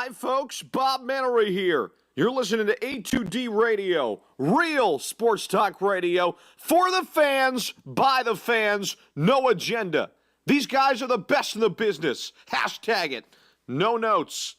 Hi, folks. Bob Mannery here. You're listening to A2D Radio, real sports talk radio for the fans, by the fans, no agenda. These guys are the best in the business. Hashtag it. No notes.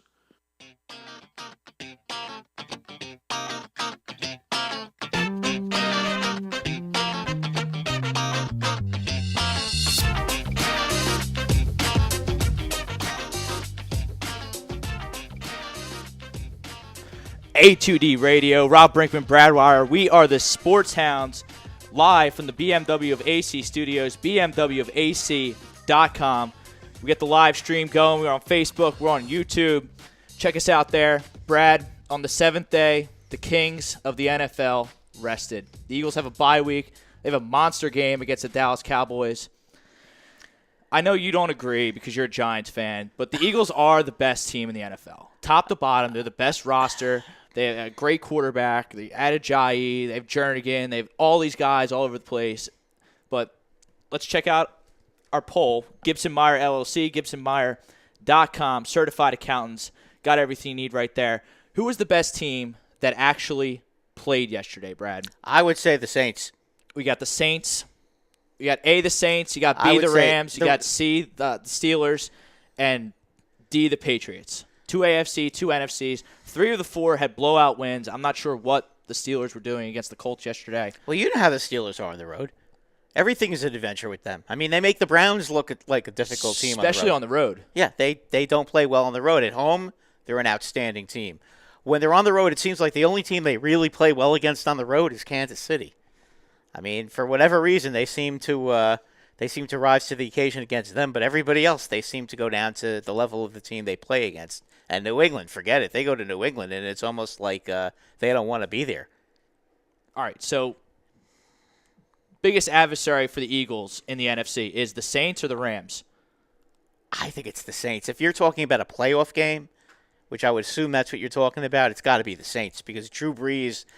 A2D Radio, Rob Brinkman, Brad Wire. We are the Sports Hounds, live from the BMW of AC studios, bmwofac.com. We get the live stream going. We're on Facebook. We're on YouTube. Check us out there. Brad, on the seventh day, the Kings of the NFL rested. The Eagles have a bye week. They have a monster game against the Dallas Cowboys. I know you don't agree because you're a Giants fan, but the Eagles are the best team in the NFL. Top to bottom, they're the best roster. They have a great quarterback. They added Jai. They have Jernigan. They have all these guys all over the place. But let's check out our poll. Gibson Meyer LLC, GibsonMeyer.com, certified accountants. Got everything you need right there. Who was the best team that actually played yesterday, Brad? I would say the Saints. We got the Saints. You got A, the Saints. You got B, the Rams. You got C, the Steelers. And D, the Patriots. 2 AFC, 2 NFCs. 3 of the 4 had blowout wins. I'm not sure what the Steelers were doing against the Colts yesterday. Well, you know how the Steelers are on the road. Everything is an adventure with them. I mean, they make the Browns look like a difficult team especially on the road. Yeah, they don't play well on the road. At home, they're an outstanding team. When they're on the road, it seems like the only team they really play well against on the road is Kansas City. I mean, for whatever reason, they seem to rise to the occasion against them, but everybody else, they seem to go down to the level of the team they play against. And New England, forget it. They go to New England, and it's almost like they don't want to be there. All right, so biggest adversary for the Eagles in the NFC is the Saints or the Rams? I think it's the Saints. If you're talking about a playoff game, which I would assume that's what you're talking about, it's got to be the Saints because Drew Brees –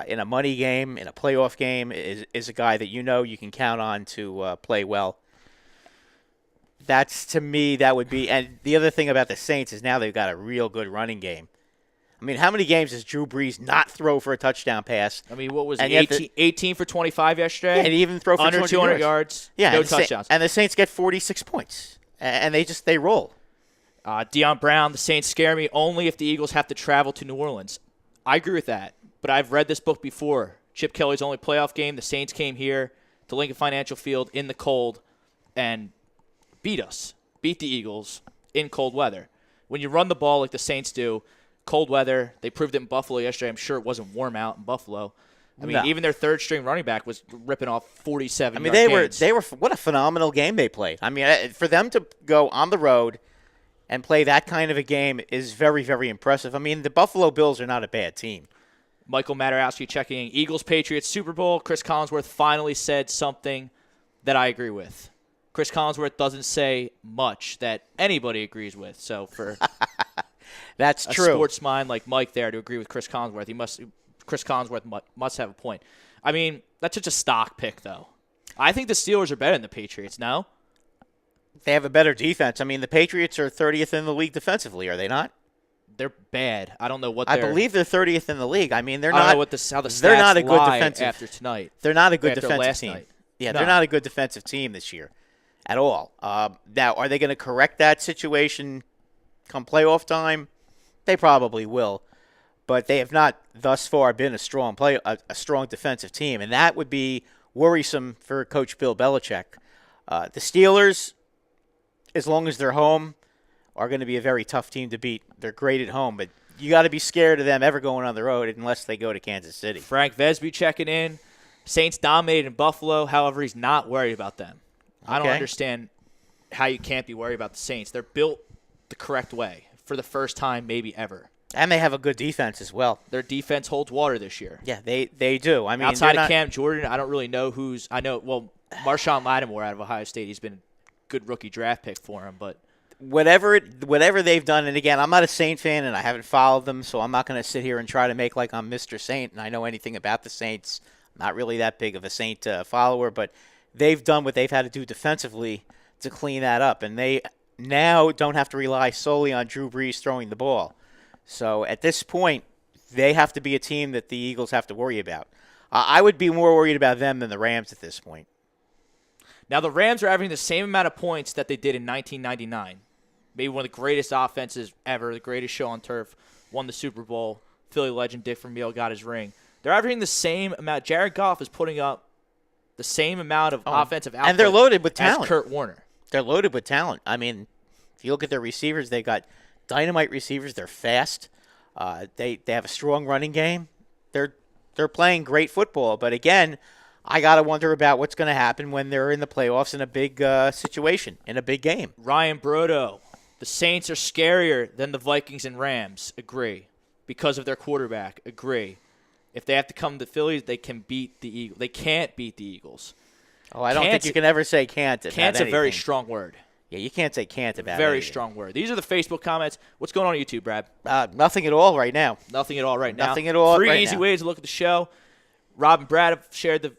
in a money game, in a playoff game, is a guy that you know you can count on to play well. That's, to me, that would be – and the other thing about the Saints is now they've got a real good running game. I mean, how many games does Drew Brees not throw for a touchdown pass? I mean, what was it, 18 for 25 yesterday? Yeah, and even throw for under 200 yards. Yeah, no touchdowns. And the Saints get 46 points, and they roll. Deion Brown, the Saints scare me only if the Eagles have to travel to New Orleans. I agree with that. But I've read this book before. Chip Kelly's only playoff game. The Saints came here to Lincoln Financial Field in the cold and beat us. Beat the Eagles in cold weather. When you run the ball like the Saints do, cold weather, they proved it in Buffalo yesterday. I'm sure it wasn't warm out in Buffalo. I mean, even their third-string running back was ripping off 47 I mean, they were what a phenomenal game they played. I mean, for them to go on the road and play that kind of a game is very, very impressive. I mean, the Buffalo Bills are not a bad team. Michael Matarowski checking in. Eagles-Patriots Super Bowl. Chris Collinsworth finally said something that I agree with. Chris Collinsworth doesn't say much that anybody agrees with. So for that's a true. Sports mind like Mike there to agree with Chris Collinsworth, Chris Collinsworth must have a point. I mean, that's such a stock pick, though. I think the Steelers are better than the Patriots now. They have a better defense. I mean, the Patriots are 30th in the league defensively, are they not? They're bad. I don't know what I believe they're 30th in the league. I mean, they're I not. don't know how the stats they're not a good lie defensive after tonight. They're not a good after defensive last team. Night. Yeah, No. they're not a good defensive team this year at all. Now, are they going to correct that situation come playoff time? They probably will, but they have not thus far been a strong defensive team, and that would be worrisome for Coach Bill Belichick. The Steelers, as long as they're home, are going to be a very tough team to beat. They're great at home, but you got to be scared of them ever going on the road unless they go to Kansas City. Frank Vesby checking in. Saints dominated in Buffalo. However, he's not worried about them. I don't understand how you can't be worried about the Saints. They're built the correct way for the first time maybe ever. And they have a good defense as well. Their defense holds water this year. Yeah, they do. I mean, outside of Cam Jordan, I don't really know who's – I know, well, Marshawn Lattimore out of Ohio State, he's been a good rookie draft pick for him, but – whatever they've done, and again, I'm not a Saint fan and I haven't followed them, so I'm not going to sit here and try to make like I'm Mr. Saint and I know anything about the Saints. I'm not really that big of a Saint follower, but they've done what they've had to do defensively to clean that up, and they now don't have to rely solely on Drew Brees throwing the ball. So at this point, they have to be a team that the Eagles have to worry about. I would be more worried about them than the Rams at this point. Now, the Rams are averaging the same amount of points that they did in 1999. Maybe one of the greatest offenses ever, the greatest show on turf, won the Super Bowl. Philly legend Dick Vermeil got his ring. They're averaging the same amount. Jared Goff is putting up the same amount of offensive output. And they're loaded with talent. As Kurt Warner. They're loaded with talent. I mean, if you look at their receivers, they got dynamite receivers. They're fast. They have a strong running game. They're playing great football. But again, I got to wonder about what's going to happen when they're in the playoffs in a big situation, in a big game. Ryan Brodo, the Saints are scarier than the Vikings and Rams. Agree. Because of their quarterback. Agree. If they have to come to Philly, they can beat the Eagles. They can't beat the Eagles. Oh, I don't think you can ever say can't. Can't's a very strong word. Yeah, you can't say can't about Very anything. strong word. These are the Facebook comments. What's going on YouTube, Brad? Nothing at all right now. Nothing at all right now. Nothing at all Three right easy now. ways to look at the show. Rob and Brad have shared the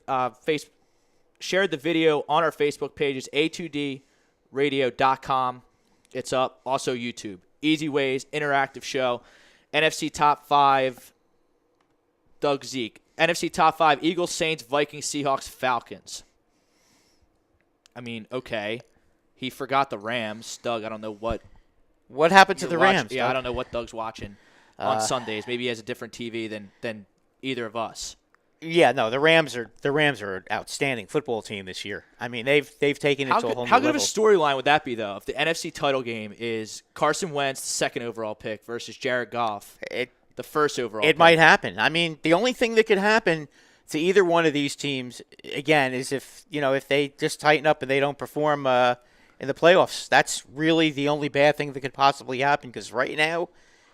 video on our Facebook pages, a2dradio.com. It's up. Also YouTube. Easy ways, interactive show. NFC Top 5, Doug Zeek. NFC Top 5, Eagles, Saints, Vikings, Seahawks, Falcons. I mean, okay. He forgot the Rams. Doug, I don't know what happened to the Rams. Yeah, Doug? I don't know what Doug's watching on Sundays. Maybe he has a different TV than either of us. Yeah, no, the Rams are an outstanding football team this year. I mean, they've taken it to a whole new level. How good of a storyline would that be, though, if the NFC title game is Carson Wentz, the second overall pick, versus Jared Goff, the first overall pick? It might happen. I mean, the only thing that could happen to either one of these teams, again, is if they just tighten up and they don't perform in the playoffs. That's really the only bad thing that could possibly happen, because right now,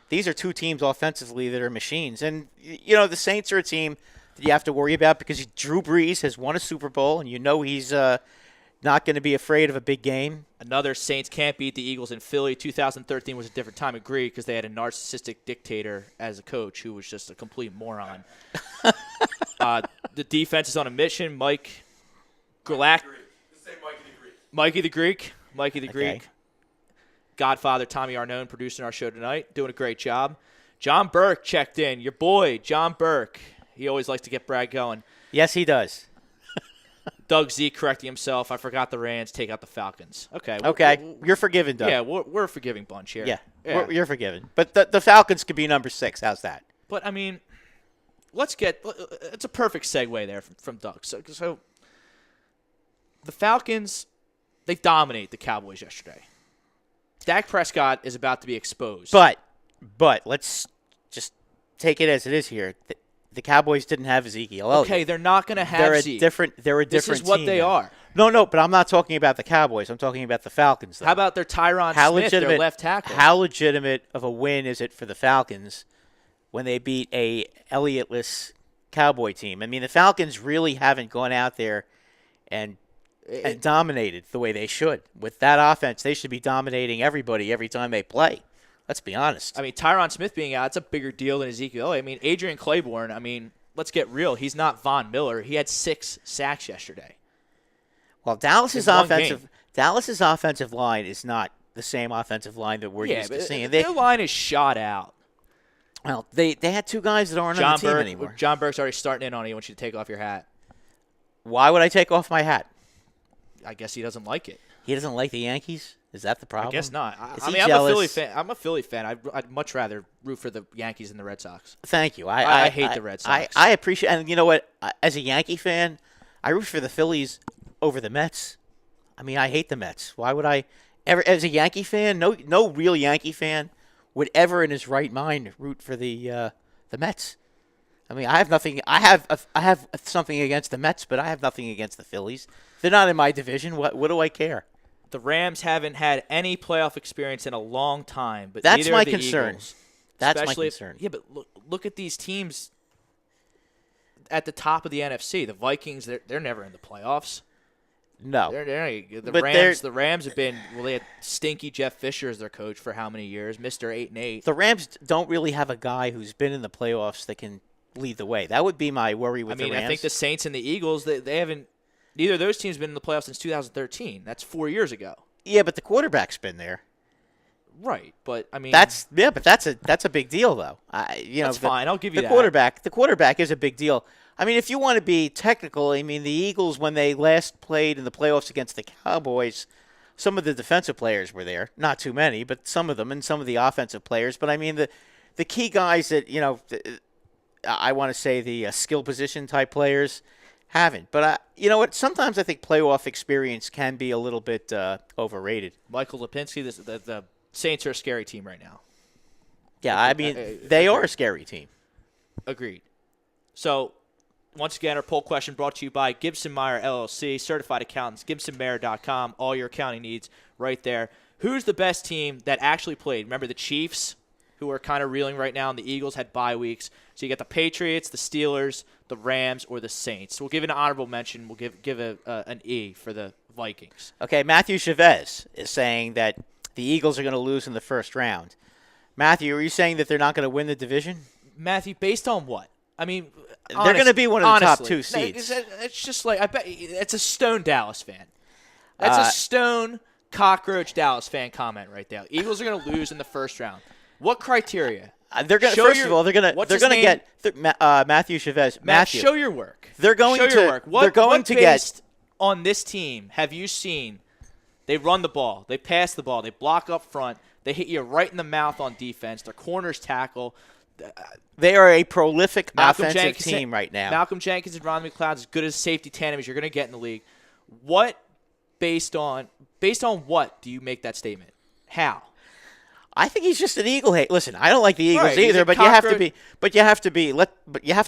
these are two teams offensively that are machines. And, the Saints are a team that you have to worry about because Drew Brees has won a Super Bowl, and he's not going to be afraid of a big game. Another Saints can't beat the Eagles in Philly. 2013 was a different time. Agree, because they had a narcissistic dictator as a coach who was just a complete moron. The defense is on a mission. Mike Gerlach. Mikey the Greek. Mikey the Greek. Godfather Tommy Arnone producing our show tonight. Doing a great job. John Burke checked in. Your boy, John Burke. He always likes to get Brad going. Yes, he does. Doug Zeek correcting himself. I forgot the Rams. Take out the Falcons. Okay. You're forgiven, Doug. Yeah, we're a forgiving bunch here. Yeah. You're forgiven. But the Falcons could be number 6. How's that? But, I mean, it's a perfect segue there from Doug. So the Falcons, they dominate the Cowboys yesterday. Dak Prescott is about to be exposed. But let's just take it as it is here. The Cowboys didn't have Ezekiel Elliott. Okay, they're not going to have Zeke. They're a different This is what team they now. are. No, but I'm not talking about the Cowboys. I'm talking about the Falcons, though. How about their Tyron Smith, their left tackle? How legitimate of a win is it for the Falcons when they beat a Elliott-less Cowboy team? I mean, the Falcons really haven't gone out there and dominated the way they should. With that offense, they should be dominating everybody every time they play. Let's be honest. I mean, Tyron Smith being out, it's a bigger deal than Ezekiel. I mean, Adrian Claiborne, let's get real. He's not Von Miller. He had 6 sacks yesterday. Well, Dallas's offensive line is not the same offensive line that we're used to seeing. Their line is shot out. Well, they had 2 guys that aren't on the team anymore. John Burke's already starting in on you. He wants you to take off your hat. Why would I take off my hat? I guess he doesn't like it. He doesn't like the Yankees? Is that the problem? I guess not. I'm jealous? a Philly fan. I'm a Philly fan. I'd much rather root for the Yankees than the Red Sox. Thank you. I hate the Red Sox. I appreciate, and you know what? As a Yankee fan, I root for the Phillies over the Mets. I mean, I hate the Mets. Why would I ever, as a Yankee fan, no real Yankee fan would ever in his right mind root for the Mets. I mean, I have nothing. I have something against the Mets, but I have nothing against the Phillies. They're not in my division. What do I care? The Rams haven't had any playoff experience in a long time, but that's neither my of the concern. Eagles, That's my concern. But look at these teams at the top of the NFC. The Vikings, they're never in the playoffs. No, the Rams have been. Well, they had stinky Jeff Fisher as their coach for how many years? Mr. 8-8. The Rams don't really have a guy who's been in the playoffs that can lead the way. That would be my worry with the Rams. I think the Saints and the Eagles, they haven't. Neither of those teams have been in the playoffs since 2013. That's 4 years ago. Yeah, but the quarterback's been there. Right, but I mean That's a big deal though. that's fine. I'll give you the that. The quarterback is a big deal. I mean, if you want to be technical, I mean the Eagles when they last played in the playoffs against the Cowboys, some of the defensive players were there. Not too many, but some of them, and some of the offensive players. But I mean the key guys that I want to say the skill position type players haven't. But you know what? Sometimes I think playoff experience can be a little bit overrated. Michael Lipinski, the Saints are a scary team right now. Yeah, I mean they are a scary team. Agreed. So, once again, our poll question brought to you by Gibson Meyer LLC, certified accountants, GibsonMeyer.com, all your accounting needs right there. Who's the best team that actually played? Remember the Chiefs, who are kind of reeling right now, and the Eagles had bye weeks. So you got the Patriots, the Steelers, the Rams, or the Saints. We'll give an honorable mention. We'll give an E for the Vikings. Okay, Matthew Chavez is saying that the Eagles are going to lose in the first round. Matthew, are you saying that they're not going to win the division? Matthew, based on what? I mean, they're going to be one of the top two seeds. It's just like I bet it's a stone Dallas fan. That's a stone cockroach Dallas fan comment right there. Eagles are going to lose in the first round. What criteria? They're going. First of all, they're going to get Matthew Chavez. Matt, show your work. They're going show to. Your work. They're going to get on this team. Have you seen? They run the ball. They pass the ball. They block up front. They hit you right in the mouth on defense. Their corners tackle. They are a prolific offensive team right now. Malcolm Jenkins and Ron McLeod is as good as safety tandem as you're going to get in the league. What, based on what do you make that statement? How? I think he's just an Eagle hate. Listen, I don't like the Eagles right, either, but you have to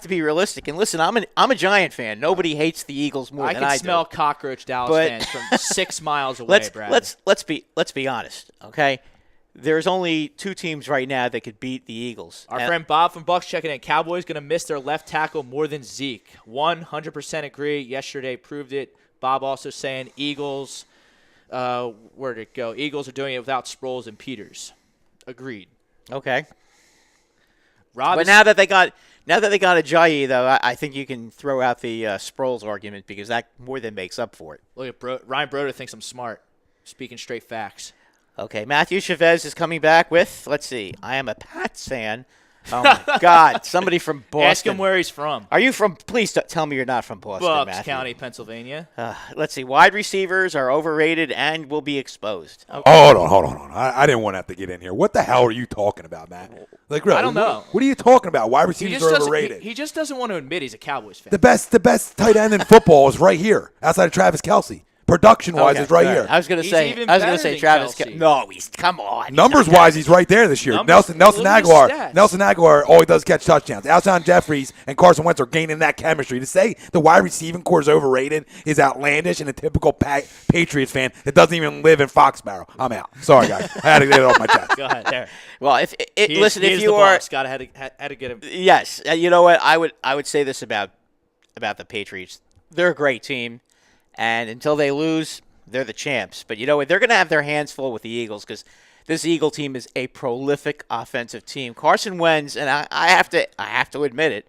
be realistic. And listen, I'm a Giant fan. Nobody hates the Eagles more than I do. I can smell cockroach Dallas fans from 6 miles away, Brad. Let's be honest, okay? There's only two teams right now that could beat the Eagles. Our friend Bob from Bucks checking in. Cowboys going to miss their left tackle more than Zeek. 100% agree. Yesterday proved it. Bob also saying Eagles. Where'd it go? Eagles are doing it without Sproles and Peters. Agreed. Okay. But now that they got Ajayi, though, I think you can throw out the Sproles argument because that more than makes up for it. Look at Ryan Broder thinks I'm smart. Speaking straight facts. Okay, Matthew Chavez is coming back with, let's see, I am a Pats fan. Oh, my God. Somebody from Boston. Ask him where he's from. Are you from – please tell me you're not from Boston, Bucks Matthew. County, Pennsylvania. Let's see. Wide receivers are overrated and will be exposed. Okay. Oh, hold on. I didn't want to have to get in here. What the hell are you talking about, Matt? Like, really, I don't know. What are you talking about? Wide receivers are overrated. He just doesn't want to admit he's a Cowboys fan. The best tight end in football is right here, outside of Travis Kelce. Production-wise, is right here. I was going to say Travis Kelce. No, come on. Numbers-wise, he's right there this year. Nelson Aguilar. Nelson Aguilar, all he does is catch touchdowns. Alshon Jeffries and Carson Wentz are gaining that chemistry. To say the wide receiving core is overrated is outlandish and a typical Patriots fan that doesn't even live in Foxborough. I'm out. Sorry, guys. I had to get it off my chest. Go ahead, there. Well, if you are, had to get him. Yes, you know what? I would say this about the Patriots. They're a great team. And until they lose, they're the champs. But you know what? They're going to have their hands full with the Eagles because this Eagle team is a prolific offensive team. Carson Wentz, and I have to admit it.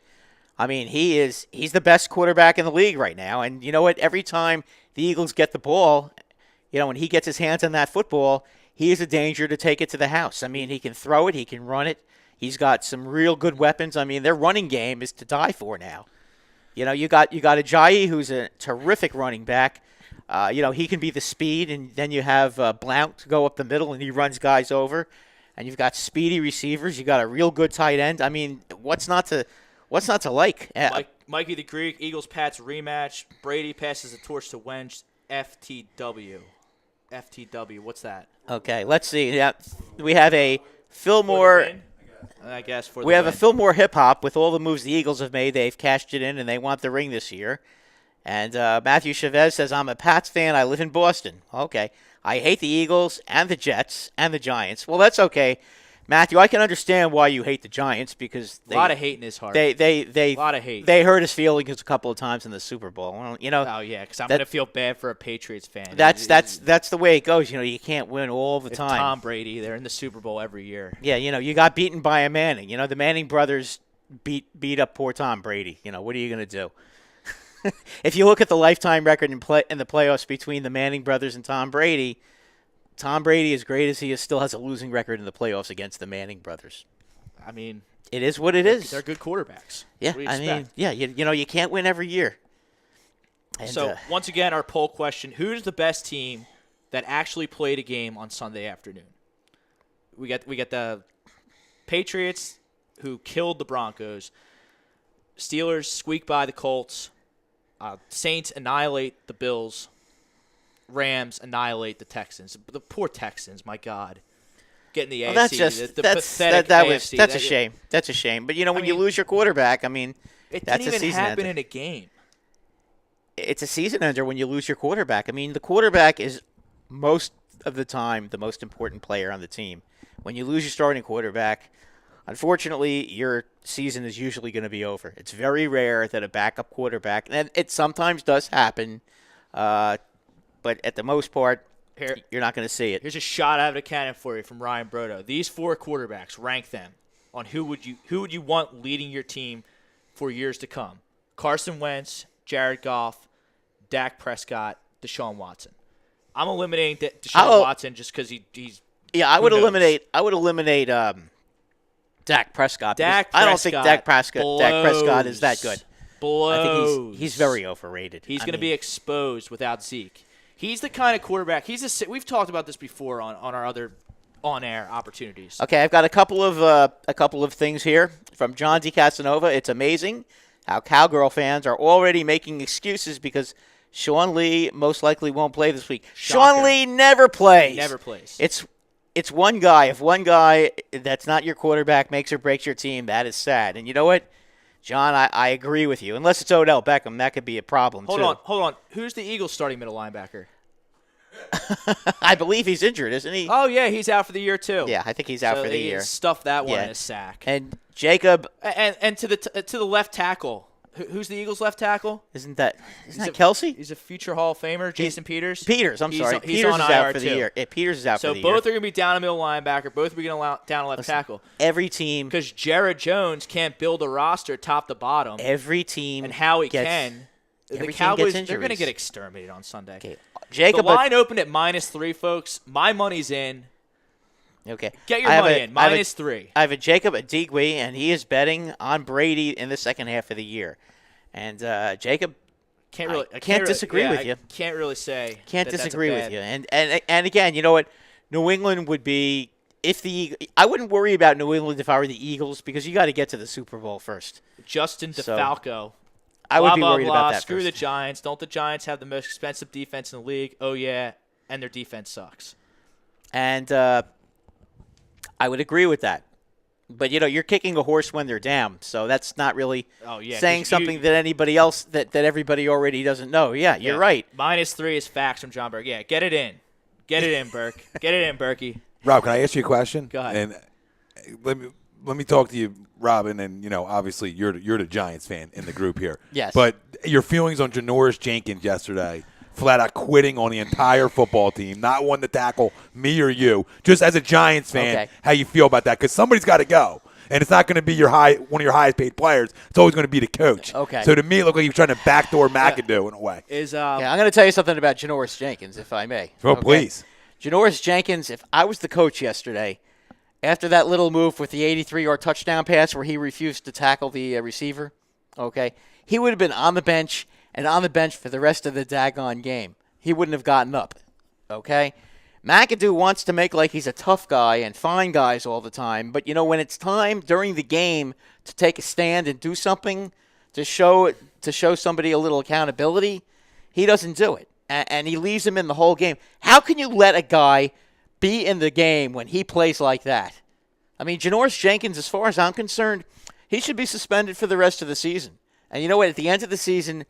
I mean, he's the best quarterback in the league right now. And you know what? Every time the Eagles get the ball, you know, when he gets his hands on that football, he is a danger to take it to the house. I mean, he can throw it, he can run it. He's got some real good weapons. I mean, their running game is to die for now. You know, you got Ajayi, who's a terrific running back. You know, he can be the speed, and then you have Blount go up the middle, and he runs guys over. And you've got speedy receivers. You got a real good tight end. I mean, what's not to like? Mikey the Greek, Eagles-Pats rematch. Brady passes the torch to Wentz. FTW. What's that? Okay, let's see. Yeah, we have a Fillmore. I guess we have a Fillmore hip hop with all the moves the Eagles have made. They've cashed it in, and they want the ring this year. And Matthew Chavez says, I'm a Pats fan. I live in Boston. Okay. I hate the Eagles and the Jets and the Giants. Well, that's okay. Matthew, I can understand why you hate the Giants because a lot of hate in his heart. A lot of hate. They hurt his feelings a couple of times in the Super Bowl. Well, you know. Oh yeah, because I'm gonna feel bad for a Patriots fan. That's the way it goes. You know, you can't win all the time. Tom Brady, they're in the Super Bowl every year. Yeah, you know, you got beaten by a Manning. You know, the Manning brothers beat up poor Tom Brady. You know, what are you gonna do? If you look at the lifetime record in the playoffs between the Manning brothers and Tom Brady, Tom Brady, as great as he is, still has a losing record in the playoffs against the Manning brothers. I mean, it is what it is. They're good quarterbacks. Yeah, What do you I expect? mean, yeah, you can't win every year. And, so, once again, our poll question, who's the best team that actually played a game on Sunday afternoon? We got the Patriots, who killed the Broncos. Steelers squeak by the Colts. Saints annihilate the Bills. Rams annihilate the Texans. The poor Texans, my God. Getting the AFC. That's a shame. That's a shame. But, when you lose your quarterback, I mean, it that's didn't a even season happen ender. in a game. It's a season ender when you lose your quarterback. I mean, the quarterback is most of the time the most important player on the team. When you lose your starting quarterback, unfortunately, your season is usually going to be over. It's very rare that a backup quarterback, and it sometimes does happen, but at the most part, you're not going to see it. Here's a shot out of a cannon for you from Ryan Brodo. These 4 quarterbacks, rank them on who would you want leading your team for years to come. Carson Wentz, Jared Goff, Dak Prescott, Deshaun Watson. I'm eliminating Deshaun Watson just because he's. Yeah, I would eliminate Dak Prescott. I don't think Dak Prescott is that good. I think he's very overrated. He's going to be exposed without Zeek. He's the kind of quarterback. We've talked about this before on our other on-air opportunities. Okay, I've got a couple of things here from John D. Casanova. It's amazing how Cowgirl fans are already making excuses because Sean Lee most likely won't play this week. Shocker. Sean Lee never plays. He never plays. It's one guy. If one guy that's not your quarterback makes or breaks your team, that is sad. And you know what, John, I agree with you. Unless it's Odell Beckham, that could be a problem, Hold too. Hold on. Who's the Eagles' starting middle linebacker? I believe he's injured, isn't he? Oh, yeah, he's out for the year, too. Yeah, I think he's out for the year. Stuff that one in a sack. And Jacob. And to the left tackle. Who's the Eagles' left tackle? Isn't that Kelsey? He's a future Hall of Famer, Jason Peters. Peters, I'm sorry. He's Peters on is IR out for too. the year. Yeah, Peters is out for the year. So both are going to be down a middle linebacker. Both are going to down a left tackle. Every team. Because Jared Jones can't build a roster top to bottom. Every team. And Howie can. The Cowboys, they're going to get exterminated on Sunday. Okay. The line opened at -3, folks. My money's in. Okay. Get your money in. -3. I have a Jacob Adigwe, and he is betting on Brady in the second half of the year. And Jacob, I can't disagree with you. I can't really say. Can't disagree with you. And again, you know what? New England would be I wouldn't worry about New England if I were the Eagles because you got to get to the Super Bowl first. Justin DeFalco. I would be worried about that Screw first. the Giants. Don't the Giants have the most expensive defense in the league? Oh, yeah. And their defense sucks. And I would agree with that. But, you're kicking a horse when they're down, so that's not really saying something that anybody else, that everybody already doesn't know. Yeah, you're right. -3 is facts from John Burke. Yeah, get it in. Get it in, Burke. Get it in, Berkey. Rob, can I ask you a question? Go ahead. And let me talk to you, Robin, and, obviously you're the Giants fan in the group here. Yes. But your feelings on Janoris Jenkins yesterday, flat out quitting on the entire football team, not wanting to tackle me or you, just as a Giants fan, how you feel about that? Because somebody's got to go. And it's not going to be one of your highest paid players. It's always going to be the coach. Okay. So to me, it looked like he was trying to backdoor McAdoo in a way. I'm going to tell you something about Janoris Jenkins, if I may. Oh, please. Janoris Jenkins, if I was the coach yesterday, after that little move with the 83-yard touchdown pass where he refused to tackle the receiver, he would have been on the bench and on the bench for the rest of the daggone game. He wouldn't have gotten up, McAdoo wants to make like he's a tough guy and find guys all the time, but when it's time during the game to take a stand and do something to show somebody a little accountability, he doesn't do it, and he leaves him in the whole game. How can you let a guy be in the game when he plays like that? I mean, Janoris Jenkins, as far as I'm concerned, he should be suspended for the rest of the season. And you know what? At the end of the season,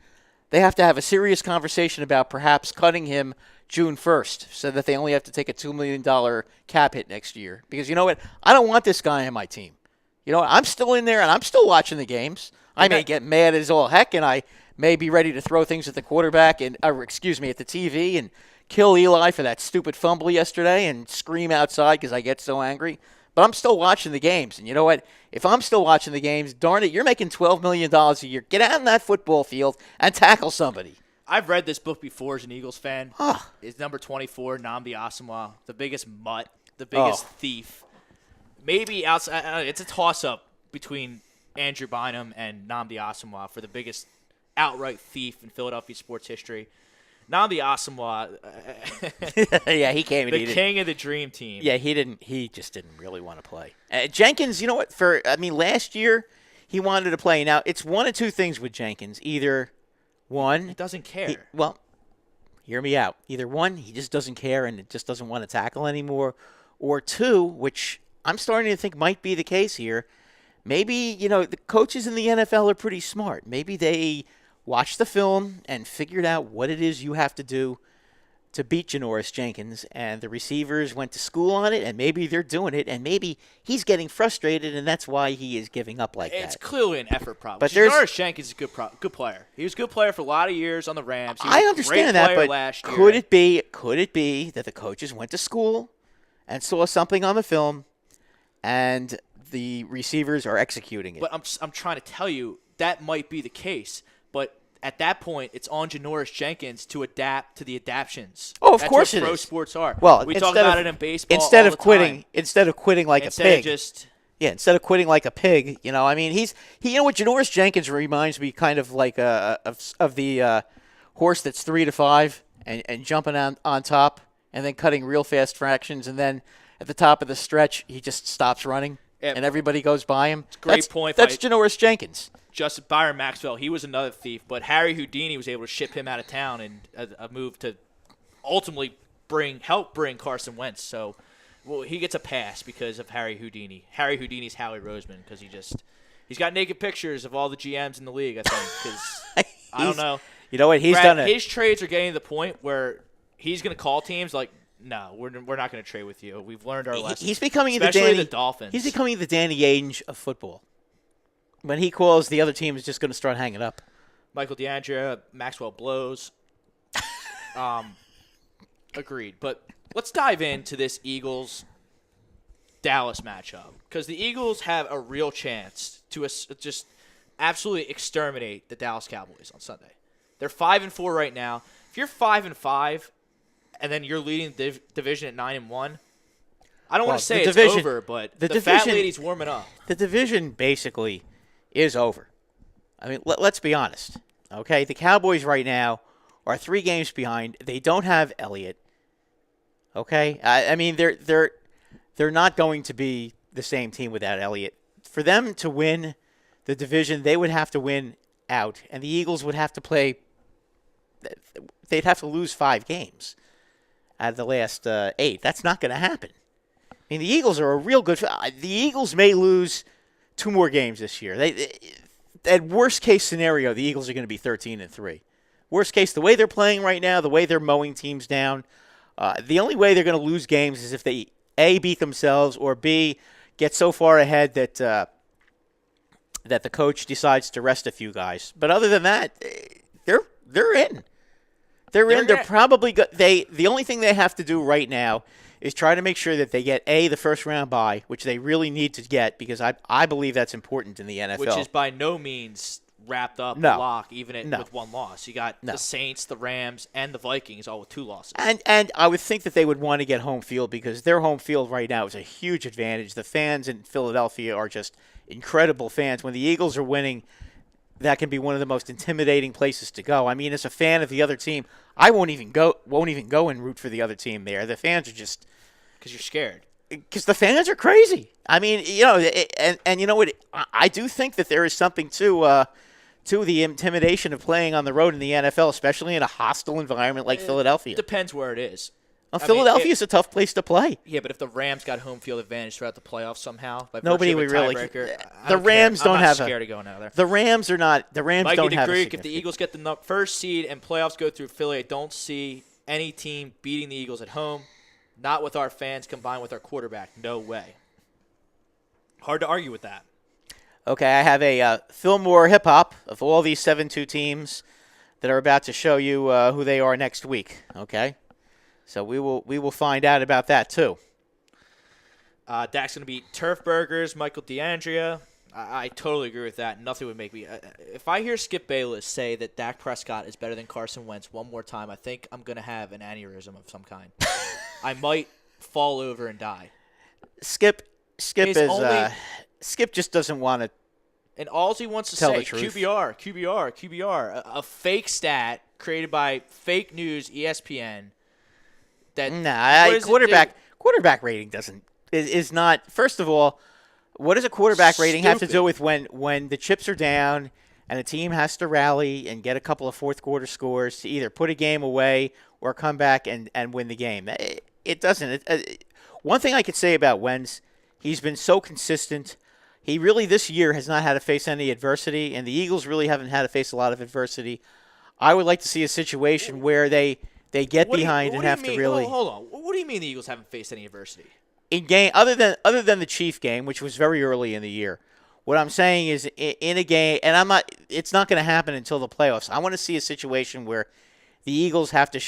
they have to have a serious conversation about perhaps cutting him June 1st so that they only have to take a $2 million cap hit next year. Because you know what? I don't want this guy on my team. I'm still in there, and I'm still watching the games. I may get mad as all heck, and I may be ready to throw things at the quarterback at the TV and kill Eli for that stupid fumble yesterday and scream outside because I get so angry. But I'm still watching the games. And you know what? If I'm still watching the games, darn it, you're making $12 million a year. Get out on that football field and tackle somebody. I've read this book before as an Eagles fan. Oh. It's number 24, Nnamdi Asomugha, the biggest mutt, the biggest thief. Maybe outside. It's a toss-up between Andrew Bynum and Nnamdi Asomugha for the biggest outright thief in Philadelphia sports history. Nnamdi Asomugha, yeah, he came and the king of the dream team. Yeah, he just didn't really want to play. Jenkins, you know what? Last year he wanted to play. Now it's one of two things with Jenkins. Either one, He doesn't care. Hear me out. Either one, he just doesn't care and just doesn't want to tackle anymore, or two, which I'm starting to think might be the case here. Maybe the coaches in the NFL are pretty smart. Maybe they watched the film and figured out what it is you have to do to beat Janoris Jenkins, and the receivers went to school on it, and maybe they're doing it, and maybe he's getting frustrated, and that's why he is giving up like that. It's clearly an effort problem. But Janoris Jenkins is a good player. He was a good player for a lot of years on the Rams. He was I understand a great that, player but last year. could it be that the coaches went to school and saw something on the film, and the receivers are executing it? But I'm trying to tell you that might be the case. But at that point, it's on Janoris Jenkins to adapt to the adaptions. Oh, of That's course what pro is. sports are. Well, we talk about it in baseball instead all of the quitting, time. instead of quitting like Instead a pig. of just Instead of quitting like a pig, you know what Janoris Jenkins reminds me kind of like of the horse that's 3 to 5 and jumping on top and then cutting real fast fractions, and then at the top of the stretch he just stops running and everybody goes by him. Great point. That's Janoris Jenkins. Just Byron Maxwell, he was another thief, but Harry Houdini was able to ship him out of town and a move to ultimately help bring Carson Wentz. So, he gets a pass because of Harry Houdini. Harry Houdini's Howie Roseman because he's got naked pictures of all the GMs in the league, I think. Because I don't know. You know what? His trades are getting to the point where he's going to call teams like, no, we're not going to trade with you. We've learned our lesson. He's becoming especially the Dolphins. He's becoming the Danny Ainge of football. When he calls, the other team is just going to start hanging up. Michael DeAndrea, Maxwell blows. Agreed. But let's dive into this Eagles-Dallas matchup because the Eagles have a real chance to just absolutely exterminate the Dallas Cowboys on Sunday. They're 5-4 right now. If you're 5-5 and then you're leading the division at 9-1, I don't want to say it's over, but the fat lady's warming up. The division basically is over. I mean, let's be honest. Okay, the Cowboys right now are 3 games behind. They don't have Elliott. Okay, I mean they're not going to be the same team without Elliott. For them to win the division, they would have to win out, and the Eagles would have to play. They'd have to lose 5 games out of the last 8. That's not going to happen. I mean, the Eagles are a real good. The Eagles may lose 2 more games this year. At worst case scenario, the Eagles are going to be 13-3. Worst case, the way they're playing right now, the way they're mowing teams down, the only way they're going to lose games is if they A, beat themselves, or B, get so far ahead that the coach decides to rest a few guys. But other than that, they're in. They're in. They're probably good. The only thing they have to do right now is try to make sure that they get the first round bye, which they really need to get because I believe that's important in the NFL. Which is by no means wrapped up lock, even with 1 loss. You got the Saints, the Rams, and the Vikings all with 2 losses. And I would think that they would want to get home field because their home field right now is a huge advantage. The fans in Philadelphia are just incredible fans. When the Eagles are winning, that can be one of the most intimidating places to go. I mean, as a fan of the other team, I won't even go and root for the other team there. The fans are just because you're scared. Because the fans are crazy. I mean, and you know what? I do think that there is something to the intimidation of playing on the road in the NFL, especially in a hostile environment like Philadelphia. Depends where it is. Philadelphia is a tough place to play. Yeah, but if the Rams got home field advantage throughout the playoffs somehow, nobody would really. The Rams don't have scared of going out there. The Rams are not. The Rams don't have. Greek, if the Eagles get the first seed and playoffs go through Philly, I don't see any team beating the Eagles at home. Not with our fans combined with our quarterback. No way. Hard to argue with that. Okay, I have a Fillmore hip-hop of all these 7-2 teams that are about to show you who they are next week. Okay, so we will find out about that too. Dak's going to beat Turf Burgers, Michael DeAndrea. I totally agree with that. Nothing would make me. If I hear Skip Bayless say that Dak Prescott is better than Carson Wentz one more time, I think I'm going to have an aneurysm of some kind. I might fall over and die. Skip just doesn't want to. And all he wants to tell say, the truth. QBR, a fake stat created by fake news ESPN. That quarterback rating is not. First of all, what does a quarterback rating have to do with when the chips are down and a team has to rally and get a couple of fourth quarter scores to either put a game away or come back and win the game? It doesn't. One thing I could say about Wentz, he's been so consistent. He really this year has not had to face any adversity, and the Eagles really haven't had to face a lot of adversity. I would like to see a situation where they get behind and have to really. Hold on. What do you mean the Eagles haven't faced any adversity? In game other than the Chief game, which was very early in the year. What I'm saying is in a game, and it's not going to happen until the playoffs. I want to see a situation where the Eagles have to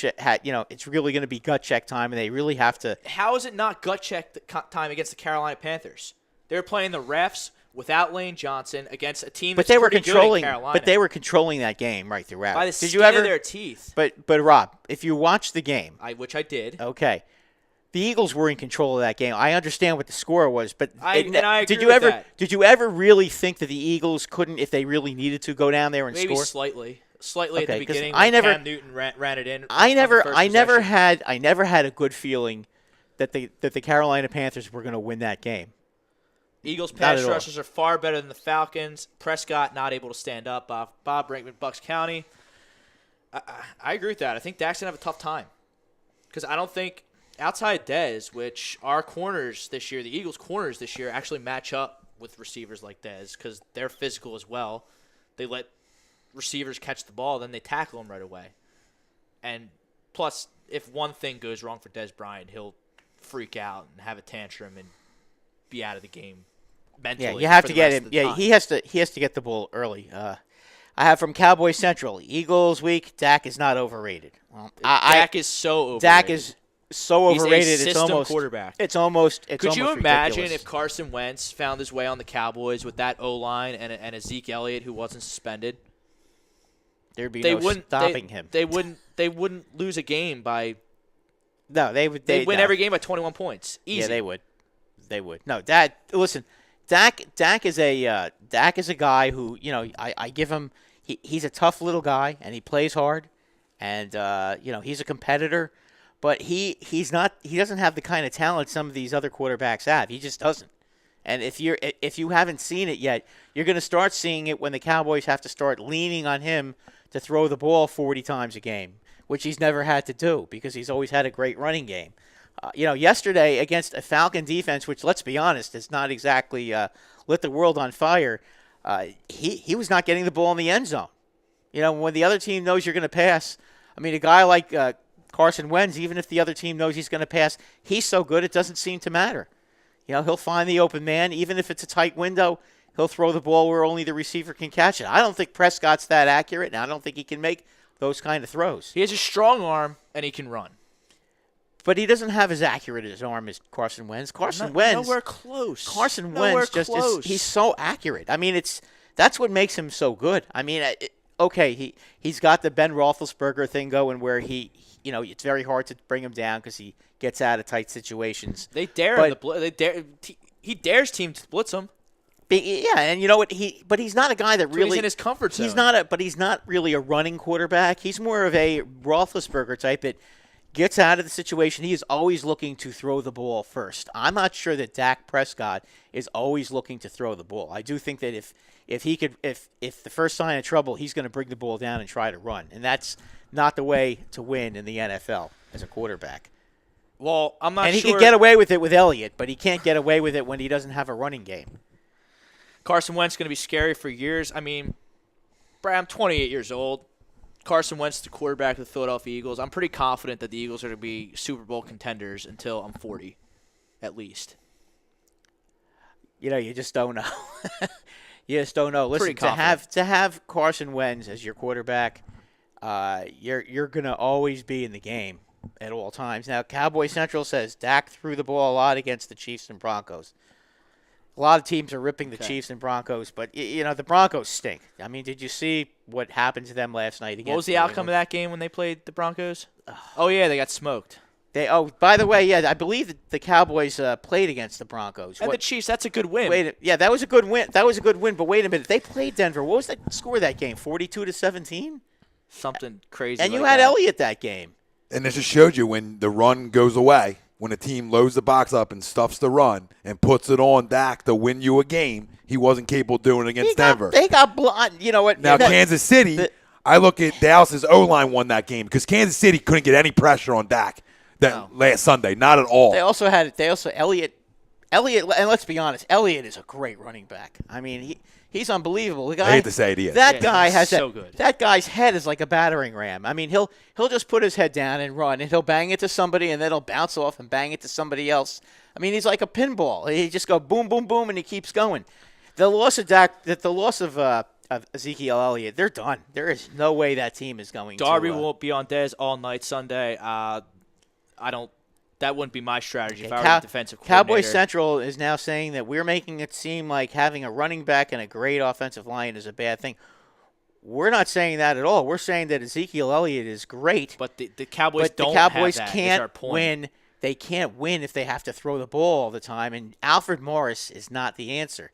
it's really going to be gut check time, and they really have to. How is it not gut check time against the Carolina Panthers? They're playing the refs without Lane Johnson against a team that's pretty good in Carolina. But they were controlling that game right throughout. By the skin of their teeth. But Rob, if you watch the game, which I did. Okay. The Eagles were in control of that game. I understand what the score was, but I agree with that. Did you ever really think that the Eagles couldn't, if they really needed to, go down there and Maybe score? Slightly at the beginning. Cam Newton ran it in. I never had a good feeling that the Carolina Panthers were going to win that game. Eagles pass rushers are far better than the Falcons. Prescott not able to stand up. Bob Brinkman, Bucks County. I agree with that. I think Dak's going to have a tough time because I don't think outside Dez, which our corners this year, the Eagles' corners this year actually match up with receivers like Dez because they're physical as well. They let receivers catch the ball, then they tackle them right away. And plus, if one thing goes wrong for Dez Bryant, he'll freak out and have a tantrum and be out of the game mentally. Yeah, you have to get him. Yeah, he has to get the ball early. I have from Cowboy Central, Eagles week. Dak is not overrated. Well, Dak is so overrated. Dak is so overrated. He's a system quarterback. It's almost. Could you imagine ridiculous. if Carson Wentz found his way on the Cowboys with that O-line and a Zeke Elliott who wasn't suspended? There'd be no stopping him. They wouldn't lose a game by. No, they would. They'd win every game by 21 points. Easy. Yeah, they would. They would. No, listen. Dak is a guy who, I give him. He's a tough little guy and he plays hard, and he's a competitor, but he doesn't have the kind of talent some of these other quarterbacks have. He just doesn't. And if you haven't seen it yet, you're going to start seeing it when the Cowboys have to start leaning on him to throw the ball 40 times a game, which he's never had to do because he's always had a great running game. Yesterday against a Falcon defense, which, let's be honest, has not exactly lit the world on fire, he was not getting the ball in the end zone. When the other team knows you're going to pass, I mean, a guy like Carson Wentz, even if the other team knows he's going to pass, he's so good it doesn't seem to matter. He'll find the open man, even if it's a tight window. He'll throw the ball where only the receiver can catch it. I don't think Prescott's that accurate, and I don't think he can make those kind of throws. He has a strong arm, and he can run. But he doesn't have as accurate as arm as Carson Wentz. Wentz nowhere close. Carson Wentz he's so accurate. I mean, that's what makes him so good. I mean, he's got the Ben Roethlisberger thing going where it's very hard to bring him down because he gets out of tight situations. They dare he dares teams to blitz him. Yeah, and you know what? But he's not a guy that really. He's in his comfort zone. He's not really a running quarterback. He's more of a Roethlisberger type that gets out of the situation. He is always looking to throw the ball first. I'm not sure that Dak Prescott is always looking to throw the ball. I do think that if the first sign of trouble, he's going to bring the ball down and try to run, and that's not the way to win in the NFL as a quarterback. Well, I'm not sure. And he can get away with it with Elliott, but he can't get away with it when he doesn't have a running game. Carson Wentz is going to be scary for years. I mean, Brad, I'm 28 years old. Carson Wentz is the quarterback of the Philadelphia Eagles. I'm pretty confident that the Eagles are going to be Super Bowl contenders until I'm 40, at least. You just don't know. You just don't know. Listen, to have Carson Wentz as your quarterback, you're going to always be in the game at all times. Now, Cowboy Central says Dak threw the ball a lot against the Chiefs and Broncos. A lot of teams are ripping the Chiefs and Broncos, but the Broncos stink. I mean, did you see what happened to them last night against? What was the outcome of that game when they played the Broncos? Oh yeah, they got smoked. By the way, I believe that the Cowboys played against the Broncos. And the Chiefs, that's a good win. That was a good win. That was a good win. But wait a minute, they played Denver. What was that score of that game? 42-17. Something crazy. And you had Elliott that game. And this just showed you when the run goes away, when a team loads the box up and stuffs the run and puts it on Dak to win you a game, he wasn't capable of doing it against Denver. They got blind. You know what? Now, Kansas City, I look at Dallas's O-line won that game because Kansas City couldn't get any pressure on Dak last Sunday. Not at all. They also Elliott, and let's be honest, Elliott is a great running back. I mean, he's unbelievable. The guy, I hate to say it, he is. That guy has so good. That guy's head is like a battering ram. I mean, he'll just put his head down and run, and he'll bang it to somebody, and then he'll bounce off and bang it to somebody else. I mean, he's like a pinball. He just go boom, boom, boom, and he keeps going. The loss of Ezekiel Elliott, they're done. There is no way that team is going. Darby won't be on Dez all night Sunday. That wouldn't be my strategy if I were the defensive coordinator. Cowboys Central is now saying that we're making it seem like having a running back and a great offensive line is a bad thing. We're not saying that at all. We're saying that Ezekiel Elliott is great. But the Cowboys don't have that, can't is our point. win. They can't win if they have to throw the ball all the time, and Alfred Morris is not the answer.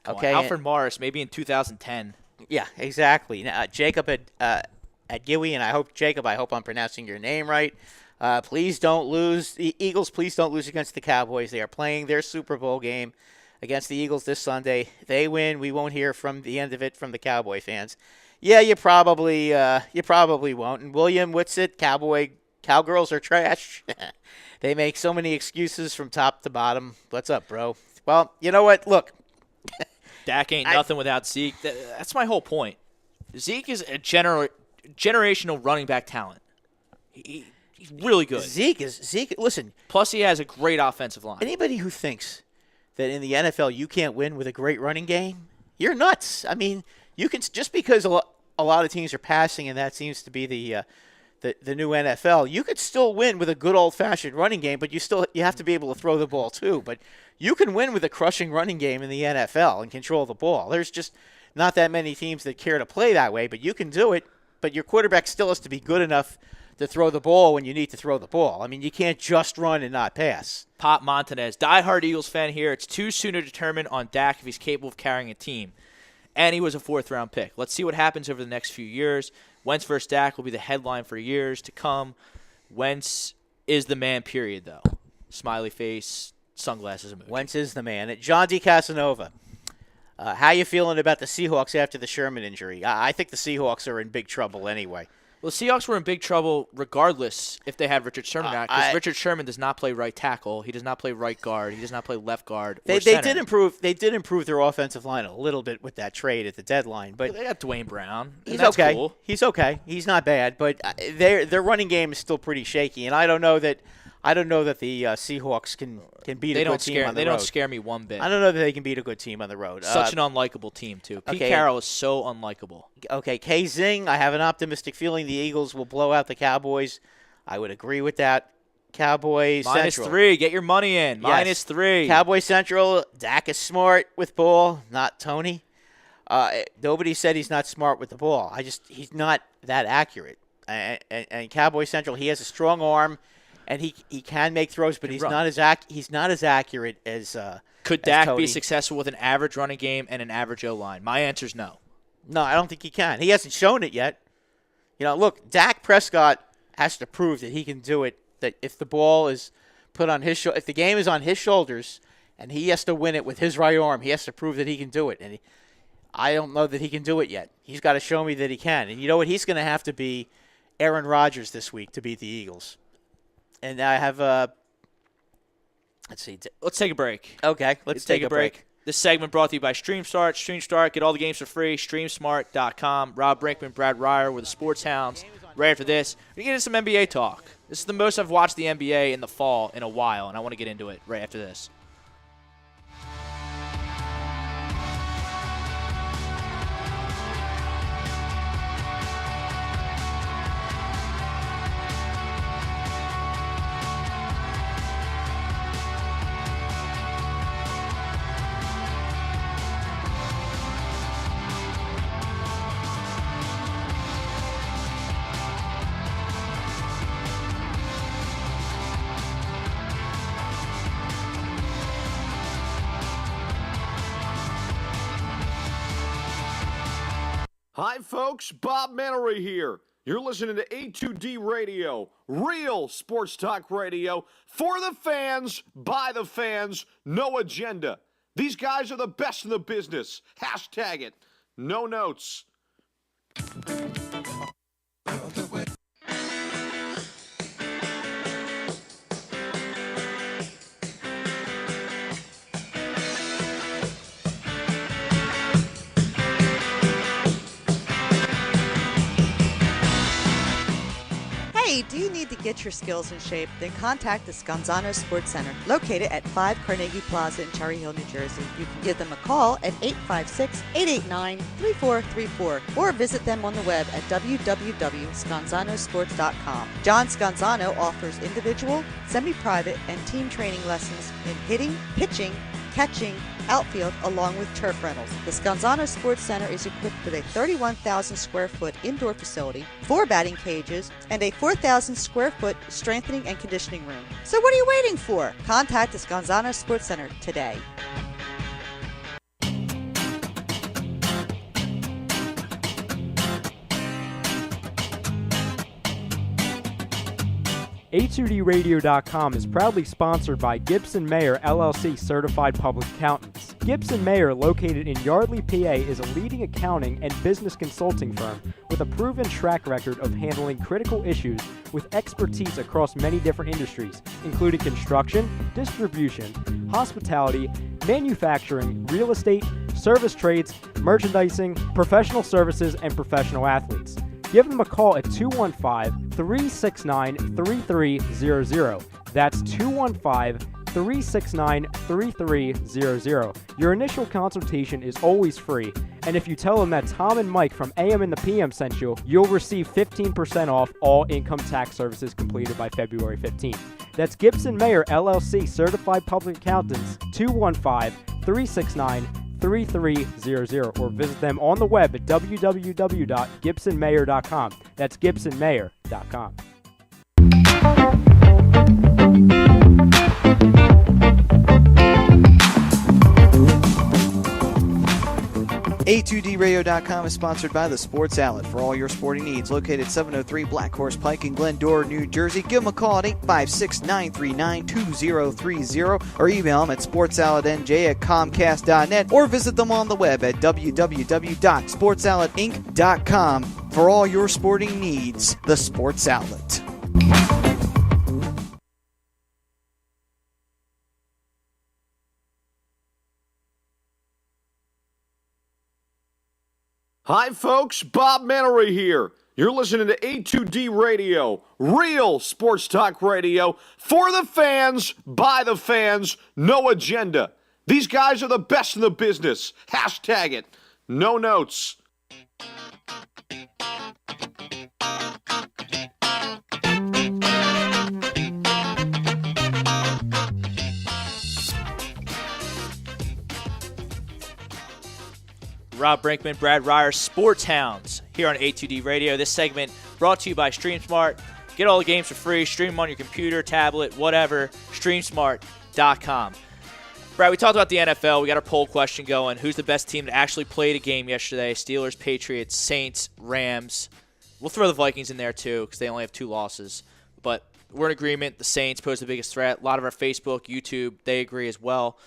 Okay, Alfred Morris, maybe in 2010. Yeah, exactly. Now, Jacob at Giwi, and I hope I'm pronouncing your name right. Please don't lose. The Eagles, please don't lose against the Cowboys. They are playing their Super Bowl game against the Eagles this Sunday. They win. We won't hear from the end of it from the Cowboy fans. Yeah, you probably won't. And William Whitsitt, Cowgirls are trash. They make so many excuses from top to bottom. What's up, bro? Well, you know what? Look. Dak ain't nothing without Zeke. That's my whole point. Zeke is a generational running back talent. He's really good. Zeke. Listen. Plus, he has a great offensive line. Anybody who thinks that in the NFL you can't win with a great running game, you're nuts. I mean, you can just because a lot of teams are passing, and that seems to be the new NFL. You could still win with a good old-fashioned running game, but you have to be able to throw the ball too. But you can win with a crushing running game in the NFL and control the ball. There's just not that many teams that care to play that way, but you can do it. But your quarterback still has to be good enough to throw the ball when you need to throw the ball. I mean, you can't just run and not pass. Pop Montanez, diehard Eagles fan here. It's too soon to determine on Dak if he's capable of carrying a team. And he was a fourth-round pick. Let's see what happens over the next few years. Wentz versus Dak will be the headline for years to come. Wentz is the man, period, though. Smiley face, sunglasses emoji. Wentz is the man. John D. Casanova, how you feeling about the Seahawks after the Sherman injury? I think the Seahawks are in big trouble anyway. Well, the Seahawks were in big trouble regardless if they had Richard Sherman or not, because Richard Sherman does not play right tackle. He does not play right guard. He does not play left guard or center. They did improve their offensive line a little bit with that trade at the deadline, but they got Dwayne Brown. He's okay. Cool. He's okay. He's not bad, but their running game is still pretty shaky, and I don't know that the Seahawks can beat a good team on the road. They don't scare me one bit. I don't know that they can beat a good team on the road. Such an unlikable team, too. Pete Carroll is so unlikable. Okay, K-Zing, I have an optimistic feeling the Eagles will blow out the Cowboys. I would agree with that. Cowboys Central. -3. Get your money in. Yes. -3. Cowboys Central, Dak is smart with ball, not Tony. Nobody said he's not smart with the ball. He's not that accurate. And Cowboys Central, he has a strong arm. And he can make throws, but he's not as accurate as Could Dak Tony. be successful with an average running game and an average O-line? My answer is no. No, I don't think he can. He hasn't shown it yet. Look, Dak Prescott has to prove that he can do it. That if the ball is put on his if the game is on his shoulders, and he has to win it with his right arm, he has to prove that he can do it. And I don't know that he can do it yet. He's got to show me that he can. And you know what? He's going to have to be Aaron Rodgers this week to beat the Eagles. And I have let's see. Let's take a break. Okay, let's take a break. This segment brought to you by StreamSmart. StreamSmart, get all the games for free. StreamSmart.com. Rob Brinkman, Brad Ryer with the Sports Hounds. Right after this, we're going to get into some NBA talk. This is the most I've watched the NBA in the fall in a while, and I want to get into it right after this. Hi, folks. Bob Mannery here. You're listening to A2D Radio, real sports talk radio for the fans, by the fans, no agenda. These guys are the best in the business. Hashtag it. No notes. Hey, do you need to get your skills in shape? Then contact the Scanzano Sports Center, located at 5 Carnegie Plaza in Cherry Hill, New Jersey. You can give them a call at 856-889-3434 or visit them on the web at www.scanzanosports.com. John Scanzano offers individual, semi-private, and team training lessons in hitting, pitching, catching, outfield, along with turf rentals. The Scanzano Sports Center is equipped with a 31,000 square foot indoor facility, 4 batting cages, and a 4,000 square foot strengthening and conditioning room. So what are you waiting for? Contact the Scanzano Sports Center today. A2DRadio.com is proudly sponsored by Gibson Mayer LLC Certified Public Accountants. Gibson Mayer, located in Yardley, PA, is a leading accounting and business consulting firm with a proven track record of handling critical issues with expertise across many different industries, including construction, distribution, hospitality, manufacturing, real estate, service trades, merchandising, professional services, and professional athletes. Give them a call at 215-369-3300. That's 215-369-3300. Your initial consultation is always free, and if you tell them that Tom and Mike from AM and the PM sent you, you'll receive 15% off all income tax services completed by February 15th. That's Gibson Mayer LLC Certified Public Accountants, 215-369-3300, or visit them on the web at www.gibsonmayer.com. That's gibsonmayer.com. A2DRadio.com is sponsored by the Sports Outlet for all your sporting needs. Located 703 Black Horse Pike in Glendora, New Jersey. Give them a call at 856-939-2030 or email them at sportsoutletnj@comcast.net or visit them on the web at www.sportsoutletinc.com for all your sporting needs. The Sports Outlet. Hi, folks. Bob Mannery here. You're listening to A2D Radio, real sports talk radio for the fans, by the fans, no agenda. These guys are the best in the business. Hashtag it. No notes. Rob Brinkman, Brad Ryer, Sports Hounds here on A2D Radio. This segment brought to you by StreamSmart. Get all the games for free. Stream them on your computer, tablet, whatever. StreamSmart.com. Brad, we talked about the NFL. We got our poll question going. Who's the best team that actually played a game yesterday? Steelers, Patriots, Saints, Rams. We'll throw the Vikings in there too because they only have 2 losses. But we're in agreement. The Saints pose the biggest threat. A lot of our Facebook, YouTube, they agree as well.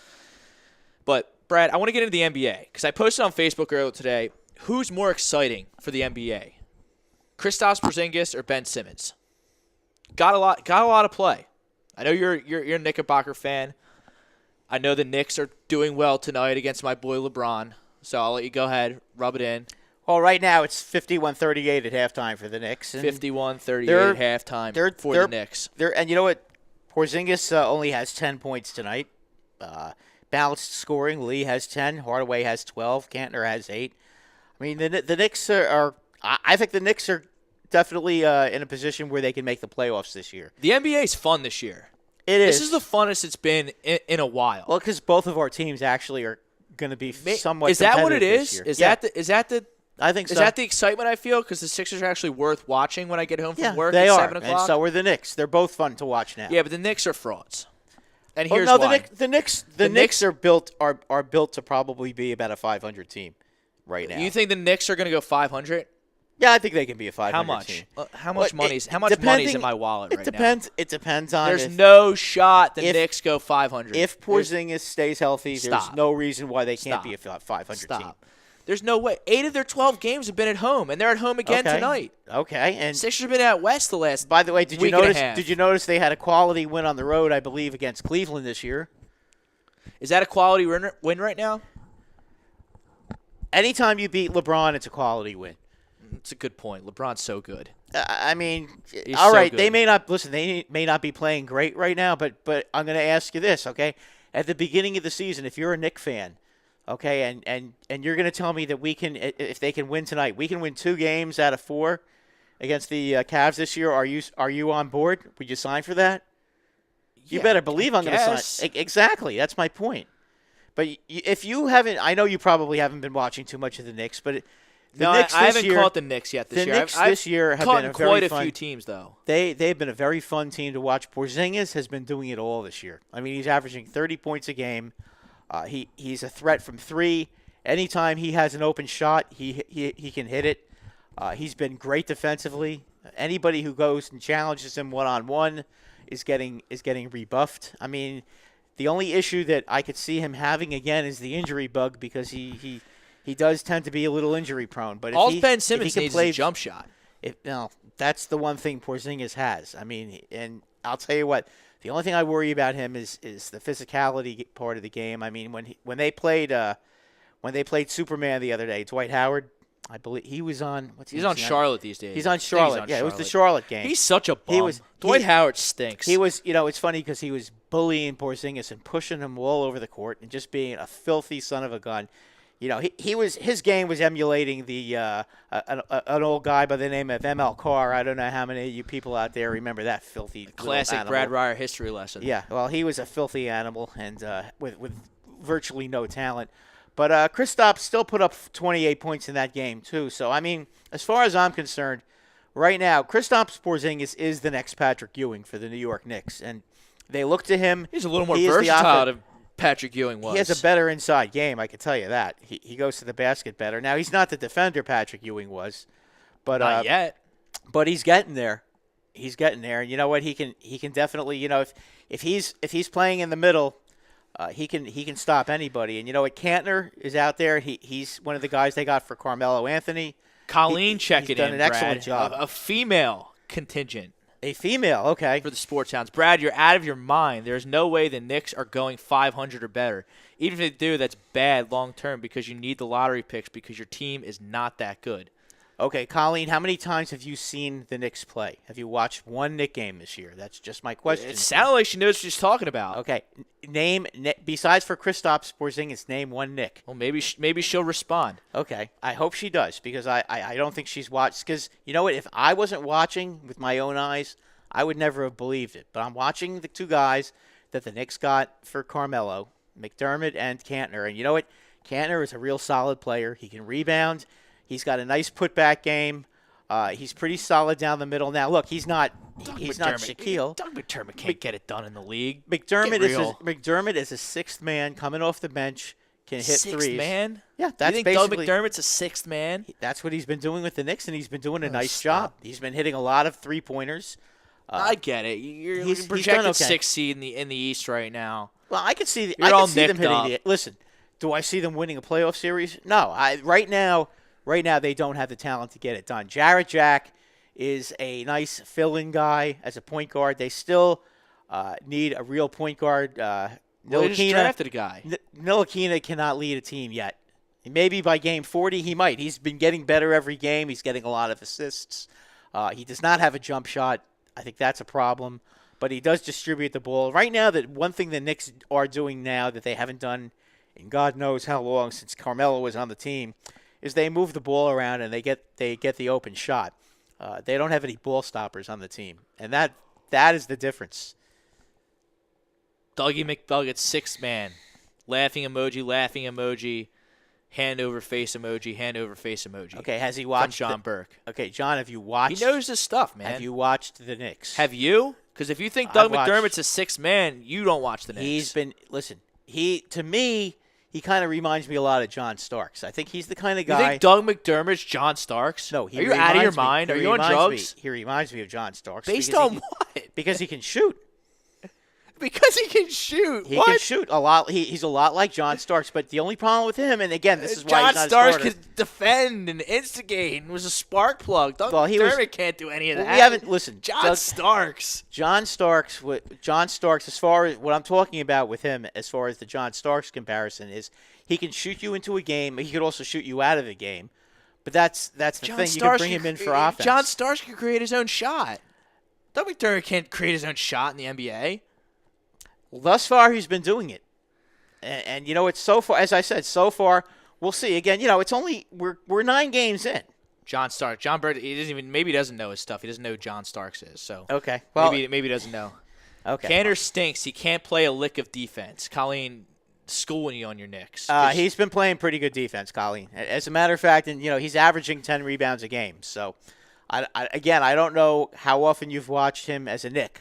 But Brad, I want to get into the NBA because I posted on Facebook earlier today. Who's more exciting for the NBA, Kristaps Porzingas or Ben Simmons? Got a lot of play. I know you're a Knickerbocker fan. I know the Knicks are doing well tonight against my boy LeBron. So I'll let you go ahead, rub it in. Well, right now it's 51-38 at halftime for the Knicks. 51-38 at halftime for the Knicks. And you know what? Porzingis only has 10 points tonight. Balanced scoring. Lee has 10. Hardaway has 12. Cantner has 8. I mean, the Knicks are I think the Knicks are definitely in a position where they can make the playoffs this year. The NBA is fun this year. It is. This is the funnest it's been in a while. Well, because both of our teams actually are going to be somewhat Is that what it competitive is? this year. Is that the I think so. Is that the excitement I feel? Because the Sixers are actually worth watching when I get home from work they at are. 7 o'clock. And so are the Knicks. They're both fun to watch now. Yeah, but the Knicks are frauds. And here's why. The Knicks are built to probably be about a 500 team. right now. You think the Knicks are going to go 500? Yeah, I think they can be a 500 How much? team. How much money's in my wallet right now? It depends on. There's no shot the Knicks go 500. If Porzingas stays healthy, there's no reason why they can't be a 500 team. There's no way. 8 of their 12 games have been at home, and they're at home again tonight. Okay, and Sixers have been out west the last. By the way, did you notice? Did you notice they had a quality win on the road? I believe against Cleveland this year. Is that a quality win right now? Anytime you beat LeBron, it's a quality win. It's a good point. LeBron's so good. I mean, He's all so right. good. They may not listen. They may not be playing great right now, but I'm going to ask you this, okay? At the beginning of the season, if you're a Knicks fan, okay, and you're going to tell me that we can, if they can win tonight, we can win 2 games out of 4 against the Cavs this year. Are you on board? Would you sign for that? You better believe I'm going to sign. Exactly. That's my point. But if you haven't, I know you probably haven't been watching too much of the Knicks, but Knicks I haven't caught the Knicks yet this year. The Knicks this year have been quite a few teams, though. They've been a very fun team to watch. Porzingas has been doing it all this year. I mean, he's averaging 30 points a game. He's a threat from 3. Anytime he has an open shot, he can hit it. He's been great defensively. Anybody who goes and challenges him one-on-one is getting rebuffed. I mean, the only issue that I could see him having again is the injury bug because he does tend to be a little injury prone. But all Ben Simmons needs is a jump shot. That's the one thing Porzingas has. I mean, and I'll tell you what, the only thing I worry about him is the physicality part of the game. I mean, when they played Superman the other day, Dwight Howard, I believe he was on. He's on Charlotte these days. He's on Charlotte. It was the Charlotte game. He's such a bum. Dwight Howard stinks. He was, it's funny because he was bullying Porzingas and pushing him all over the court and just being a filthy son of a gun. His game was emulating an old guy by the name of ML Carr. I don't know how many of you people out there remember that filthy classic Brad Ryer history lesson. Yeah, well, he was a filthy animal and with virtually no talent. But Kristaps still put up 28 points in that game too. So I mean, as far as I'm concerned, right now, Kristaps Porzingis is the next Patrick Ewing for the New York Knicks, and they look to him. He's a little more versatile than Patrick Ewing was. He has a better inside game, I can tell you that. He goes to the basket better. Now, he's not the defender Patrick Ewing was. But, not yet. But he's getting there. He's getting there. And you know what? He can definitely, if he's playing in the middle, he can stop anybody. And you know what? Cantner is out there. He's one of the guys they got for Carmelo Anthony. Colleen checking in, done an excellent job. A female contingent. A female, okay. For the Sports Hounds. Brad, you're out of your mind. There's no way the Knicks are going 500 or better. Even if they do, that's bad long term because you need the lottery picks because your team is not that good. Okay, Colleen, how many times have you seen the Knicks play? Have you watched one Knick game this year? That's just my question. It sounded like she knows what she's talking about. Okay, besides for Kristaps Porzingis, name one Knick. Well, maybe she'll respond. Okay, I hope she does because I don't think she's watched. Because you know what? If I wasn't watching with my own eyes, I would never have believed it. But I'm watching the 2 guys that the Knicks got for Carmelo, McDermott and Cantner. And you know what? Cantner is a real solid player. He can rebound. He's got a nice putback game. He's pretty solid down the middle. Now, look, he's not Shaquille. Doug McDermott can't get it done in the league. McDermott is a 6th man coming off the bench, can hit threes. 6th man? Yeah, that's you think Doug basically McDermott's a 6th man? That's what he's been doing with the Knicks, and he's been doing a nice job. He's been hitting a lot of 3-pointers. I get it. You're projected 6th seed in the East right now. Well, I could see them hitting it. Listen, do I see them winning a playoff series? No. Right now they don't have the talent to get it done. Jarrett Jack is a nice fill-in guy as a point guard. They still need a real point guard. They just drafted a guy. Ntilikina cannot lead a team yet. Maybe by game 40 he might. He's been getting better every game. He's getting a lot of assists. He does not have a jump shot. I think that's a problem. But he does distribute the ball. Right now, one thing the Knicks are doing now that they haven't done in God knows how long since Carmelo was on the team is they move the ball around and they get the open shot. They don't have any ball stoppers on the team. And that is the difference. Dougie McBuggett's 6th man. Laughing emoji. Hand over face emoji. Okay, has he watched John Burke? Okay, John, have you watched? He knows his stuff, man. Have you watched the Knicks? Have you? Because if you think Doug McDermott's a 6th man, you don't watch the Knicks. To me, he kind of reminds me a lot of John Starks. I think he's the kind of You guy. think Doug McDermott's John Starks? No, he Are you out of your reminds me- mind? he Are you on reminds drugs? me- He reminds me of John Starks. Based because on what? Because he can shoot. Because he can shoot. He what? can shoot a lot. He's a lot like John Starks, but the only problem with him, and again, this is why John he's not a Starks starter. could defend and instigate and was a spark plug. Doug Well, he was- McDermott can't do any of Well, that. we haven't listened. John Starks. John Starks. As far as what I'm talking about with him, as far as the John Starks comparison is, he can shoot you into a game. He could also shoot you out of a game. But that's the thing. You can bring him in for offense. John Starks can create his own shot. Doug McDermott can't create his own shot in the NBA. Thus far, he's been doing it, and it's so far. As I said, so far, we'll see. Again, it's only we're 9 games in. John Starks. John Bird. Maybe he doesn't know his stuff. He doesn't know who John Starks is. So Okay, well, maybe he doesn't know. okay. Cantor stinks. He can't play a lick of defense. Colleen, schooling you on your Knicks. He's been playing pretty good defense, Colleen. As a matter of fact, and he's averaging 10 rebounds a game. So, I don't know how often you've watched him as a Knick.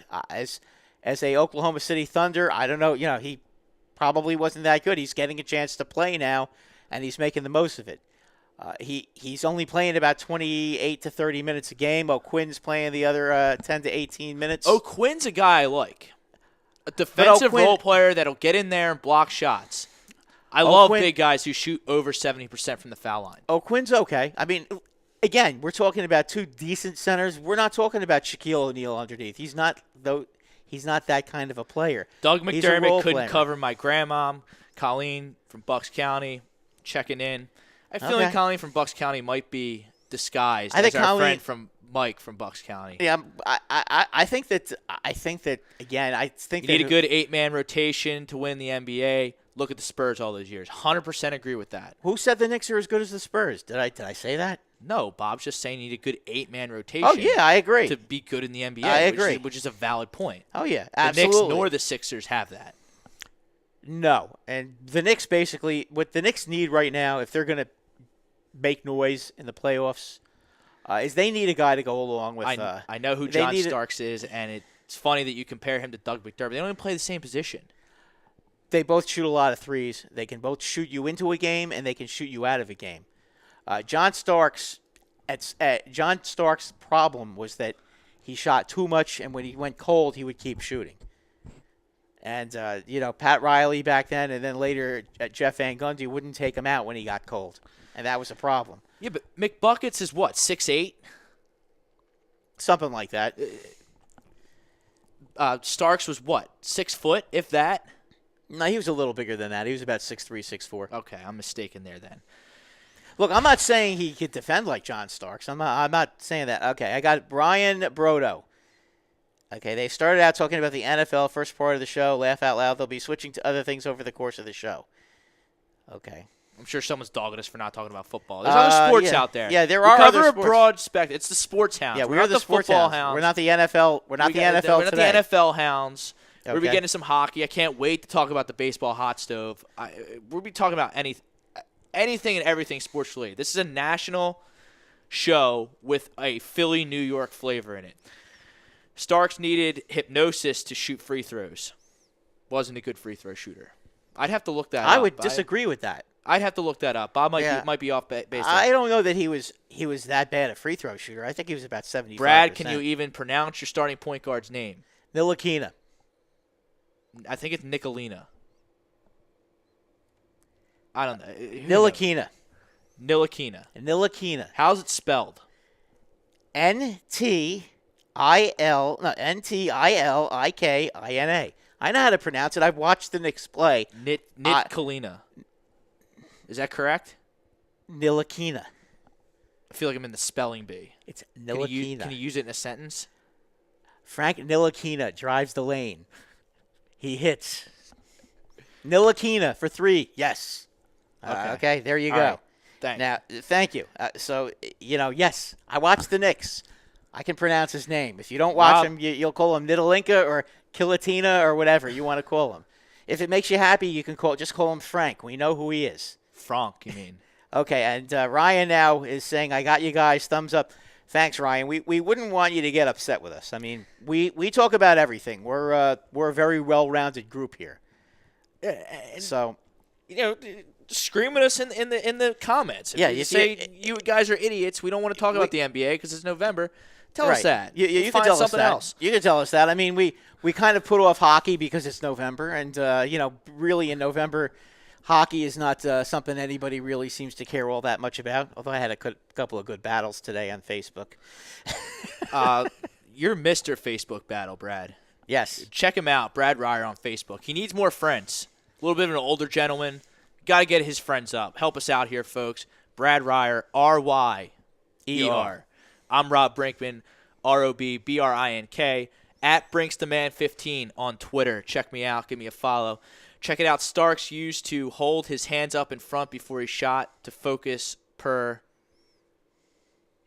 As a Oklahoma City Thunder, I don't know. He probably wasn't that good. He's getting a chance to play now, and he's making the most of it. He's only playing about 28 to 30 minutes a game. O'Quinn's playing the other 10 to 18 minutes. O'Quinn's a guy I like. A defensive role player that'll get in there and block shots. I love big guys who shoot over 70% from the foul line. O'Quinn's okay. I mean, again, we're talking about 2 decent centers. We're not talking about Shaquille O'Neal underneath. He's not that kind of a player. Doug He's a McDermott role couldn't player. cover my grandmom. Colleen from Bucks County checking in. I feel like Okay. Colleen from Bucks County might be disguised I think as our Colleen- friend from Mike from Bucks County. Yeah, I think that You need a good 8-man rotation to win the NBA. Look at the Spurs all those years. 100% agree with that. Who said the Knicks are as good as the Spurs? Did I say that? No, Bob's just saying you need a good 8-man rotation. Oh yeah, I agree. To be good in the NBA. I agree. Which is a valid point. Oh yeah, The absolutely. Knicks nor the Sixers have that. No, and the Knicks basically what the Knicks need right now, if they're going to make noise in the playoffs, is they need a guy to go along with. I know who they John need Starks is, and it's funny that you compare him to Doug McDermott. They don't even play the same position. They both shoot a lot of threes. They can both shoot you into a game, and they can shoot you out of a game. John Starks' problem was that he shot too much, and when he went cold, he would keep shooting. And Pat Riley back then, and then later Jeff Van Gundy wouldn't take him out when he got cold, and that was a problem. Yeah, but McBuckets is what, 6'8"? Something like that. Starks was what, 6 foot, if that? No, he was a little bigger than that. He was about 6'3", 6'4". Okay, I'm mistaken there then. Look, I'm not saying he could defend like John Starks. I'm not saying that. Okay, I got Brian Brodo. Okay, they started out talking about the NFL, first part of the show. Laugh out loud. They'll be switching to other things over the course of the show. Okay. I'm sure someone's dogging us for not talking about football. There's other sports out there. Yeah, there we are cover other a sports. broad spectrum. It's the sports hounds. Yeah, we're we are not the sports football hounds. hounds. We're not the NFL. We're not the NFL We're not today. the NFL hounds. Okay. We'll be getting some hockey. I can't wait to talk about the baseball hot stove. We'll be talking about anything and everything sports related. This is a national show with a Philly, New York flavor in it. Starks needed hypnosis to shoot free throws. Wasn't a good free throw shooter. I'd have to look that up. I would disagree with that. I'd have to look that up. Bob might be off base. I don't know that he was that bad a free throw shooter. I think he was about 75%. Brad, can you even pronounce your starting point guard's name? Ntilikina. I think it's Nicolina. I don't know. Ntilikina. Ntilikina. How's it spelled? Ntilikina. I know how to pronounce it. I've watched the Knicks play. Nicolina. Is that correct? Ntilikina. I feel like I'm in the spelling bee. It's Ntilikina. Can you use it in a sentence? Frank Ntilikina drives the lane. He hits. Ntilikina for 3. Yes. Okay, there you All go. right. Thanks. Now, thank you. Yes, I watched the Knicks. I can pronounce his name. If you don't watch him, you'll call him Nitilinka or Kilatina or whatever you want to call him. If it makes you happy, you can just call him Frank. We know who he is. Frank, you mean? Okay, and Ryan now is saying, I got you guys, thumbs up. Thanks, Ryan. We wouldn't want you to get upset with us. I mean, we talk about everything. We're a very well-rounded group here. So, scream at us in the comments. If you say you guys are idiots, we don't want to talk about the NBA because it's November. Tell us that. You find can tell something us that. else. You can tell us that. I mean, we kind of put off hockey because it's November, and really in November, hockey is not something anybody really seems to care all that much about. Although I had a couple of good battles today on Facebook. You're Mr. Facebook Battle, Brad. Yes. Check him out, Brad Ryer on Facebook. He needs more friends. A little bit of an older gentleman. Got to get his friends up. Help us out here, folks. Brad Ryer, R-Y-E-R. I'm Rob Brinkman, R-O-B-B-R-I-N-K, at BrinksTheMan15 on Twitter. Check me out. Give me a follow. Check it out. Starks used to hold his hands up in front before he shot to focus per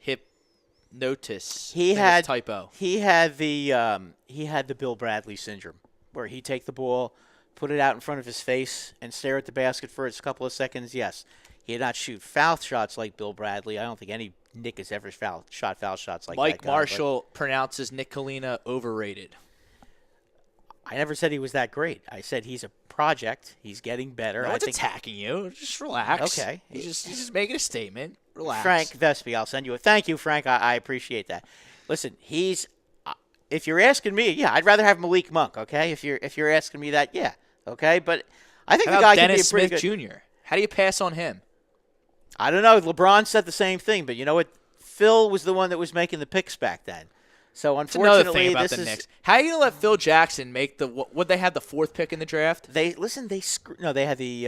hypnotis. He had typo. He had the Bill Bradley syndrome, where he'd take the ball, put it out in front of his face, and stare at the basket for a couple of seconds. Yes, he did not shoot foul shots like Bill Bradley. I don't think any Nick has ever shot foul shots like Mike that guy, Marshall pronounces Nick Kalina overrated. I never said he was that great. I said he's a project. He's getting better. No one's attacking you. Just relax. Okay. He's just making a statement. Relax. Frank Vespi, I'll send you a thank you, Frank. I appreciate that. Listen, he's if you're asking me, yeah, I'd rather have Malik Monk, okay? If you're asking me that, yeah. Okay? But I think How the guy about can be Dennis a pretty Smith good Jr.? How do you pass on him? I don't know. LeBron said the same thing, but you know what? Phil was the one that was making the picks back then. So That's another unfortunately, thing about the Knicks. How are you gonna let Phil Jackson make the? What they had the 4th pick in the draft? They had the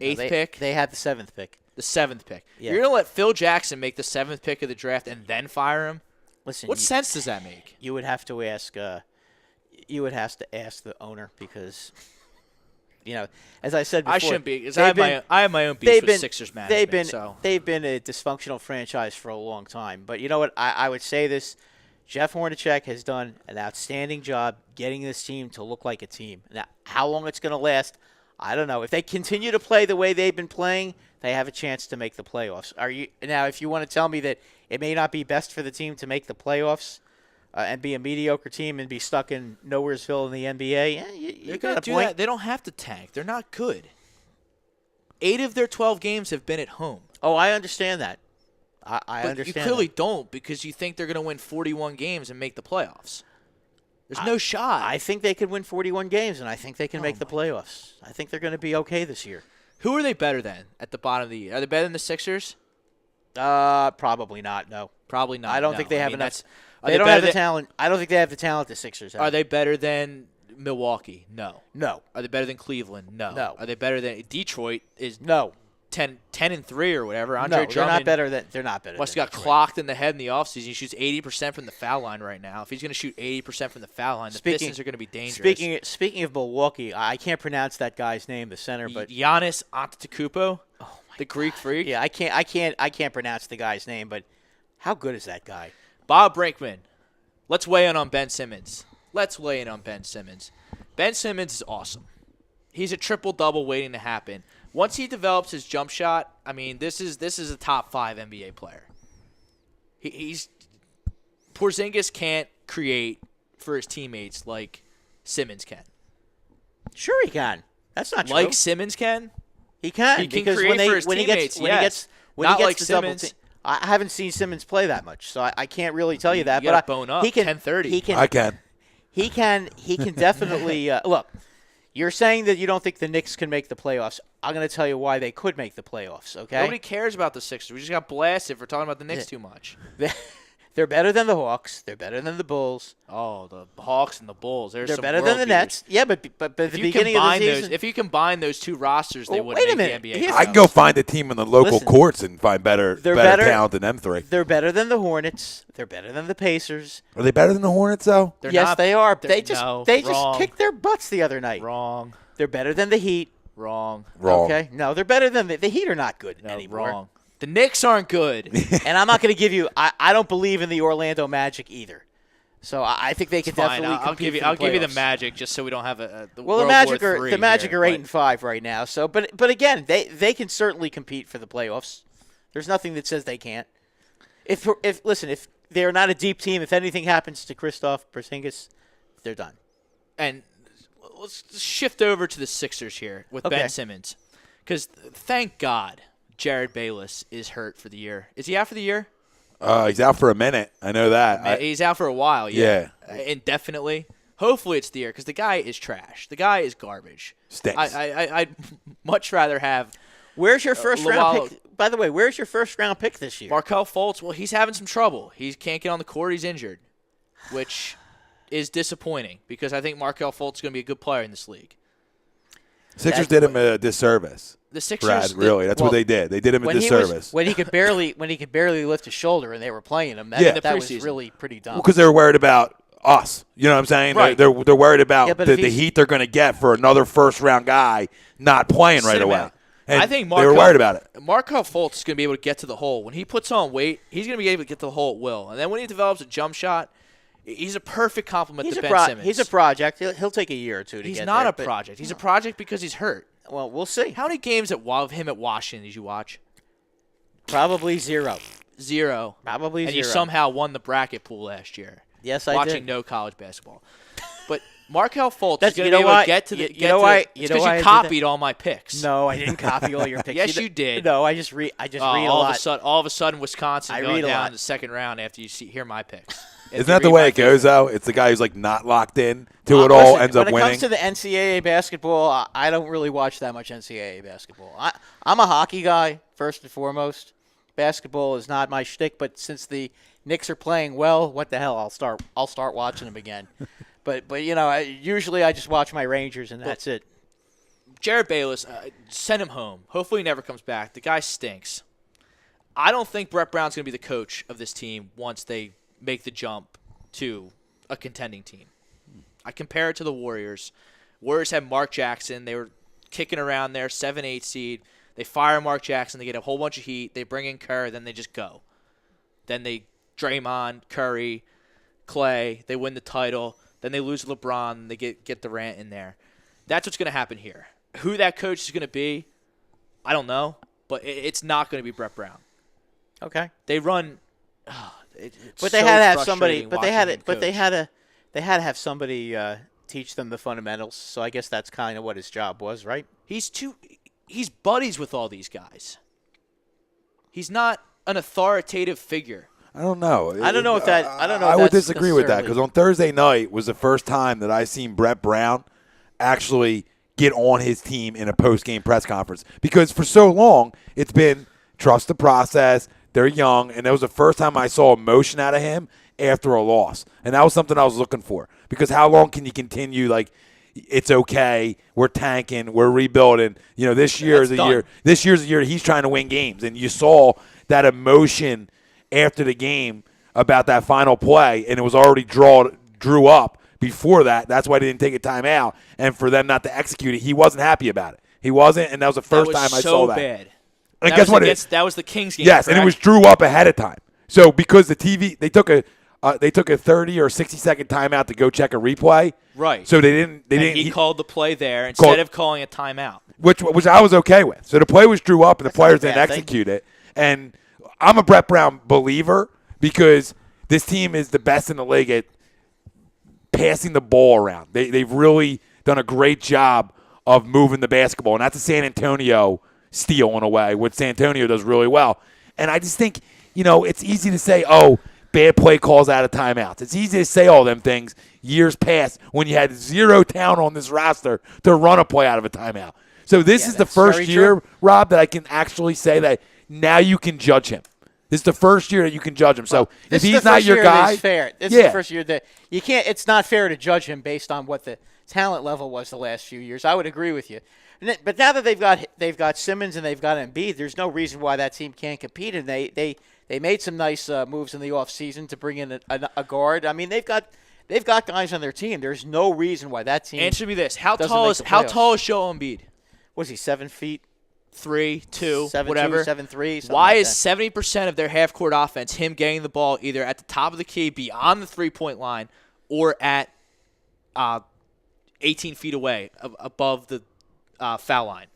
8th pick. They had the 7th pick. The 7th pick. Yeah. You're gonna let Phil Jackson make the 7th pick of the draft and then fire him? Listen, What sense does that make? You would have to ask. You would have to ask the owner because, as I said before, I shouldn't be because I have my own beef with Sixers management. They've been a dysfunctional franchise for a long time. But you know what? I would say this. Jeff Hornacek has done an outstanding job getting this team to look like a team. Now, how long it's going to last, I don't know. If they continue to play the way they've been playing, they have a chance to make the playoffs. Now, if you want to tell me that it may not be best for the team to make the playoffs and be a mediocre team and be stuck in Nowheresville in the NBA, you got to do that. They don't have to tank. They're not good. 8 of their 12 games have been at home. Oh, I understand that. I but understand. You clearly that. don't because you think they're going to win 41 games and make the playoffs. There's no shot. I think they could win 41 games, and I think they can make the playoffs. I think they're going to be okay this year. Who are they better than at the bottom of the year? Are they better than the Sixers? Probably not. No, probably not. I don't think they have enough. They don't have the talent. I don't think they have the talent the Sixers have. Are they better than Milwaukee? No. No. Are they better than Cleveland? No. No. Are they better than Detroit? Is no. 10-3 or whatever. Andre Drummond. They're not better. Must have got clocked in the head in the offseason. He shoots 80% from the foul line right now. If he's going to shoot 80% from the foul line, the Pistons are going to be dangerous. Speaking of Milwaukee, I can't pronounce that guy's name, the center, but Giannis Antetokounmpo, the Greek freak. Yeah, I can't pronounce the guy's name, but how good is that guy? Bob Brinkman. Let's weigh in on Ben Simmons. Ben Simmons is awesome. He's a triple-double waiting to happen. Once he develops his jump shot, I mean, this is a top 5 NBA player. He's Porzingas can't create for his teammates like Simmons can. Sure he can. That's not true. Like Simmons can? He can. He can because create for his when teammates, he gets Not like the Simmons. double I haven't seen Simmons play that much, so I can't really tell you that. You but bone up. He can. 10:30. I can. He can definitely look. You're saying that you don't think the Knicks can make the playoffs. I'm going to tell you why they could make the playoffs, okay? Nobody cares about the Sixers. We just got blasted for talking about the Knicks too much. They're better than the Hawks. They're better than the Bulls. Oh, the Hawks and the Bulls. They're some better than the Nets. Yeah, but at the beginning of the season. If you combine those two rosters, they wouldn't wait a make minute. the NBA. I can go find a team in the local courts and find better talent than them three. They're better than the Hornets. They're better than the Pacers. Are they better than the Hornets, though? Yes, they are. They just wrong. kicked their butts the other night. Wrong. They're better than the Heat. Wrong. Okay. No, they're better than the Heat are not good anymore. Wrong. The Knicks aren't good. And I'm not going to give you. I don't believe in the Orlando Magic either. So I think they can definitely compete. I'll give you the Magic just so we don't have the Well, the Magic are 8-5 right now. So, but again, they can certainly compete for the playoffs. There's nothing that says they can't. If they're not a deep team, if anything happens to Kristaps Porzingis, they're done. And let's shift over to the Sixers here with Ben Simmons. Because thank God Jared Bayless is hurt for the year. Is he out for the year? He's out for a minute. I know that. He's out for a while, indefinitely. Hopefully it's the year because the guy is trash. The guy is garbage. Stinks. I'd much rather have Where's your first round pick? By the way, where's your first round pick this year? Markelle Fultz. Well, he's having some trouble. He can't get on the court. He's injured, which is disappointing because I think Markelle Fultz is going to be a good player in this league. Sixers did him a disservice. The Sixers, Brad, really, that's what they did. They did him a disservice. When he could barely lift his shoulder, and they were playing him. That was really pretty dumb. Because they were worried about us. You know what I'm saying? Right. They're worried about the heat they're going to get for another first-round guy not playing right away. And I think they were worried about it. Markelle Fultz is going to be able to get to the hole. When he puts on weight, he's going to be able to get to the hole at will. And then when he develops a jump shot, he's a perfect complement to Ben Simmons. He's a project. He'll take a year or two to get there. He's not a project. He's a project because he's hurt. Well, we'll see. How many games of him at Washington did you watch? Probably zero. Probably zero. And you somehow won the bracket pool last year. Yes, I did. Watching no college basketball. But Markelle Fultz is going to be able to get to the – because you copied all my picks. No, I didn't copy all your picks. Yes, you did. No, I just read a lot. All of a sudden, Wisconsin going down in the second round after you hear my picks. Isn't that the way it goes, though? It's the guy who's like not locked in to it all, ends up winning. When it comes to the NCAA basketball, I don't really watch that much NCAA basketball. I'm a hockey guy, first and foremost. Basketball is not my shtick, but since the Knicks are playing well, what the hell? I'll start watching them again. But usually I just watch my Rangers, and that's it. Jared Bayless, send him home. Hopefully he never comes back. The guy stinks. I don't think Brett Brown's going to be the coach of this team once they make the jump to a contending team. I compare it to the Warriors. Warriors had Mark Jackson. They were kicking around there, 7-8 seed. They fire Mark Jackson. They get a whole bunch of heat. They bring in Kerr. Then they just go. Then they Draymond, Curry, Clay. They win the title. Then they lose LeBron. And they get Durant in there. That's what's going to happen here. Who that coach is going to be, I don't know. But it's not going to be Brett Brown. Okay. They run. But they had to have somebody. But they had to have somebody teach them the fundamentals. So I guess that's kind of what his job was, right? He's buddies with all these guys. He's not an authoritative figure. I don't know. I would disagree with that because on Thursday night was the first time that I seen Brett Brown actually get on his team in a post-game press conference. Because for so long, it's been trust the process. They're young, and that was the first time I saw emotion out of him after a loss. And that was something I was looking for. Because how long can you continue, like, it's okay, we're tanking, we're rebuilding. This year is a year. This year's a year he's trying to win games. And you saw that emotion after the game about that final play, and it was already drew up before that. That's why they didn't take a timeout. And for them not to execute it, he wasn't happy about it. He wasn't, and that was the first time I saw that. Bad. And guess what? That was the Kings game. Yes, correct? And it was drew up ahead of time. So because the TV, they took a 30 or 60-second timeout to go check a replay. Right. So they didn't. He called the play there instead of calling a timeout, which I was okay with. So the play was drew up, and the players didn't execute it. And I'm a Brett Brown believer because this team is the best in the league at passing the ball around. They've really done a great job of moving the basketball, and that's a San Antonio steal in a way, which San Antonio does really well. And I just think, it's easy to say, bad play calls out of timeouts. It's easy to say all them things years past when you had zero talent on this roster to run a play out of a timeout. So this is the first year, Rob, that I can actually say that now you can judge him. This is the first year that you can judge him. So if he's not your guy, fair. This is the first year that you can't. It's not fair to judge him based on what the talent level was the last few years. I would agree with you. But now that they've got Simmons and they've got Embiid, there's no reason why that team can't compete. And they made some nice moves in the offseason to bring in a guard. I mean, they've got guys on their team. There's no reason why that team. Answer me this: How tall is Joel Embiid? Was he 7 feet? 3, 2, 7, whatever. 7'3". Why is 70% of their half-court offense him getting the ball either at the top of the key, beyond the three-point line, or at 18 feet away, above the foul line?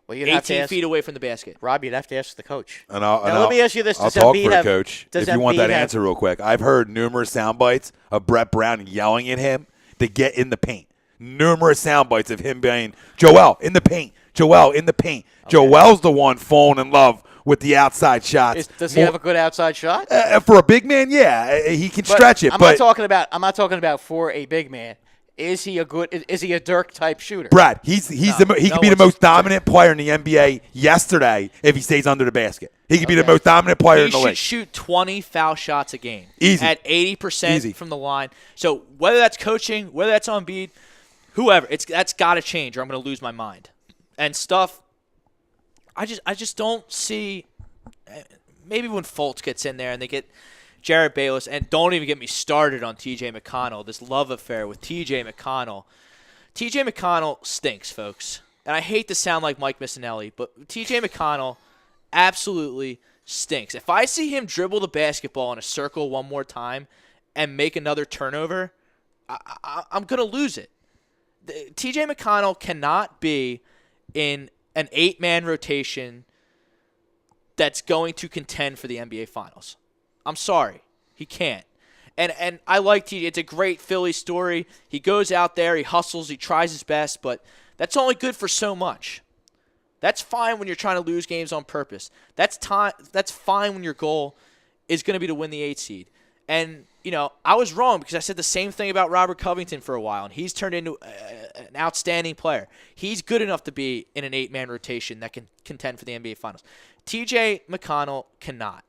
Well, you'd have to 18 feet away from the basket. Rob, you'd have to ask the coach. Let me ask you this: I'll talk for the coach if you want that answer real quick. I've heard numerous sound bites of Brett Brown yelling at him to get in the paint. Numerous sound bites of him being, Joel, in the paint. Joel in the paint. Okay. Joel's the one falling in love with the outside shots. Does he have a good outside shot? For a big man, yeah, he can stretch it. I'm not talking about for a big man. Is he a Dirk type shooter? Brad, he can be the most dominant player in the NBA yesterday if he stays under the basket. He could be the most dominant player in the league. He should shoot 20 foul shots a game. Easy. At 80% from the line. So whether that's coaching, whether that's on Embiid, whoever, that's got to change or I'm going to lose my mind. And stuff, I just don't see, maybe when Fultz gets in there and they get Jared Bayless, and don't even get me started on T.J. McConnell, this love affair with T.J. McConnell. T.J. McConnell stinks, folks. And I hate to sound like Mike Missinelli, but T.J. McConnell absolutely stinks. If I see him dribble the basketball in a circle one more time and make another turnover, I'm going to lose it. T.J. McConnell cannot be in an 8-man rotation that's going to contend for the NBA Finals. I'm sorry. He can't. And I like TJ. It's a great Philly story. He goes out there, he hustles, he tries his best, but that's only good for so much. That's fine when you're trying to lose games on purpose. That's fine when your goal is going to be to win the 8 seed. And, I was wrong because I said the same thing about Robert Covington for a while, and he's turned into an outstanding player. He's good enough to be in an 8-man rotation that can contend for the NBA Finals. TJ McConnell cannot.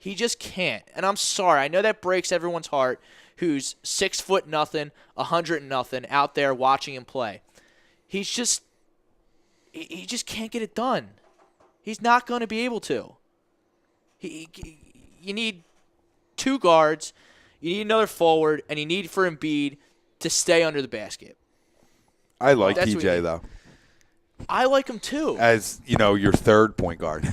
He just can't. And I'm sorry. I know that breaks everyone's heart who's 6'0", 100 out there watching him play. He just can't get it done. He's not going to be able to. You need 2 guards, you need another forward, and you need for Embiid to stay under the basket. I like TJ, though. I like him too. As, your third point guard.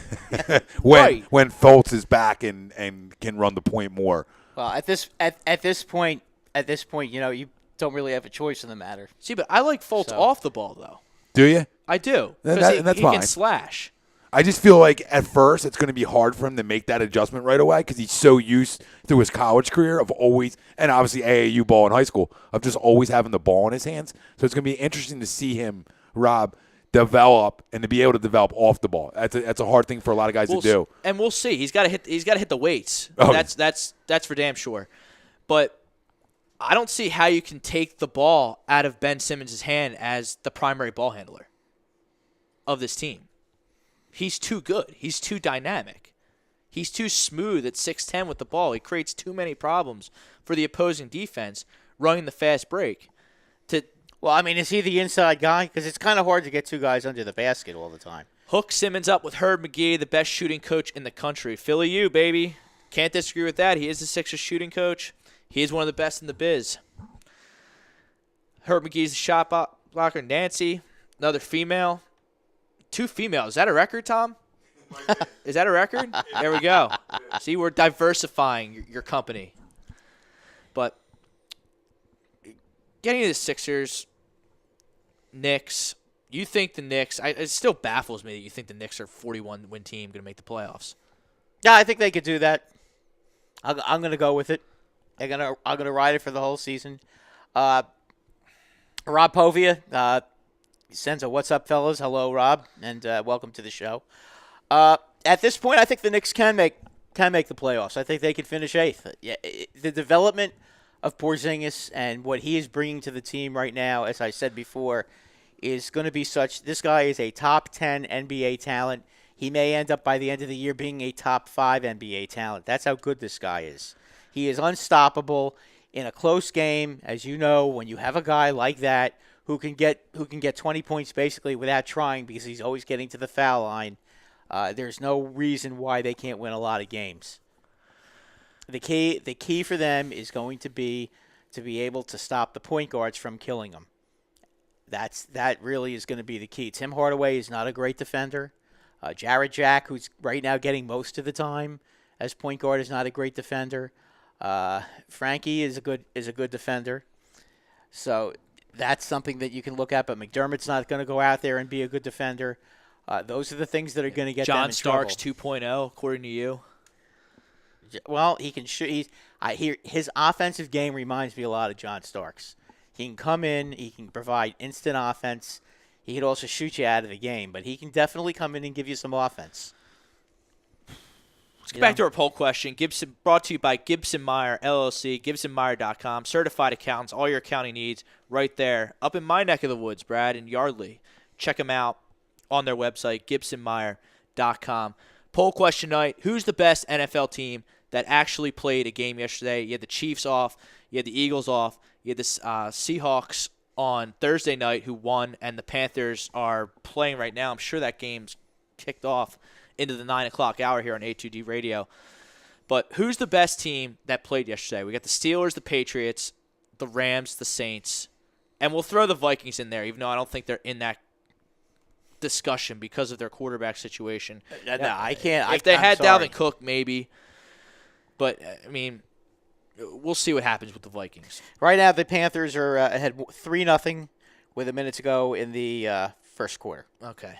when Fultz is back and can run the point more. Well, at this point, you don't really have a choice in the matter. See, but I like Fultz off the ball though. Do you? I do. That's he fine. Can slash. I just feel like at first it's going to be hard for him to make that adjustment right away because he's so used through his college career of always, and obviously AAU ball in high school, of just always having the ball in his hands. So it's going to be interesting to see him, Rob, develop and to be able to develop off the ball. That's a hard thing for a lot of guys to do. And we'll see. He's got to hit the weights. Oh. That's for damn sure. But I don't see how you can take the ball out of Ben Simmons' hand as the primary ball handler of this team. He's too good. He's too dynamic. He's too smooth at 6'10" with the ball. He creates too many problems for the opposing defense running the fast break. Is he the inside guy? Because it's kind of hard to get 2 guys under the basket all the time. Hook Simmons up with Herb McGee, the best shooting coach in the country. Philly U, baby. Can't disagree with that. He is the Sixers shooting coach. He is one of the best in the biz. Herb McGee's the shot blocker. Nancy, another female. 2 females. Is that a record, Tom? Is that a record? There we go. See, we're diversifying your company. But getting to the Sixers, Knicks, you think the Knicks, it still baffles me that you think the Knicks are a 41-win team going to make the playoffs. Yeah, I think they could do that. I'm going to go with it. I'm going to ride it for the whole season. Rob Povia sends a "What's up, fellas?" Hello, Rob, and welcome to the show. At this point, I think the Knicks can make the playoffs. I think they could finish 8th. Yeah, the development of Porzingas and what he is bringing to the team right now, as I said before, is going to be such. This guy is a top 10 NBA talent. He may end up by the end of the year being a top 5 NBA talent. That's how good this guy is. He is unstoppable in a close game. As you know, when you have a guy like that who can get 20 points basically without trying because he's always getting to the foul line, there's no reason why they can't win a lot of games. The key for them is going to be able to stop the point guards from killing them. That really is going to be the key. Tim Hardaway is not a great defender. Jarrett Jack, who's right now getting most of the time as point guard, is not a great defender. Frankie is a good defender. So that's something that you can look at. But McDermott's not going to go out there and be a good defender. Those are the things that are going to get them in trouble. John Starks 2.0, according to you. Well, he can shoot. His offensive game reminds me a lot of John Starks. He can come in. He can provide instant offense. he could also shoot you out of the game. But he can definitely come in and give you some offense. Let's get back to our poll question. Gibson, brought to you by Gibson Meyer, LLC, GibsonMeyer.com. Certified accountants, all your accounting needs right there. Up in my neck of the woods, Brad, in Yardley. Check them out on their website, GibsonMeyer.com. Poll question night, who's the best NFL team that actually played a game yesterday? You had the Chiefs off. You had the Eagles off. You had the Seahawks on Thursday night who won, and the Panthers are playing right now. I'm sure that game's kicked off into the 9 o'clock hour here on A2D Radio. But who's the best team that played yesterday? We got the Steelers, the Patriots, the Rams, the Saints, and we'll throw the Vikings in there, even though I don't think they're in that discussion because of their quarterback situation. No, I can't. If they had sorry. Dalvin Cook, maybe. But, I mean, we'll see what happens with the Vikings. Right now, the Panthers are ahead 3-0 with a minute to go in the first quarter. Okay.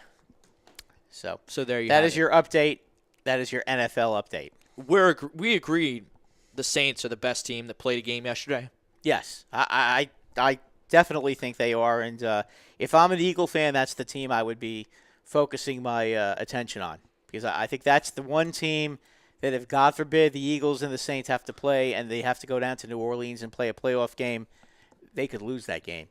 So there you that have is it. your update. That is your NFL update. We agreed the Saints are the best team that played a game yesterday. Yes, I definitely think they are. And if I'm an Eagle fan, that's the team I would be focusing my attention on, because I think that's the one team that if, God forbid, the Eagles and the Saints have to play and they have to go down to New Orleans and play a playoff game, they could lose that game.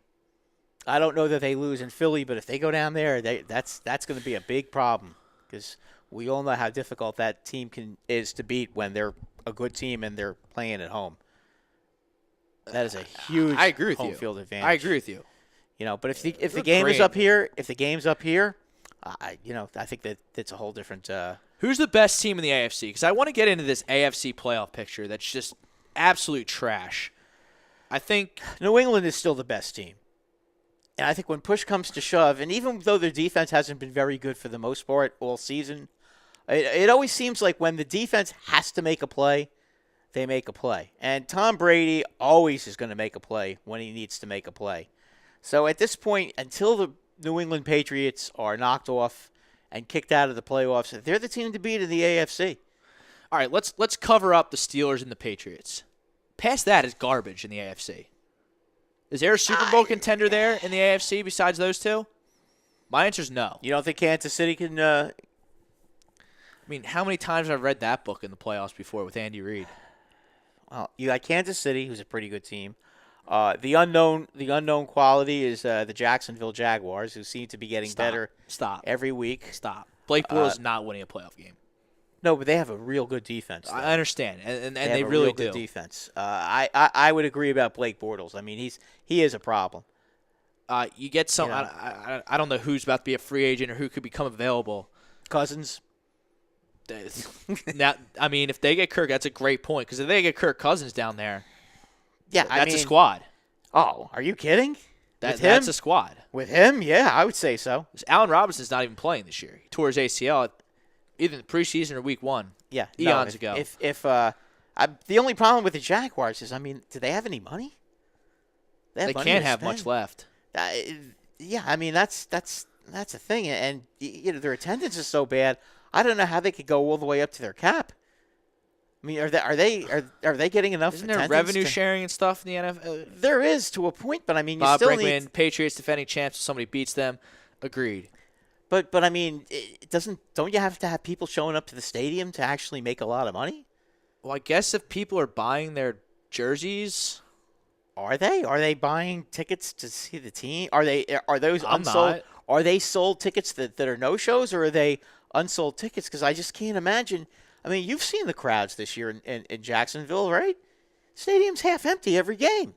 I don't know that they lose in Philly, but if they go down there, that's going to be a big problem, because we all know how difficult that team is to beat when they're a good team and they're playing at home. That is a huge I agree with home you. field advantage. I agree with you. But if the Look game is great. up here, I think that it's a whole different. Who's the best team in the AFC? Because I want to get into this AFC playoff picture that's just absolute trash. I think New England is still the best team. And I think when push comes to shove, and even though their defense hasn't been very good for the most part all season, it always seems like when the defense has to make a play, they make a play. And Tom Brady always is going to make a play when he needs to make a play. So at this point, until the New England Patriots are knocked off and kicked out of the playoffs, they're the team to beat in the AFC. all right, let's cover up the Steelers and the Patriots. Past that is garbage in the AFC. Is there a Super Bowl contender there in the AFC besides those two? My answer is no. You don't think Kansas City can I mean, how many times have I read that book in the playoffs before with Andy Reid? Well, you got Kansas City, who's a pretty good team. The unknown quality is the Jacksonville Jaguars, who seem to be getting better every week. Stop. Blake Bortles is not winning a playoff game. No, but they have a real good defense. I understand, and they they have a really real do. good defense. I would agree about Blake Bortles. I mean, he is a problem. You get some. You know. I don't know who's about to be a free agent or who could become available. Cousins. Now, I mean, if they get Kirk, that's a great point, because if they get Kirk Cousins down there, Yeah, that's a squad. Oh, are you kidding? That's him? a squad. With him, yeah, I would say so. Allen Robinson's not even playing this year. He tore his ACL either in the preseason or week one. Yeah, eons ago. If the only problem with the Jaguars is, I mean, do they have any money? They money can't to have spend. much left. Yeah, I mean that's a thing, and their attendance is so bad. I don't know how they could go all the way up to their cap. I mean, are they getting enough? Isn't there attendance revenue to- sharing and stuff in the NFL? There is to a point, but I mean, you Bob still Brinkman, need. Patriots defending champs. If somebody beats them, agreed. But I mean, don't you have to have people showing up to the stadium to actually make a lot of money? Well, I guess if people are buying their jerseys, Are they buying tickets to see the team? Are those I'm unsold? not. Are they sold tickets that are no shows, or are they unsold tickets? Because I just can't imagine. I mean, you've seen the crowds this year in Jacksonville, right? Stadium's half empty every game.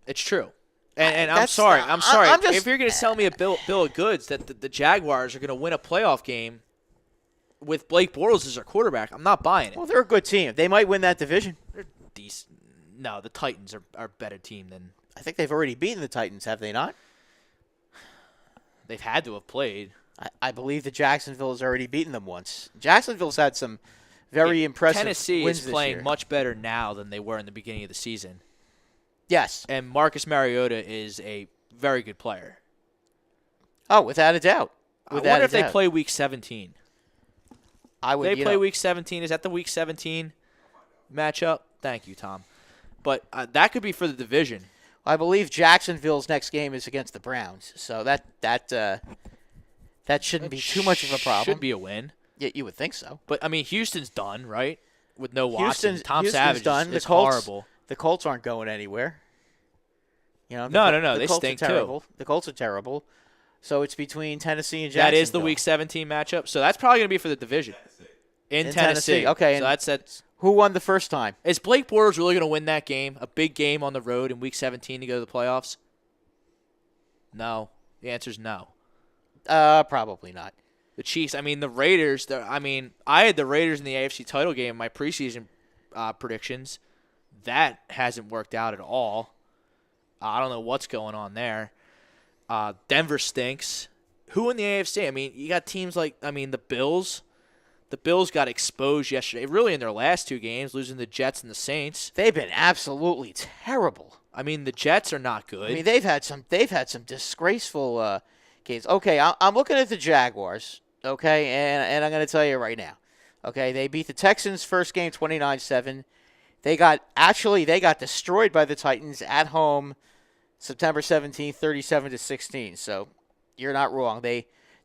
it's true. And I'm That's- sorry. I'm sorry. I'm just- If you're going to sell me a bill of goods that the Jaguars are going to win a playoff game with Blake Bortles as their quarterback, I'm not buying it. Well, they're a good team. They might win that division. They're decent. No, the Titans are a better team than I think they've already beaten the Titans, have they not? they've had to have played. I believe that Jacksonville has already beaten them once. Jacksonville's had some very impressive Tennessee wins is this playing year. much better now than they were in the beginning of the season. Yes. And Marcus Mariota is a very good player. Oh, without a doubt. I wonder if they play Week 17. I would. They play Week 17. Is that the Week 17 matchup? Thank you, Tom. But that could be for the division. I believe Jacksonville's next game is against the Browns, so that shouldn't be too much of a problem. Should be a win. Yeah, you would think so. But, I mean, Houston's done, right? With no Watson. Tom Houston's Savage done. is horrible. The Colts aren't going anywhere. No. The They Colts stink, are too. terrible. The Colts are terrible. So it's between Tennessee and Jacksonville. That is the Week 17 matchup. So that's probably going to be for the division. In Tennessee. Okay. So that's who won the first time? Is Blake Bortles really going to win that game? A big game on the road in Week 17 to go to the playoffs? No. The answer is no. Probably not. The Chiefs, I mean, the Raiders, I had the Raiders in the AFC title game in my preseason predictions. That hasn't worked out at all. I don't know what's going on there. Denver stinks. Who in the AFC? I mean, you got teams like, the Bills. The Bills got exposed yesterday, really in their last two games, losing the Jets and the Saints. They've been absolutely terrible. I mean, the Jets are not good. I mean, they've had some disgraceful games. Okay, I'm looking at the Jaguars. Okay, and I'm going to tell you right now. Okay, they beat the Texans first game 29-7. They got destroyed by the Titans at home September 17th, 37-16. So you're not wrong.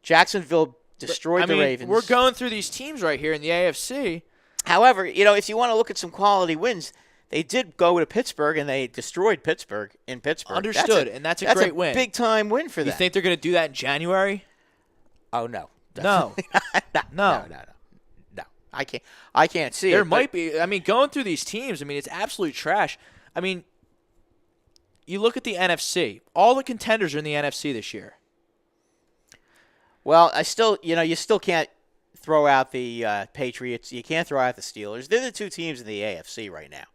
Jacksonville destroyed the Ravens. We're going through these teams right here in the AFC. However, if you want to look at some quality wins, they did go to Pittsburgh and they destroyed Pittsburgh in Pittsburgh. Understood, that's a great win. Big time win for them. You think they're going to do that in January? Oh no. No. No. I can't see it. There might be. I mean, going through these teams, it's absolute trash. I mean, you look at the NFC. All the contenders are in the NFC this year. Well, you still can't throw out the Patriots. You can't throw out the Steelers. They're the two teams in the AFC right now.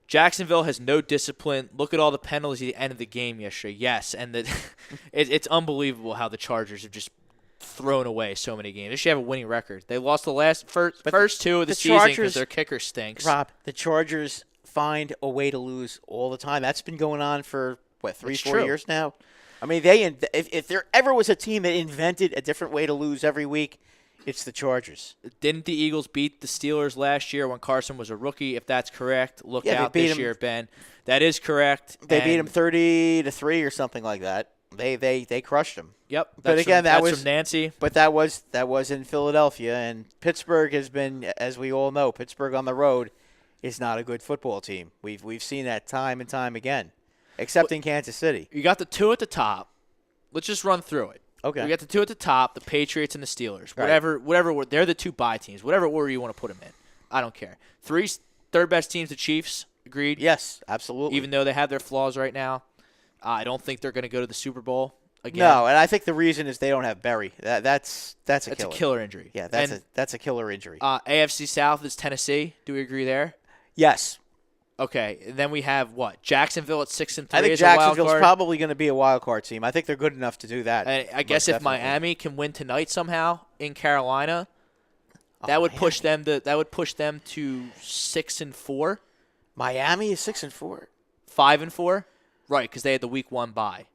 Jacksonville has no discipline. Look at all the penalties at the end of the game yesterday. Yes, and it's unbelievable how the Chargers have just thrown away so many games. They should have a winning record. They lost the first two of the season because their kicker stinks. Rob, the Chargers find a way to lose all the time. That's been going on for, 4 years now? I mean, if there ever was a team that invented a different way to lose every week, it's the Chargers. Didn't the Eagles beat the Steelers last year when Carson was a rookie? If that's correct, look out this year, Ben. That is correct. They beat him 30-3 or something like that. They crushed them. Yep. But again, that was from Nancy. But that was in Philadelphia, and Pittsburgh has been, as we all know, Pittsburgh on the road is not a good football team. We've seen that time and time again, except in Kansas City. You got the two at the top. Let's just run through it. Okay. We got the two at the top, the Patriots and the Steelers. Right. Whatever. They're the two bye teams. Whatever order you want to put them in. I don't care. Third best teams, the Chiefs. Agreed? Yes, absolutely. Even though they have their flaws right now. I don't think they're going to go to the Super Bowl again. No, and I think the reason is they don't have Berry. That's a killer injury. Yeah, that's a killer injury. AFC South is Tennessee. Do we agree there? Yes. Okay, and then we have what? Jacksonville at 6-3. I think as a wild Jacksonville's card. probably going to be a wild card team. I think they're good enough to do that. And I guess if definitely. Miami can win tonight somehow in Carolina, that would push them to 6-4. Miami is 6-4. 5-4, right? Because they had the Week 1 bye.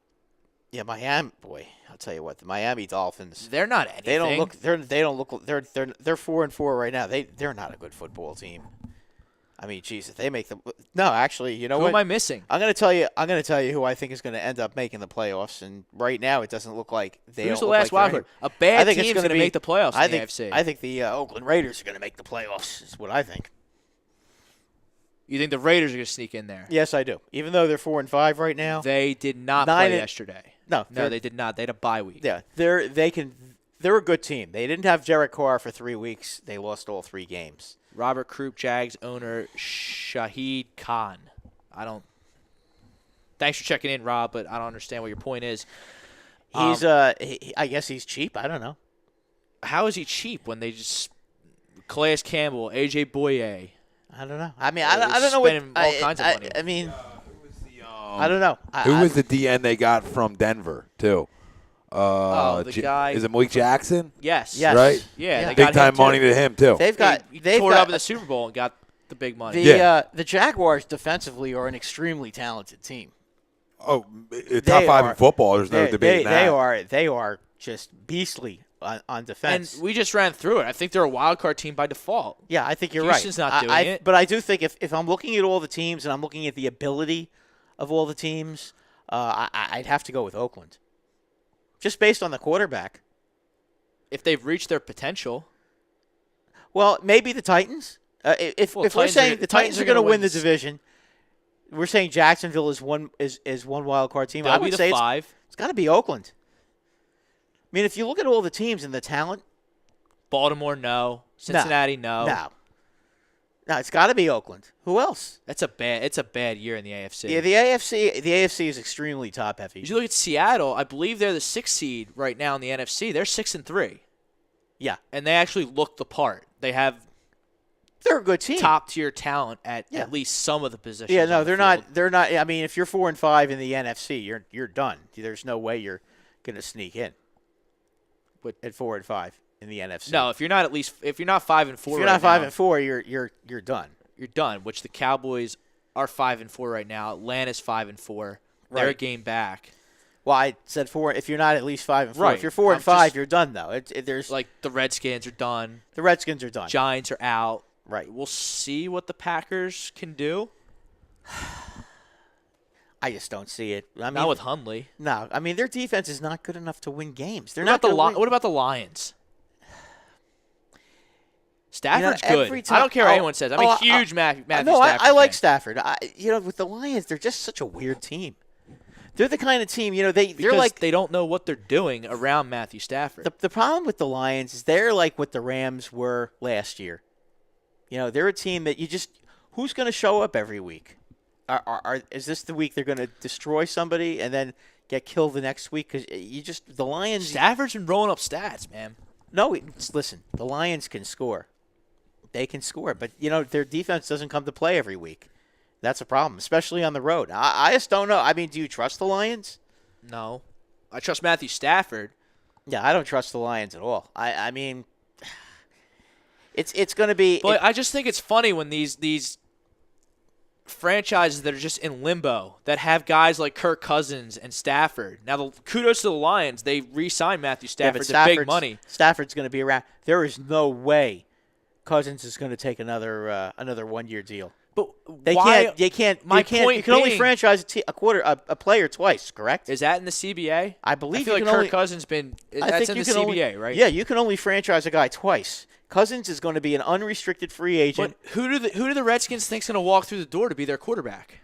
Yeah, Miami. Boy, I'll tell you what, the Miami Dolphins. They're not anything. They don't look. They're 4-4 right now. They're not a good football team. I mean, Jesus, they make the. No, actually, you know Who what? am I missing? I'm going to tell you who I think is going to end up making the playoffs. And right now, it doesn't look like they. Who's the don't last look like wild they're card? A bad I think team's it's going to make the playoffs in the AFC. I think the Oakland Raiders are going to make the playoffs. Is what I think. You think the Raiders are going to sneak in there? Yes, I do. Even though they're 4-5 right now, They did not play yesterday. No, they did not. They had a bye week. Yeah, they're a good team. They didn't have Derek Carr for 3 weeks. They lost all 3 games. Robert Croup, Jags owner Shahid Khan. Thanks for checking in, Rob, but I don't understand what your point is. He's I guess he's cheap. I don't know. How is he cheap when they just Calais Campbell, AJ Boye? I don't know. I mean, I don't know what all kinds of money. I mean, I don't know. Who was the DN they got from Denver too? The guy. Is it Malik Jackson? Yes. Right? Yeah. They Big got time him too. money to him too. They've got tore it up in the Super Bowl and got the big money. The Jaguars defensively are an extremely talented team. Oh, top 5 in football. There's no debate. They are just beastly on defense. And we just ran through it. I think they're a wild card team by default. Yeah, I think you're Houston's right. not doing it. But I do think if I'm looking at all the teams and I'm looking at the ability of all the teams, I'd have to go with Oakland. Just based on the quarterback. If they've reached their potential. Well, maybe the Titans. If we're saying the Titans are going to win the division, we're saying Jacksonville is one wild card team. They'll I would be say the 5. it's got to be Oakland. I mean, if you look at all the teams and the talent, Baltimore, no. Cincinnati, no. No, it's got to be Oakland. Who else? It's a bad year in the AFC. Yeah, the AFC is extremely top heavy. You look at Seattle. I believe they're the 6th seed right now in the NFC. They're 6-3. Yeah, and they actually look the part. They're a good team. Top tier talent at least some of the positions. Yeah, no, they're not. They're not. I mean, if you're 4-5 in the NFC, you're done. There's no way you're going to sneak in. At 4-5 in the NFC. No, if you're not 5-4, if you're not 5-4, you're done. You're done. Which the Cowboys are 5-4 right now. Atlanta's 5-4. They're a game back. Well, I said 4. If you're not at least 5-4, right. If you're 4-5, you're done though. There's like the Redskins are done. The Redskins are done. Giants are out. Right. We'll see what the Packers can do. I just don't see it. I mean, not with Hundley. No, I mean their defense is not good enough to win games. What about the Lions? Stafford's good. I don't care what anyone says. I'm a huge Matthew Stafford I like fan. Stafford. With the Lions, they're just such a weird team. They're the kind of team, they don't know what they're doing around Matthew Stafford. The problem with the Lions is they're like what the Rams were last year. They're a team that who's going to show up every week? Is this the week they're going to destroy somebody and then get killed the next week? Because the Lions. Stafford's been rolling up stats, man. No, listen, the Lions can score. They can score, but their defense doesn't come to play every week. That's a problem, especially on the road. I just don't know. I mean, do you trust the Lions? No. I trust Matthew Stafford. Yeah, I don't trust the Lions at all. I mean, it's going to be. But I just think it's funny when these franchises that are just in limbo that have guys like Kirk Cousins and Stafford. Now, kudos to the Lions. They re-signed Matthew Stafford to big money. Stafford's going to be around. There is no way Cousins is going to take another 1-year deal. But they can't. You can only franchise a player twice, correct? Is that in the CBA? I believe. I feel like Kirk Cousins been. That's in the CBA, right? Yeah, you can only franchise a guy twice. Cousins is going to be an unrestricted free agent. But who do the Redskins think's going to walk through the door to be their quarterback?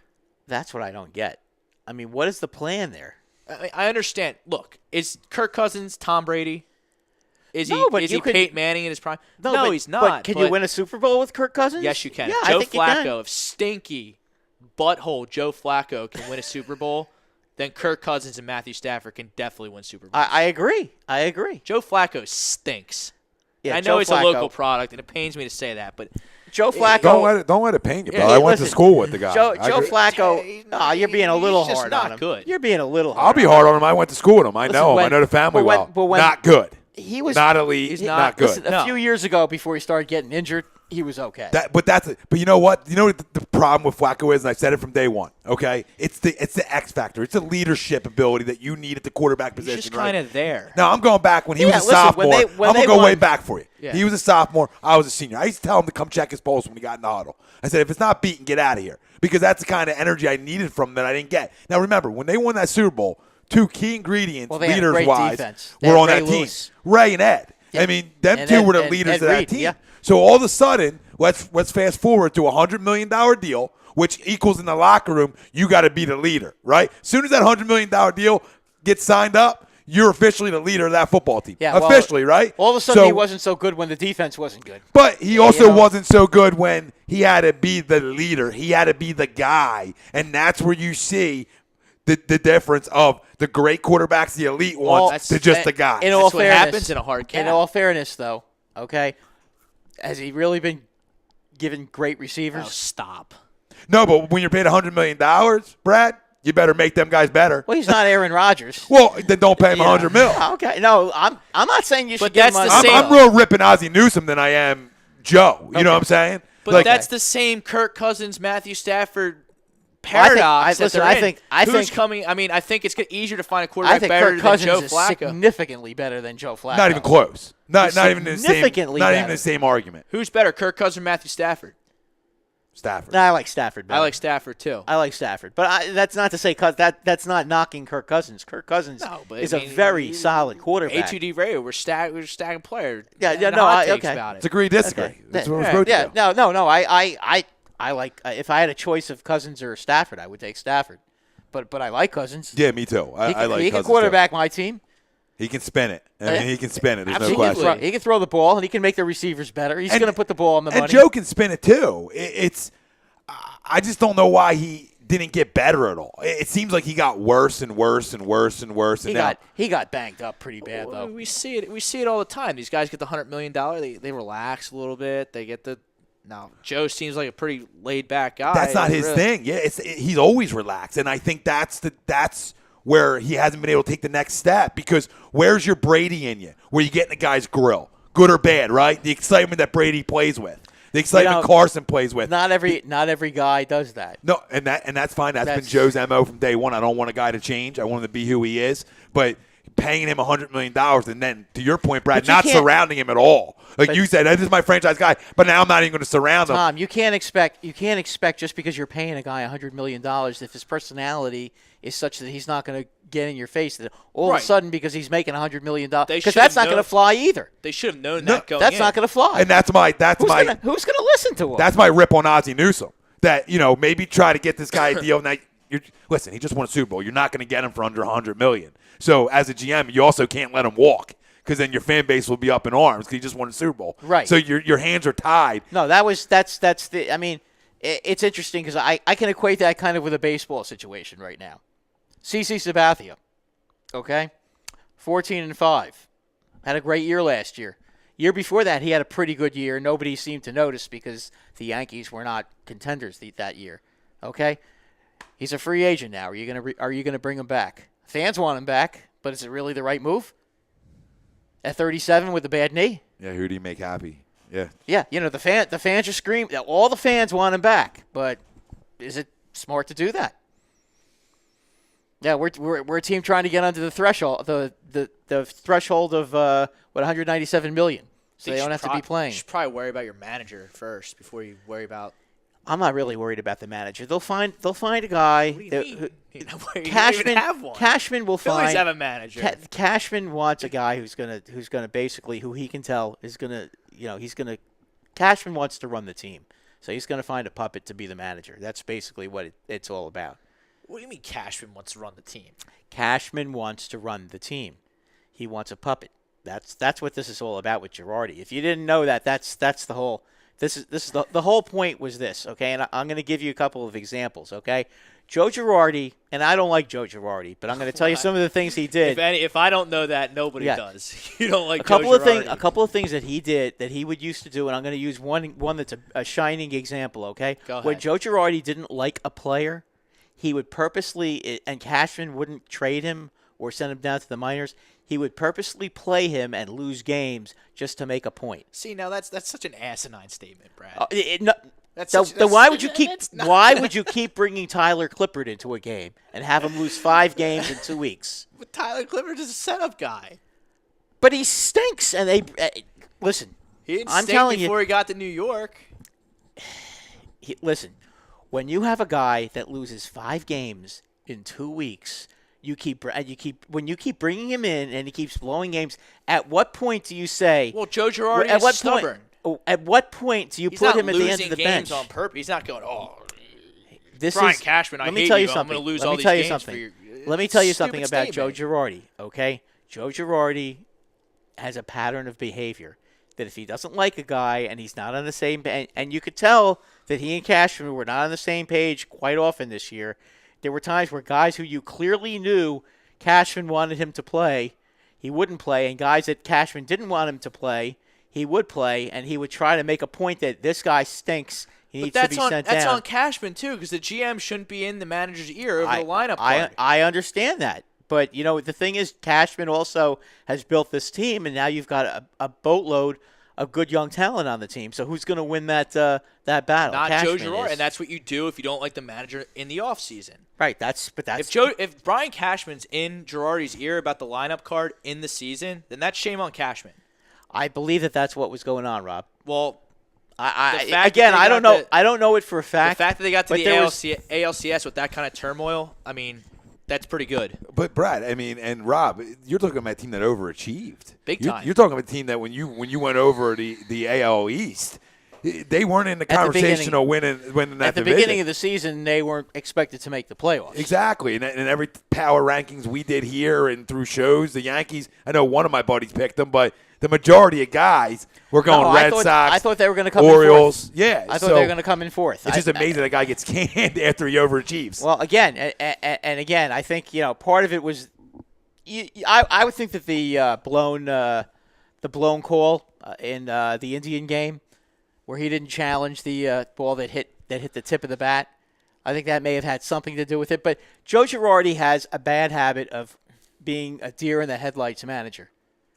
That's what I don't get. I mean, what is the plan there? I understand. Look, is Kirk Cousins Tom Brady? Is he Peyton Manning in his prime? No, he's not. But can you win a Super Bowl with Kirk Cousins? Yes, you can. Yeah, Joe I think Flacco, if stinky butthole Joe Flacco can win a Super Bowl, then Kirk Cousins and Matthew Stafford can definitely win Super Bowls. I agree. Joe Flacco stinks. Yeah, I know he's a local product, and it pains me to say that, but Joe Flacco. Don't let it pain you, bro. I went to school with the guy. Joe Flacco. You're being a little hard on him. Good. You're being a little hard. I'll be hard on him. I went to school with him. I know him. I know the family well. Not good. He was not elite. He's not good. Listen, a few years ago, before he started getting injured, he was okay. But you know what? You know what the problem with Flacco is, and I said it from day one. Okay, it's the X factor. It's the leadership ability that you need at the quarterback position. He's just kind of there. No, I'm going back when he was a sophomore. I'm gonna go way back for you. Yeah. He was a sophomore. I was a senior. I used to tell him to come check his pulse when he got in the huddle. I said, if it's not beaten, get out of here, because that's the kind of energy I needed from him that I didn't get. Now remember, when they won that Super Bowl, two key ingredients, leaders-wise, were on that team. Ray and Ed. Yeah. I mean, them two were the leaders of that team. Yeah. So all of a sudden, let's fast forward to a $100 million deal, which equals in the locker room, you got to be the leader, right? As soon as that $100 million deal gets signed up, you're officially the leader of that football team. Yeah, officially, right? All of a sudden, he wasn't so good when the defense wasn't good. But he also wasn't so good when he had to be the leader. He had to be the guy. And that's where you see the difference of the great quarterbacks, the elite ones, to just the guy. That's what happens in a hard cap. In all fairness, though, okay, has he really been given great receivers? Oh, stop. No, but when you're paid $100 million, Brad, you better make them guys better. Well, he's not Aaron Rodgers. Well, then don't pay him $100 million. Okay, no, I'm not saying you should give him I'm real ripping Ozzie Newsome than I am Joe. You know what I'm saying? But that's the same Kirk Cousins, Matthew Stafford paradox. I think it's easier to find a quarterback better than Joe Flacco. Is significantly better than Joe Flacco. Not even close. Not even the same. Not even the same argument. Who's better, Kirk Cousins or Matthew Stafford? Stafford. Nah, I like Stafford better. I like Stafford too. I like Stafford. But that's not to say that's not knocking Kirk Cousins. Kirk Cousins is a very solid quarterback. A2D radio, we're stacking players. Okay. About it. It's agree, disagree. Okay. That's what we're supposed to do. No. I like if I had a choice of Cousins or Stafford, I would take Stafford. But I like Cousins. Yeah, me too. I like he Cousins can quarterback too. my team. He can spin it. I mean, he can spin it. There's no Absolutely. question. He can throw the ball, and he can make the receivers better. He's going to put the ball on the money. And Joe can spin it too. I just don't know why he didn't get better at all. It seems like he got worse and worse and worse and worse. He got banged up pretty bad though. We see it all the time. These guys get the $100 million. They relax a little bit. They get the. Now Joe seems like a pretty laid back guy. That's not his thing. Yeah, he's always relaxed, and I think that's where he hasn't been able to take the next step. Because where's your Brady in you? Where you get in the guy's grill, good or bad, right? The excitement that Brady plays with. The excitement Carson plays with. Not every guy does that. No, and that's fine. That's been Joe's MO from day one. I don't want a guy to change. I want him to be who he is. But paying him $100 million and then, to your point, Brad, not surrounding him at all. Like you said, this is my franchise guy, but now I'm not even going to surround him. Tom, you can't expect just because you're paying a guy $100 million if his personality is such that he's not going to get in your face that all of a sudden because he's making $100 million, because that's not going to fly either. They should have known that going That's not going to fly. And who's going to listen to him? That's my rip on Ozzie Newsome. That, maybe try to get this guy a deal. Now, listen, he just won a Super Bowl. You're not going to get him for under $100 million. So as a GM, you also can't let him walk, because then your fan base will be up in arms because he just won a Super Bowl. Right. So your hands are tied. No, it's interesting because I can equate that kind of with a baseball situation right now. CC Sabathia, okay, 14-5, had a great year last year. Year before that, he had a pretty good year. Nobody seemed to notice because the Yankees were not contenders that year. Okay, he's a free agent now. Are you gonna bring him back? Fans want him back, but is it really the right move? At 37 with a bad knee? Yeah, who do you make happy? Yeah. Yeah, the fans are screaming. All the fans want him back, but is it smart to do that? Yeah, we're a team trying to get under the threshold, the threshold of $197 million, so they don't have to be playing. You should probably worry about your manager first before you worry about. I'm not really worried about the manager. They'll find a guy. What do you mean? Cashman, have one. Cashman will Phillies find. have a manager. Cashman wants a guy who's gonna basically, who he can tell is gonna, Cashman wants to run the team, so he's gonna find a puppet to be the manager. That's basically what it's all about. What do you mean Cashman wants to run the team? Cashman wants to run the team. He wants a puppet. That's what this is all about with Girardi. If you didn't know that, that's the whole. This is the whole point was this, okay? And I'm going to give you a couple of examples, okay? Joe Girardi, and I don't like Joe Girardi, but I'm going to tell you some of the things he did. If I don't know that, nobody does. You don't like a couple Joe of Girardi. A couple of things that he did that he would used to do, and I'm going to use one that's a shining example, okay? Go ahead. When Joe Girardi didn't like a player, he would purposely, and Cashman wouldn't trade him or send him down to the minors, he would purposely play him and lose games just to make a point. See, now that's such an asinine statement, Brad. Why would you keep bringing Tyler Clippard into a game and have him lose 5 games in 2 weeks? But Tyler Clippard is a setup guy. But he stinks, and listen. He didn't stink before he got to New York. Listen, when you have a guy that loses 5 games in 2 weeks. When you keep bringing him in and he keeps blowing games. At what point do you say? Well, Joe Girardi is stubborn. At what point do you put him at the end of the bench? He's not losing games on purpose. He's not going, Brian Cashman, I hate you. I'm going to lose all these games for you. Let me tell you something about Joe Girardi, okay? Joe Girardi has a pattern of behavior that if he doesn't like a guy and he's not on the same page, and you could tell that he and Cashman were not on the same page quite often this year. There were times where guys who you clearly knew Cashman wanted him to play, he wouldn't play, and guys that Cashman didn't want him to play, he would play, and he would try to make a point that this guy stinks. He needs to be sent down. That's on Cashman, too, because the GM shouldn't be in the manager's ear over the lineup card. I understand that. But, the thing is, Cashman also has built this team, and now you've got a boatload of good young talent on the team. So who's going to win that battle? Not Cashman Joe Girardi, is. and that's what you do if you don't like the manager in the offseason. Right, if Brian Cashman's in Girardi's ear about the lineup card in the season, then that's shame on Cashman. I believe that's what was going on, Rob. Well, I don't know. I don't know it for a fact. The fact that they got to but the ALCS with that kind of turmoil, I mean, that's pretty good. But Brad, I mean, and Rob, you're talking about a team that overachieved. Big time. You're talking about a team that when you went over the AL East, they weren't in the conversation of winning that division. At the beginning of the season, they weren't expected to make the playoffs. Exactly. And every power rankings we did here and through shows, the Yankees, I know one of my buddies picked them, but the majority of guys were going Red Sox. I thought they were going to come Orioles. in fourth. Yeah. I thought they were going to come in fourth. It's just amazing that guy gets canned after he overachieves. Well, again, I think, part of it was I would think that the blown call in the Indian game where he didn't challenge the ball that hit the tip of the bat, I think that may have had something to do with it. But Joe Girardi has a bad habit of being a deer in the headlights manager.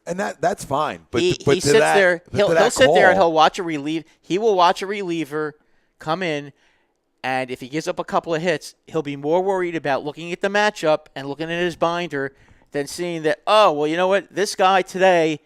And that's fine. But he sits there. He'll sit there and he'll watch a reliever. He will watch a reliever come in, and if he gives up a couple of hits, he'll be more worried about looking at the matchup and looking at his binder than seeing that, oh, well, you know what? This guy today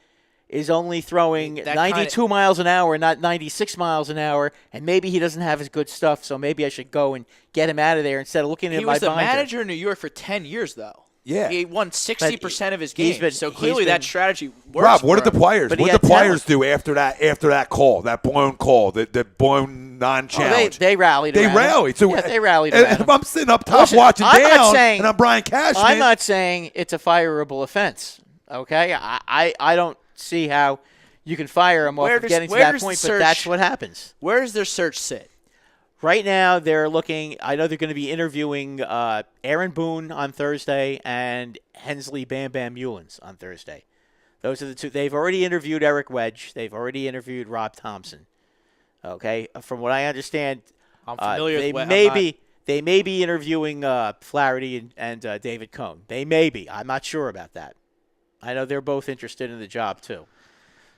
is only throwing 92 miles an hour, not 96 miles an hour, and maybe he doesn't have his good stuff, so maybe I should go and get him out of there instead of looking at my binder. He was the manager in New York for 10 years, though. Yeah. He won 60% of his games, so clearly that strategy works. Rob, what did the players? What did the players do after that call, that blown call, the blown non-challenge? They rallied. They rallied. So they rallied. And if I'm sitting up top watching down, and I'm Brian Cashman, I'm not saying it's a fireable offense. Okay, I don't see how you can fire him off of getting to that point, but that's what happens. Where does their search sit? Right now, they're looking. I know they're going to be interviewing Aaron Boone on Thursday and Hensley Bam Bam Mullins on Thursday. Those are the two. They've already interviewed Eric Wedge. They've already interviewed Rob Thompson. Okay, from what I understand, I'm familiar with they may be interviewing Flaherty and David Cohn. They may be. I'm not sure about that. I know they're both interested in the job too.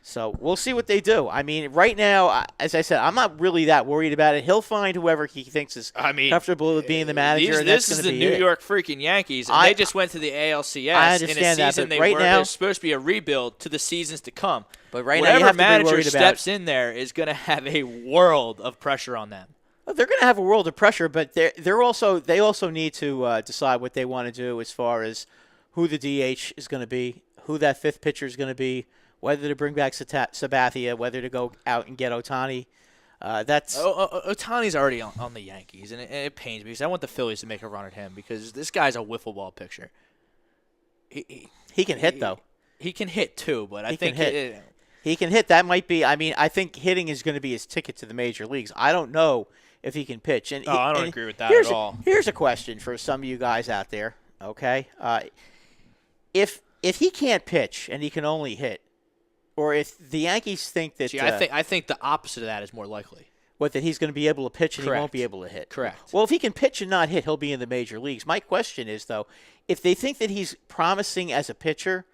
So we'll see what they do. I mean, right now, as I said, I'm not really that worried about it. He'll find whoever he thinks is comfortable with being the manager. This is the New York freaking Yankees, and they just went to the ALCS. I understand in a season that, but right now, there's supposed to be a rebuild to the seasons to come. But right now, you have manager to be worried steps in there is going to have a world of pressure on them. Well, they're going to have a world of pressure, but they also need to decide what they want to do as far as who the DH is going to be, who that fifth pitcher is going to be, whether to bring back Sabathia, whether to go out and get Ohtani. Ohtani's already on the Yankees, and it pains me because I want the Phillies to make a run at him because this guy's a wiffle ball pitcher. He can hit, though. He can hit, too, but I think he can hit. That might be – I mean, I think hitting is going to be his ticket to the major leagues. I don't know if he can pitch. I don't agree with that at all. Here's a question for some of you guys out there, okay? If he can't pitch and he can only hit, or if the Yankees think that I think the opposite of that is more likely. That he's going to be able to pitch and Correct. he won't be able to hit. Correct. Well, if he can pitch and not hit, he'll be in the major leagues. My question is, though, if they think that he's promising as a pitcher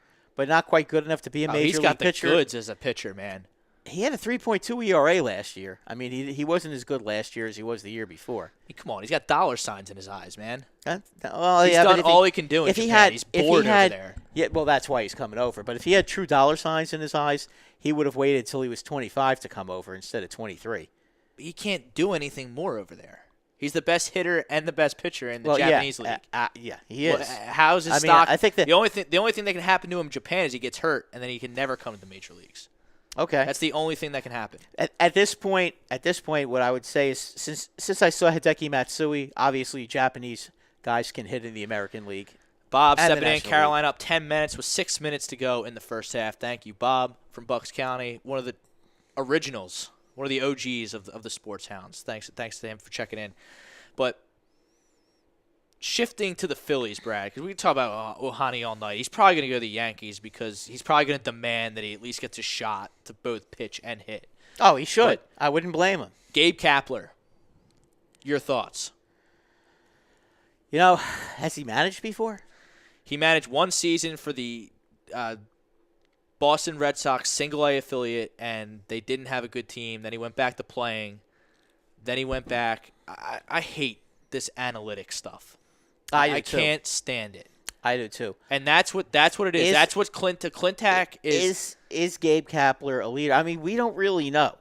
but not quite good enough to be a major league pitcher. He's got the goods as a pitcher, man. He had a 3.2 ERA last year. I mean, he wasn't as good last year as he was the year before. Come on, he's got dollar signs in his eyes, man. He's done all he can do in Japan. He's bored over there. Yeah, well, that's why he's coming over. But if he had true dollar signs in his eyes, he would have waited until he was 25 to come over instead of 23. He can't do anything more over there. He's the best hitter and the best pitcher in the Japanese league. Yeah, he is. How's his stock? I think that the only thing that can happen to him in Japan is he gets hurt and then he can never come to the major leagues. Okay, that's the only thing that can happen. At this point, what I would say is since I saw Hideki Matsui, obviously Japanese guys can hit in the American League. Bob stepping in, Carolina up 10 minutes with 6 minutes to go in the first half. Thank you, Bob, from Bucks County, one of the originals, one of the OGs of the Sports Hounds. Thanks to him for checking in. But shifting to the Phillies, Brad, because we can talk about Ohanti all night. He's probably going to go to the Yankees because he's probably going to demand that he at least gets a shot to both pitch and hit. Oh, he should. But I wouldn't blame him. Gabe Kapler, your thoughts? Has he managed before? He managed one season for the Boston Red Sox single-A affiliate, and they didn't have a good team. Then he went back to playing. Then he went back. I hate this analytic stuff. I can't stand it. I do too. And that's what it is. That's what Clintac is. Is Gabe Kapler a leader? I mean, we don't really know.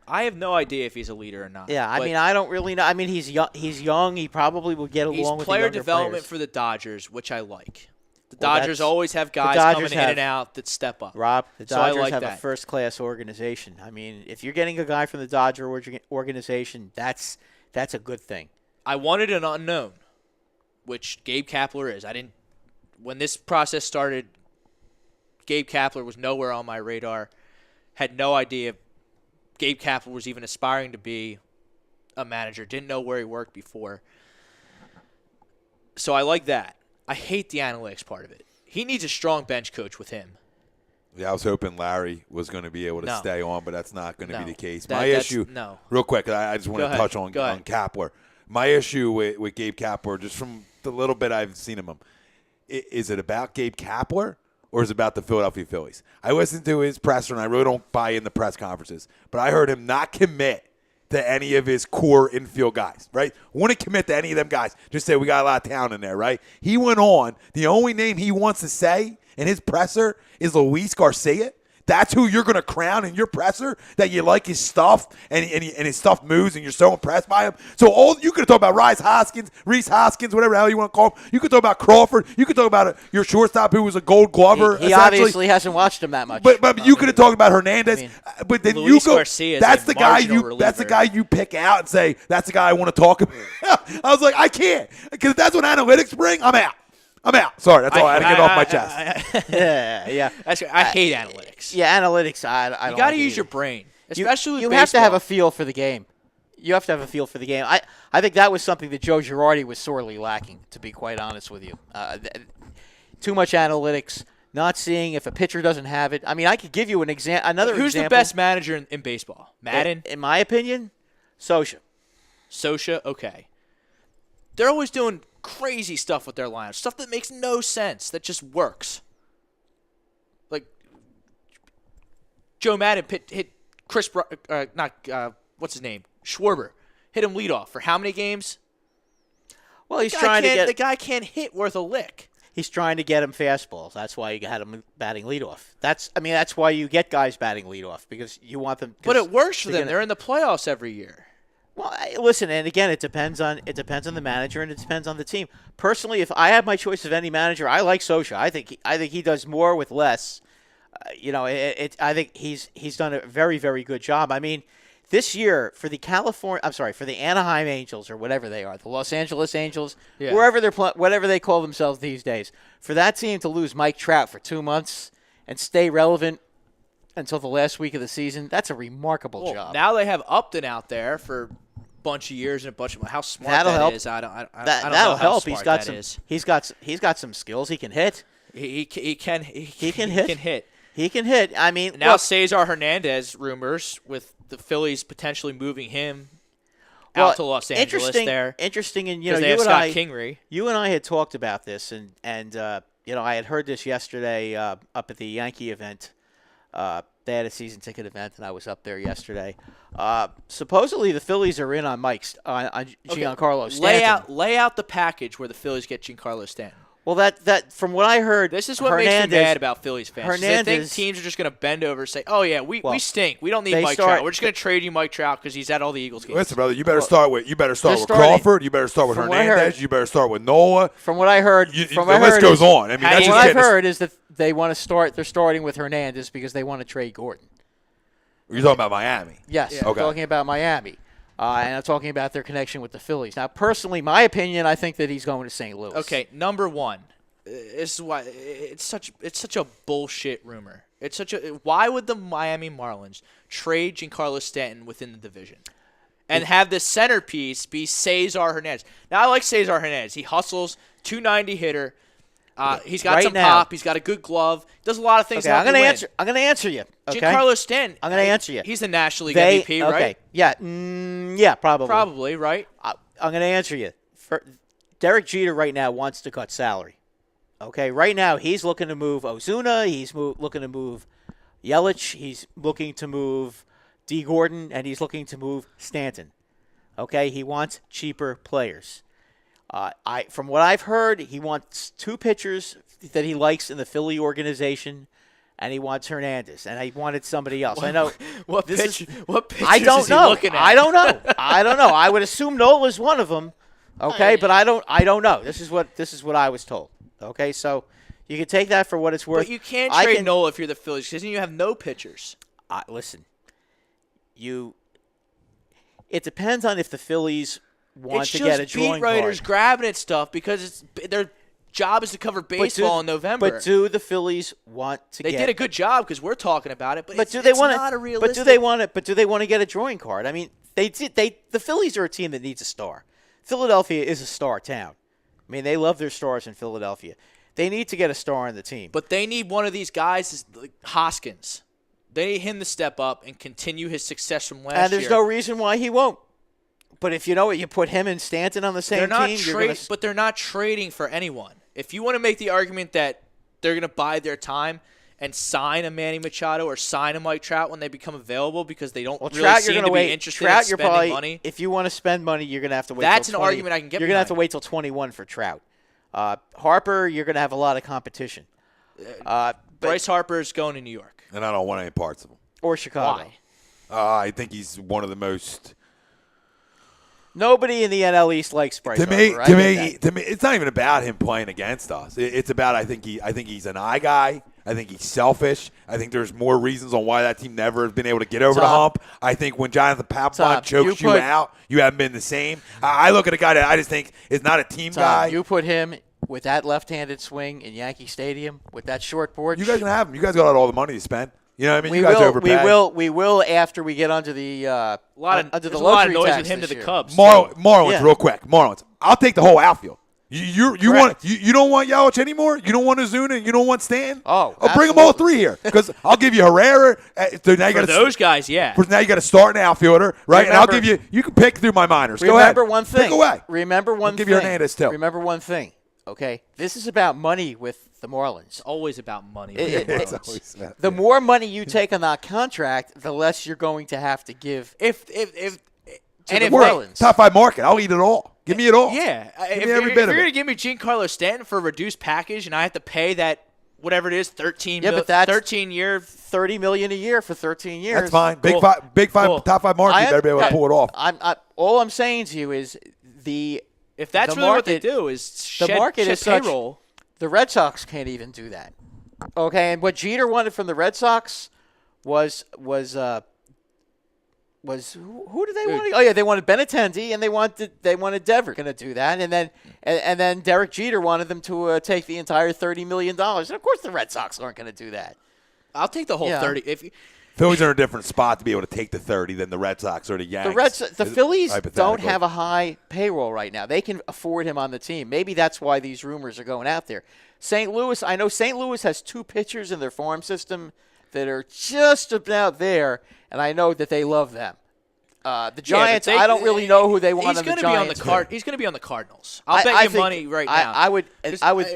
I have no idea if he's a leader or not. Yeah, I mean, I don't really know. I mean, he's young. He's young. He probably will get along with the younger player development players. for the Dodgers, which I like. The Well, Dodgers always have guys coming in and out that step up. Rob, the So I Dodgers like have that. a first-class organization. I mean, if you're getting a guy from the Dodger organization, that's a good thing. I wanted an unknown, which Gabe Kapler is. When this process started, Gabe Kapler was nowhere on my radar. Had no idea Gabe Kapler was even aspiring to be a manager. Didn't know where he worked before. So I like that. I hate the analytics part of it. He needs a strong bench coach with him. Yeah, I was hoping Larry was going to be able to No. stay on, but that's not going to No. be the case. That's issue, no. real quick, I just want Go to ahead. touch on Go ahead. Kapler. My issue with Gabe Kapler, just from the little bit I've seen of him, is it about Gabe Kapler or is it about the Philadelphia Phillies? I listened to his presser, and I really don't buy in the press conferences, but I heard him not commit to any of his core infield guys, right? Wouldn't commit to any of them guys. Just say we got a lot of talent in there, right? He went on. The only name he wants to say in his presser is Luis Garcia. That's who you're going to crown in your presser, that you like his stuff and his stuff moves and you're so impressed by him. So all you could talk about Reese Hoskins, whatever the hell you want to call him. You could talk about Crawford. You could talk about your shortstop who was a Gold Glover. He obviously hasn't watched him that much. But you could have talked about Hernandez. But then Luis you go. Garcia is That's a the guy marginal That's the reliever. guy you pick out and say that's the guy I want to talk about. I was like, I can't, because that's what analytics bring. I'm out. Sorry, that's all I had to get off my chest. yeah. I hate analytics. Yeah, analytics. I don't. You got to like it use either. your brain, especially with you baseball. have to have a feel for the game. You have to have a feel for the game. I think that was something that Joe Girardi was sorely lacking, to be quite honest with you. Too much analytics, not seeing if a pitcher doesn't have it. I mean, I could give you Who's example. the best manager in baseball? Madden? In my opinion, Sosha. Sosha? Okay. They're always doing crazy stuff with their lineup, stuff that makes no sense, that just works. Like Joe Madden hit Chris, what's his name? Schwarber. Hit him leadoff for how many games? Well, the guy can't hit worth a lick. He's trying to get him fastballs. That's why you had him batting leadoff. That's why you get guys batting leadoff, because you want them. But it works for them. They're in the playoffs every year. Well, listen, and again, it depends on the manager and it depends on the team. Personally, if I had my choice of any manager, I like Sosha. I think he does more with less. I think he's done a very, very good job. I mean, this year for the Anaheim Angels, or whatever they are, the Los Angeles Angels, wherever they're whatever they call themselves these days, for that team to lose Mike Trout for 2 months and stay relevant until the last week of the season, that's a remarkable job. Now they have Upton out there for a bunch of years and a bunch of how smart that'll that help. is. I don't know That'll how help. smart that is. He's got some skills. He can hit. He can hit. He can hit. I mean, now look, Cesar Hernandez rumors with the Phillies potentially moving him out to Los Angeles there. Interesting, and Because they have Scott Kingery. You and I had talked about this, and I had heard this yesterday up at the Yankee event. They had a season ticket event, and I was up there yesterday. Supposedly, the Phillies are in on Giancarlo Stanton. Lay out the package where the Phillies get Giancarlo Stanton. Well, that from what I heard, this is what Hernandez, makes me mad about Phillies fans. They think Hernandez, teams are just going to bend over and say, "Oh yeah, we stink. We don't need they Mike start- Trout. We're just going to trade you Mike Trout because he's at all the Eagles games." Listen, brother, you better start with they're Crawford. You better start with from what I Hernandez. heard- You better start with Nola. From what I heard, The list goes on. I mean, that's what just I've getting us- heard is that they want to start. They're starting with Hernandez because they want to trade Gordon. You're talking about Miami. Yes, Yeah. I'm talking about Miami, and I'm talking about their connection with the Phillies. Now, personally, my opinion, I think that he's going to St. Louis. Okay, number one. This is why it's such a bullshit rumor. Why would the Miami Marlins trade Giancarlo Stanton within the division and have the centerpiece be Cesar Hernandez? Now I like Cesar Hernandez. He hustles, 290 hitter. He's got some pop. He's got a good glove. Does a lot of things. Okay, I'm going to answer you. Okay? Giancarlo Stanton. I'm going to answer you. He's the National League MVP, okay. right? Yeah. Yeah, probably. Probably, right? I'm going to answer you. Derek Jeter right now wants to cut salary. Okay, right now he's looking to move Ozuna. He's looking to move Yelich. He's looking to move D. Gordon, and he's looking to move Stanton. Okay, he wants cheaper players. From what I've heard, he wants 2 pitchers that he likes in the Philly organization, and he wants Hernandez, and he wanted somebody else. I know. What pitchers I don't is he know. looking at? I don't know. I would assume Nola's one of them. Okay, but I don't know. This is what I was told. Okay, so you can take that for what it's worth. But you can't trade Nola if you're the Phillies because you have no pitchers. Listen, it depends on if the Phillies want to get a drawing card. It's just beat writers grabbing at stuff because their job is to cover baseball in November. But do the Phillies want to They did a good job because we're talking about it, but it's do they want not a realistic. But do they want it? But do they want to get a drawing card? I mean, the Phillies are a team that needs a star. Philadelphia is a star town. I mean, they love their stars in Philadelphia. They need to get a star on the team. But they need one of these guys, like Hoskins. They need him to step up and continue his success from last year. And there's no reason why he won't. But if you know what, you put him and Stanton on the same team. But they're not trading for anyone. If you want to make the argument that they're going to bide their time and sign a Manny Machado or sign a Mike Trout when they become available because they don't really seem to be interested in spending money. If you want to spend money, you're going to have to wait. That's an argument I can get. You're going to have to wait till 21 for Trout. Harper, you're going to have a lot of competition. Bryce Harper is going to New York. And I don't want any parts of him. Or Chicago. Why? I think he's one of the most. Nobody in the NL East likes Bryce Harper. To me, it's not even about him playing against us. It's about I think he's an eye guy. I think he's selfish. I think there's more reasons on why that team never has been able to get over the hump. I think when Jonathan Papelbon chokes you out, you haven't been the same. I look at a guy that I just think is not a team guy. You put him with that left-handed swing in Yankee Stadium with that short porch. You guys can have him. You guys got all the money to spend. You know what I mean? You guys overpay. We will after we get under the a lot of noise with him to the Cubs. Marlins, real quick. Marlins. I'll take the whole outfield. You don't want Yelich anymore? You don't want Ozuna? You don't want Stanton? I'll bring them all three here because I'll give you Herrera. So now for those guys, yeah. Now you got to start an outfielder, right? And I'll give you. You can pick through my minors. Go ahead. Remember one thing. Pick away. Remember one thing. Give you Hernandez too. Remember one thing. Okay, this is about money with the Marlins. It's always about money. The more money you take on that contract, the less you're going to have to give. If Marlins top 5 market, I'll eat it all. Give me it all. Yeah, give me every bit of it. If you're gonna give me Giancarlo Stanton for a reduced package, and I have to pay that whatever it is, 13 but that's 13 year, $30 million a year for 13 years. That's fine. Big five, top 5 market. You better be able to pull it off. All I'm saying to you is if that's really what they do is the market is payroll. Such, the Red Sox can't even do that. Okay, and what Jeter wanted from the Red Sox was who did they want? Oh yeah, they wanted Benintendi and they wanted Devers going to do that, and then Derek Jeter wanted them to take the entire $30 million, and of course the Red Sox aren't going to do that. I'll take the whole 30. Phillies are in a different spot to be able to take the 30 than the Red Sox or the Yankees. The Phillies don't have a high payroll right now. They can afford him on the team. Maybe that's why these rumors are going out there. St. Louis, I know St. Louis has 2 pitchers in their farm system that are just about there, and I know that they love them. The Giants, I don't really know who they want on the Giants. He's going to be on the Cardinals. I'll bet you money right now. I would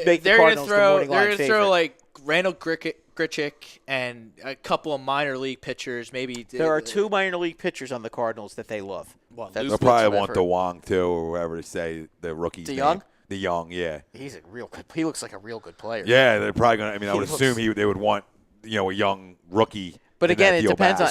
make the Cardinals the morning line favorite. They're going to throw like Randall Grichuk and a couple of minor league pitchers. Maybe there are 2 minor league pitchers on the Cardinals that they love. Well, they'll probably want DeWong too, or whoever they say the rookie's name. DeYoung? DeYoung, yeah. He's a real good. He looks like a real good player. Yeah, they're probably going to. I mean, I would assume they would want a young rookie. But again, it depends on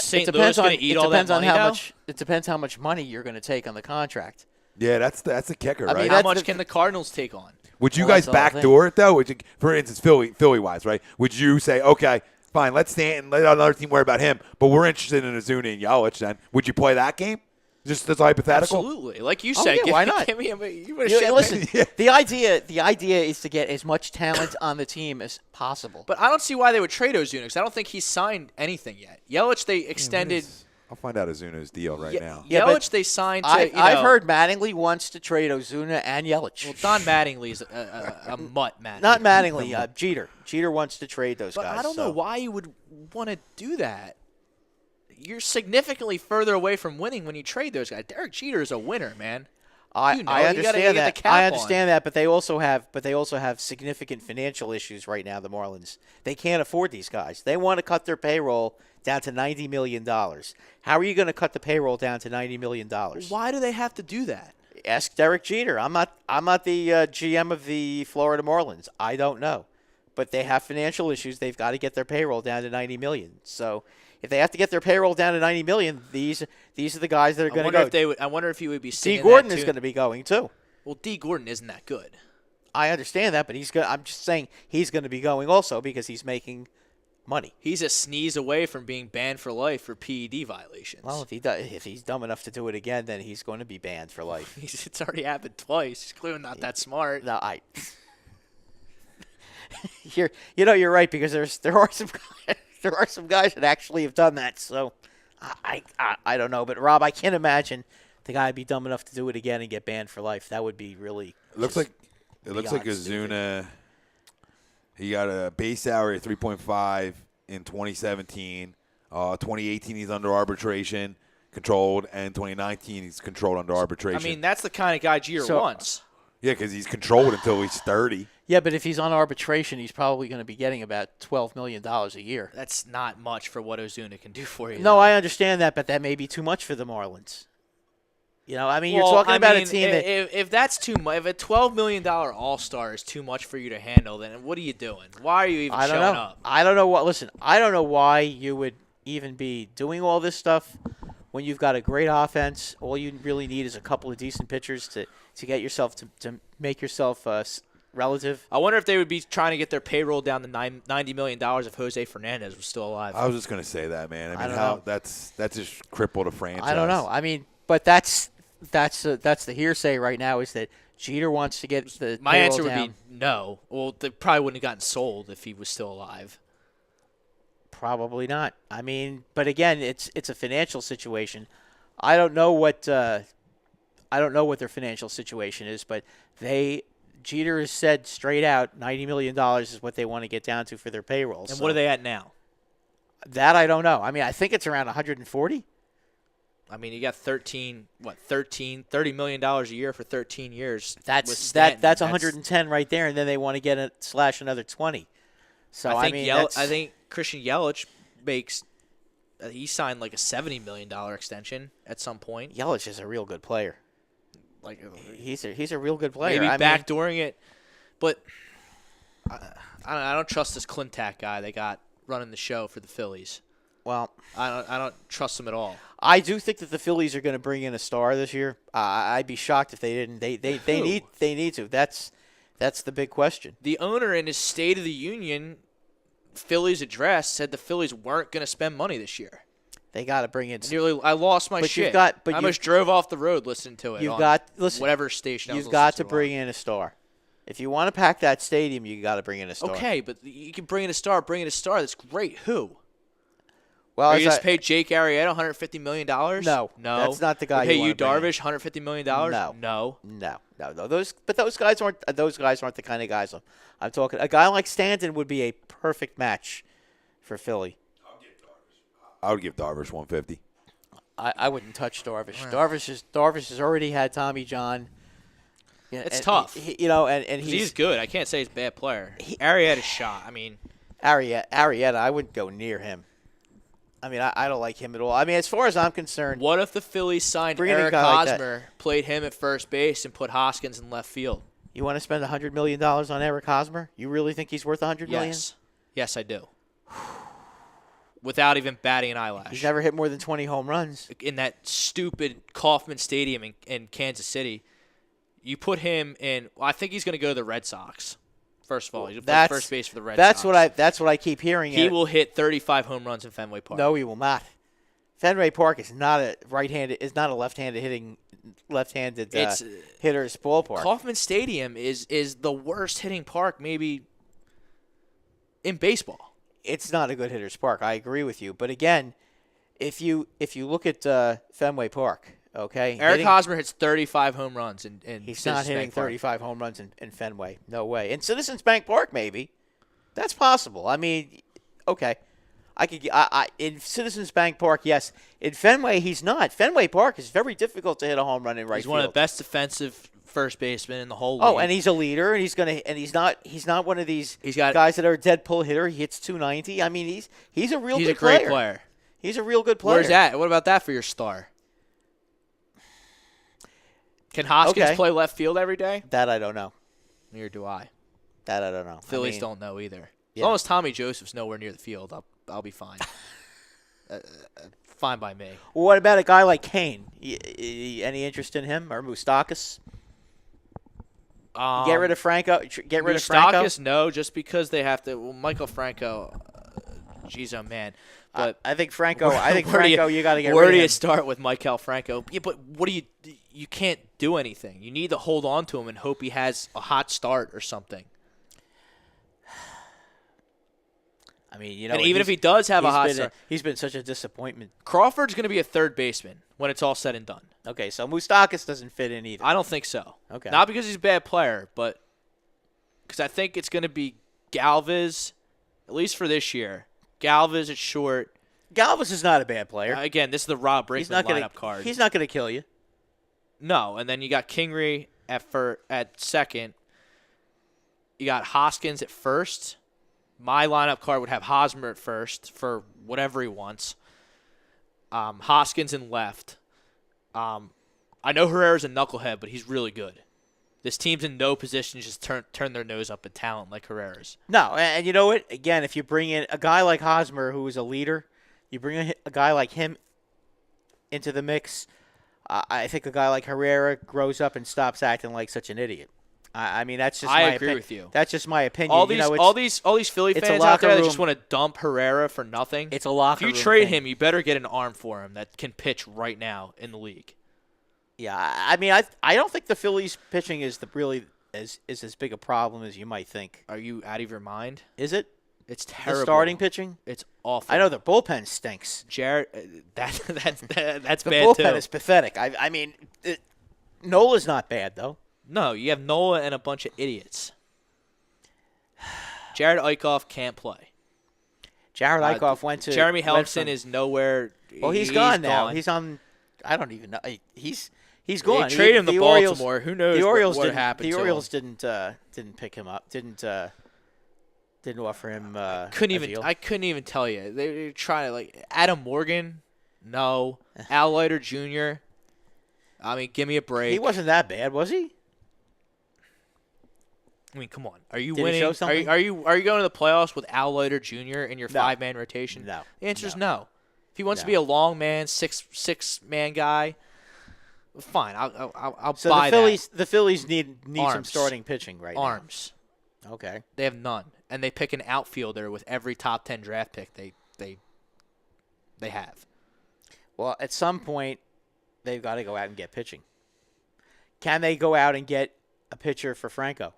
it depends how much money you're going to take on the contract. Yeah, that's the kicker, right? How much can the Cardinals take on? Would you guys backdoor it though? For instance, Philly wise, right? Would you say, okay, fine, let's stand, let another team worry about him, but we're interested in Ozuna and Yelich? Then would you play that game? Just as a hypothetical? Absolutely, like you said. Why not? Listen, the idea is to get as much talent on the team as possible. But I don't see why they would trade Ozuna because I don't think he's signed anything yet. Yelich, they extended. I'll find out Ozuna's deal right now. Yelich, they signed. I've heard Mattingly wants to trade Ozuna and Yelich. Well, Don Mattingly's a mutt, Mattingly. Not Mattingly. Jeter. Jeter wants to trade those guys. But I don't know why you would want to do that. You're significantly further away from winning when you trade those guys. Derek Jeter is a winner, man. I understand that. I understand that, but they also have significant financial issues right now. The Marlins, they can't afford these guys. They want to cut their payroll down to $90 million. How are you going to cut the payroll down to $90 million? Why do they have to do that? Ask Derek Jeter. I'm not the GM of the Florida Marlins. I don't know, but they have financial issues. They've got to get their payroll down to $90 million. So if they have to get their payroll down to $90 million, these are the guys that are going to go. I wonder if he would be singing D. Gordon that is tune. going to be going too. Well, D. Gordon isn't that good. I understand that, but I'm just saying he's going to be going also because he's making money. He's a sneeze away from being banned for life for PED violations. Well, if he's dumb enough to do it again, then he's going to be banned for life. It's already happened twice. He's clearly not that smart. No, you're right because there are some guys that actually have done that. So I don't know, but Rob, I can't imagine the guy would be dumb enough to do it again and get banned for life. That would be really. It looks like Ozuna. He got a base salary of $3.5 in 2017. 2018, he's under arbitration, controlled, and 2019, he's controlled under arbitration. I mean, that's the kind of guy Jeter wants. Yeah, because he's controlled until he's 30. Yeah, but if he's on arbitration, he's probably going to be getting about $12 million a year. That's not much for what Ozuna can do for you. No, I understand that, but that may be too much for the Marlins. You know, I mean, you're talking about a team that if that's too much, if a $12 million All-Star is too much for you to handle, then what are you doing? Why are you even showing up? I don't know what. Listen, I don't know why you would even be doing all this stuff when you've got a great offense. All you really need is a couple of decent pitchers to get yourself to make yourself relative. I wonder if they would be trying to get their payroll down to $90 million if Jose Fernandez was still alive. I was just going to say that, man. I mean, that's just crippled a franchise. I don't know. I mean, but that's the hearsay right now is that Jeter wants to get the My payroll answer would down. be no. Well, they probably wouldn't have gotten sold if he was still alive. Probably not. I mean, but again, it's a financial situation. I don't know what their financial situation is, but Jeter has said straight out $90 million is what they want to get down to for their payroll. And what are they at now? That I don't know. I mean, I think it's around 140. I mean, you got $30 million a year for 13 years. That's 110 right there, and then they want to get slash another 20. So I think Christian Yelich makes. He signed like a $70 million extension at some point. Yelich is a real good player. Like he's a real good player. Maybe backdooring it, but I don't trust this Clintack guy they got running the show for the Phillies. Well, I don't trust him at all. I do think that the Phillies are going to bring in a star this year. I'd be shocked if they didn't. They need to. That's the big question. The owner in his State of the Union Phillies address said the Phillies weren't going to spend money this year. They got to bring in. I lost my shit. I almost drove off the road listening to it. Whatever station. You've got to bring in a star. If you want to pack that stadium, you got to bring in a star. Okay, but you can bring in a star. Bring in a star. That's great. Who? Well, are you just pay Jake Arrieta $150 million? No, that's not the guy. Pay you Darvish $150 million? No. Those guys aren't the kind of guys I'm talking. A guy like Stanton would be a perfect match for Philly. I would give Darvish $150. I wouldn't touch Darvish. Darvish has already had Tommy John. Yeah, it's tough. And he's good. I can't say he's a bad player. Arrieta's shot. I mean, Arrieta, I wouldn't go near him. I mean, I don't like him at all. I mean, as far as I'm concerned. What if the Phillies signed Eric Hosmer, played him at first base, and put Hoskins in left field? You want to spend $100 million on Eric Hosmer? You really think he's worth $100 million? Yes, I do. Without even batting an eyelash. He's never hit more than 20 home runs. In that stupid Kauffman Stadium in Kansas City, you put him in. Well, I think he's going to go to the Red Sox. First of all, he's going to play first base for the Red Sox. That's what I keep hearing. He will hit 35 home runs in Fenway Park. No, he will not. Fenway Park is not a left-handed hitter's ballpark. Kauffman Stadium is the worst hitting park maybe in baseball. It's not a good hitter's park. I agree with you, but again, if you look at Fenway Park, okay, Eric Hosmer hits 35 home runs in he's not hitting 35 home runs in Fenway. No way. In Citizens Bank Park, maybe that's possible. I mean, okay, in Citizens Bank Park, yes. In Fenway, he's not. Fenway Park is very difficult to hit a home run in right field. He's one of the best defensive first basemen in the whole league. Oh, and he's a leader, and he's not one of these guys that are a dead pull hitter. He hits 290. I mean, he's a real good player. He's a great player. He's a real good player. Where's that? What about that for your star? Can Hoskins play left field every day? That I don't know. Neither do I. That I don't know. Phillies don't know either. As Yeah. long as Tommy Joseph's nowhere near the field, I'll be fine. Fine by me. Well, what about a guy like Kane? Any interest in him or Moustakas? Get rid of Franco. Get rid of Franco. Moustakas, no, just because they have to. Well, Michael Franco, geez, oh man. But I think Franco. You got to get rid Where of do him. you start with Michael Franco? Yeah, but what do you? You can't do anything. You need to hold on to him and hope he has a hot start or something. I mean, you know, And even if he does have a hot start, he's been such a disappointment. Crawford's going to be a third baseman when it's all said and done. Okay, so Moustakas doesn't fit in either. I don't think so. Okay. Not because he's a bad player, but because I think it's going to be Galvez, at least for this year. Galvez at short. Galvez is not a bad player. Again, this is the Rob Brinkman lineup card. He's not going to kill you. No, and then you got Kingery at second. You got Hoskins at first. My lineup card would have Hosmer at first for whatever he wants. Hoskins in left. I know Herrera's a knucklehead, but he's really good. This team's in no position to just turn their nose up at talent like Herrera's. No, and you know what? Again, if you bring in a guy like Hosmer, who is a leader, you bring in a guy like him into the mix, I think a guy like Herrera grows up and stops acting like such an idiot. I mean, that's just I my agree opinion. with you. That's just my opinion. All these Philly it's a fans out locker there that room- just want to dump Herrera for nothing. It's a locker If you room trade thing. him, you better get an arm for him that can pitch right now in the league. Yeah, I mean, I don't think the Phillies pitching is as big a problem as you might think. Are you out of your mind? Is it? It's terrible. The starting pitching? It's awful. I know the bullpen stinks. Jared, that's The bad bullpen too. is pathetic. I mean, Nola's not bad though. No, you have Nola and a bunch of idiots. Jared Eichhoff can't play. Jared Eichhoff went to Jeremy went Helmson from- is nowhere. Well, he's gone now. He's on. I don't even know. He's gone. They traded him to the Orioles- Baltimore. Who knows The Orioles what didn't, happened The to Orioles him. didn't pick him up. Didn't offer him. A deal. I couldn't even tell you. They were trying to like Adam Morgan. No. Al Leiter Jr. I mean, give me a break. He wasn't that bad, was he? I mean, come on. Are you Did he winning? show something? Are you going to the playoffs with Al Leiter Jr. in your No. 5-man rotation? No. The answer is no. If he wants to No. be a long man, six man guy, fine. I'll So buy the Phillies need some Arms. starting pitching right that. Arms. now. Okay. They have none, and they pick an outfielder with every top 10 draft pick they have. Well, at some point, they've got to go out and get pitching. Can they go out and get a pitcher for Franco?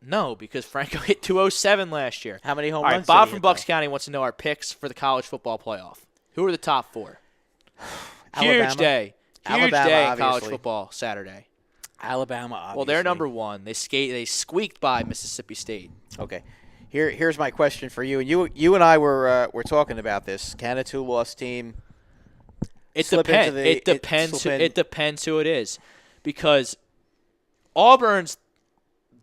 No, because Franco hit 207 last year. How many home All right, runs? Bob did he from hit, Bucks though? County wants to know our picks for the college football playoff. Who are the top 4? Alabama. Huge day. Huge Alabama, day in college obviously. football Saturday. Alabama, obviously. Well, they're number 1. They squeaked by Mississippi State. Okay. Here's my question for you. And you and I were talking about this. Can a 2-loss team It slip into depends. the- It depends. slip in? It depends who it is, because Auburn's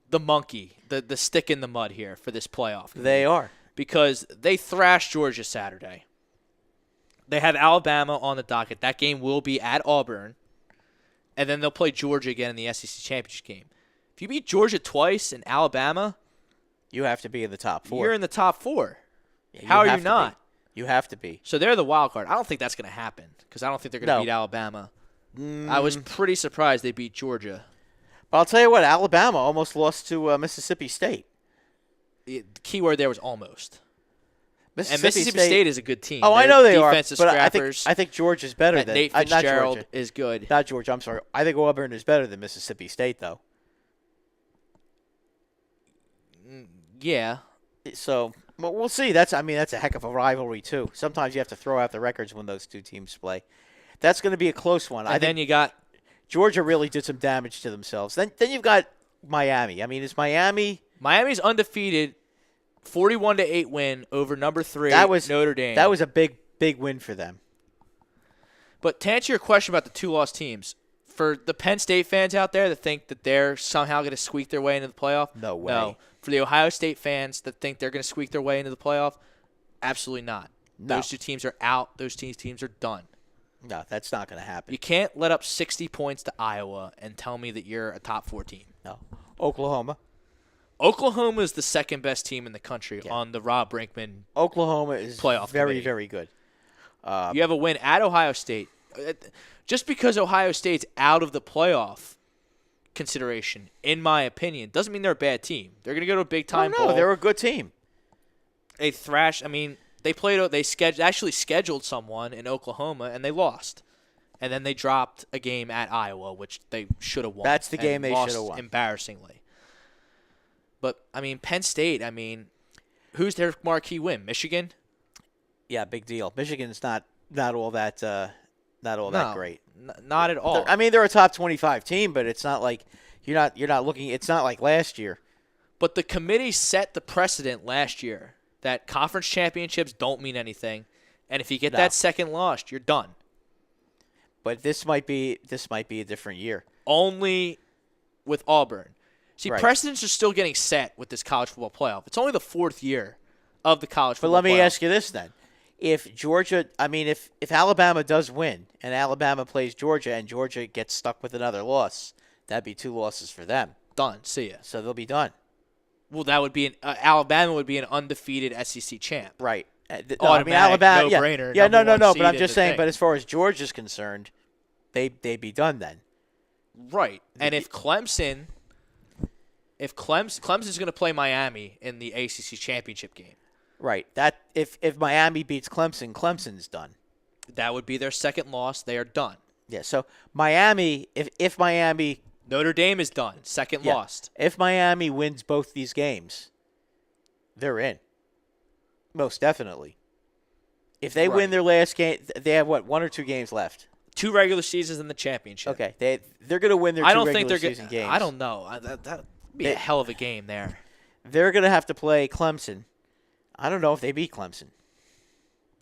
the monkey, the stick in the mud here for this playoff. They are. Because they thrashed Georgia Saturday. They have Alabama on the docket. That game will be at Auburn, and then they'll play Georgia again in the SEC championship game. If you beat Georgia twice and Alabama, You have to be in the top 4. you're in the top 4. Yeah, How are have you to not? be. You have to be. So they're the wild card. I don't think that's going to happen because I don't think they're going to No. beat Alabama. I was pretty surprised they beat Georgia. But I'll tell you what, Alabama almost lost to Mississippi State. The key word there was almost. Mississippi, And Mississippi State is a good team. Oh, I They're know they are. defensive But scrappers. I think Georgia's better And than Nate not Fitzgerald Georgia. is good. Not Georgia. I'm sorry. I think Auburn is better than Mississippi State, though. Yeah. So well, we'll see. That's a heck of a rivalry too. Sometimes you have to throw out the records when those two teams play. That's going to be a close one. And then you got Georgia really did some damage to themselves. Then you've got Miami. I mean, is Miami's undefeated, 41-8 win over number 3 Notre Dame. That was a big win for them. But to answer your question about the 2-loss teams, for the Penn State fans out there that think that they're somehow going to squeak their way into the playoff, No way. No. For the Ohio State fans that think they're going to squeak their way into the playoff, absolutely not. No. Those two teams are out. Those teams are done. No, that's not going to happen. You can't let up 60 points to Iowa and tell me that you're a top 4 team. No. Oklahoma. Oklahoma is the second best team in the country on the Rob Brinkman Oklahoma is playoff very, committee. very good. You have a win at Ohio State. Just because Ohio State's out of the playoff consideration, in my opinion, doesn't mean they're a bad team. They're going to go to a big-time bowl. No, they're a good team. They thrashed. I mean, they actually scheduled someone in Oklahoma, and they lost. And then they dropped a game at Iowa, which they should have won. That's the game they should have won. Embarrassingly. But, I mean, Penn State, who's their marquee win? Michigan? Yeah, big deal. Michigan's not all that great. Not at all. They're a top 25 team, but it's not like you're not looking. It's not like last year. But the committee set the precedent last year that conference championships don't mean anything, and if you get that second loss, you're done. But this might be a different year. Only with Auburn. See, Right. precedents are still getting set with this college football playoff. It's only the fourth year of the college football playoff. But let me ask you this then. If Georgia, if Alabama does win and Alabama plays Georgia and Georgia gets stuck with another loss, that'd be 2 losses for them. Done. See ya. So they'll be done. Well, that would be Alabama would be an undefeated SEC champ. Right. Alabama, no-brainer, Yeah, number no. one But I'm seed just in the saying. thing. But as far as Georgia's concerned, they'd be done then. Right. And if Clemson's going to play Miami in the ACC championship game. Right. That if Miami beats Clemson, Clemson's done. That would be their second loss. They are done. Yeah. So Miami, if Miami, Notre Dame is done. Second lost. If Miami wins both these games, they're in. Most definitely. If they win their last game, they have 1 or 2 games left. 2 regular seasons in the championship. Okay, they're going to win their 2 regular season games. I don't know. That'd be a hell of a game there. They're going to have to play Clemson. I don't know if they beat Clemson.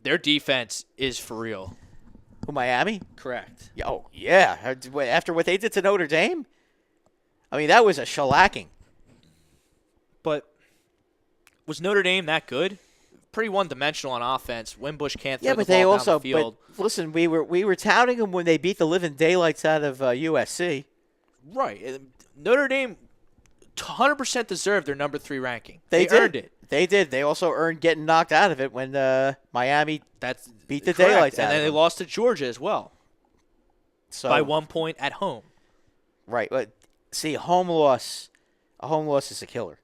Their defense is for real. Who, Miami? Correct. Oh, yeah. After what they did to Notre Dame? That was a shellacking. But was Notre Dame that good? Pretty one-dimensional on offense. Wimbush can't throw the ball down the field. But listen, we were touting them when they beat the living daylights out of USC. Right. Notre Dame 100% deserved their number 3 ranking. They earned it. They did. They also earned getting knocked out of it when Miami beat the correct. daylights out and of then they them. lost to Georgia as well. So, by 1 point at home. Right. But see, a home loss is a killer.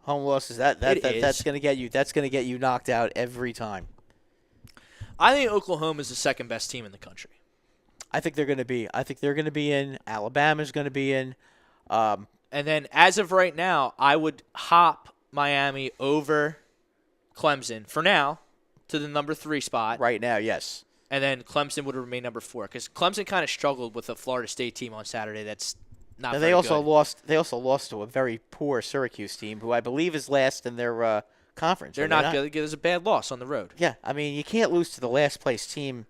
Home loss is that's going to get you. That's going to get you knocked out every time. I think Oklahoma is the second best team in the country. I think they're going to be. I think they're going to be in. Alabama's going to be in. And then as of right now, I would hop Miami over Clemson for now to the number 3 spot. Right now, yes. And then Clemson would remain number 4 because Clemson kind of struggled with a Florida State team on Saturday. That's not and very they also good. lost. They also lost to a very poor Syracuse team, who I believe is last in their conference. They're not good. It was a bad loss on the road. Yeah, you can't lose to the last place team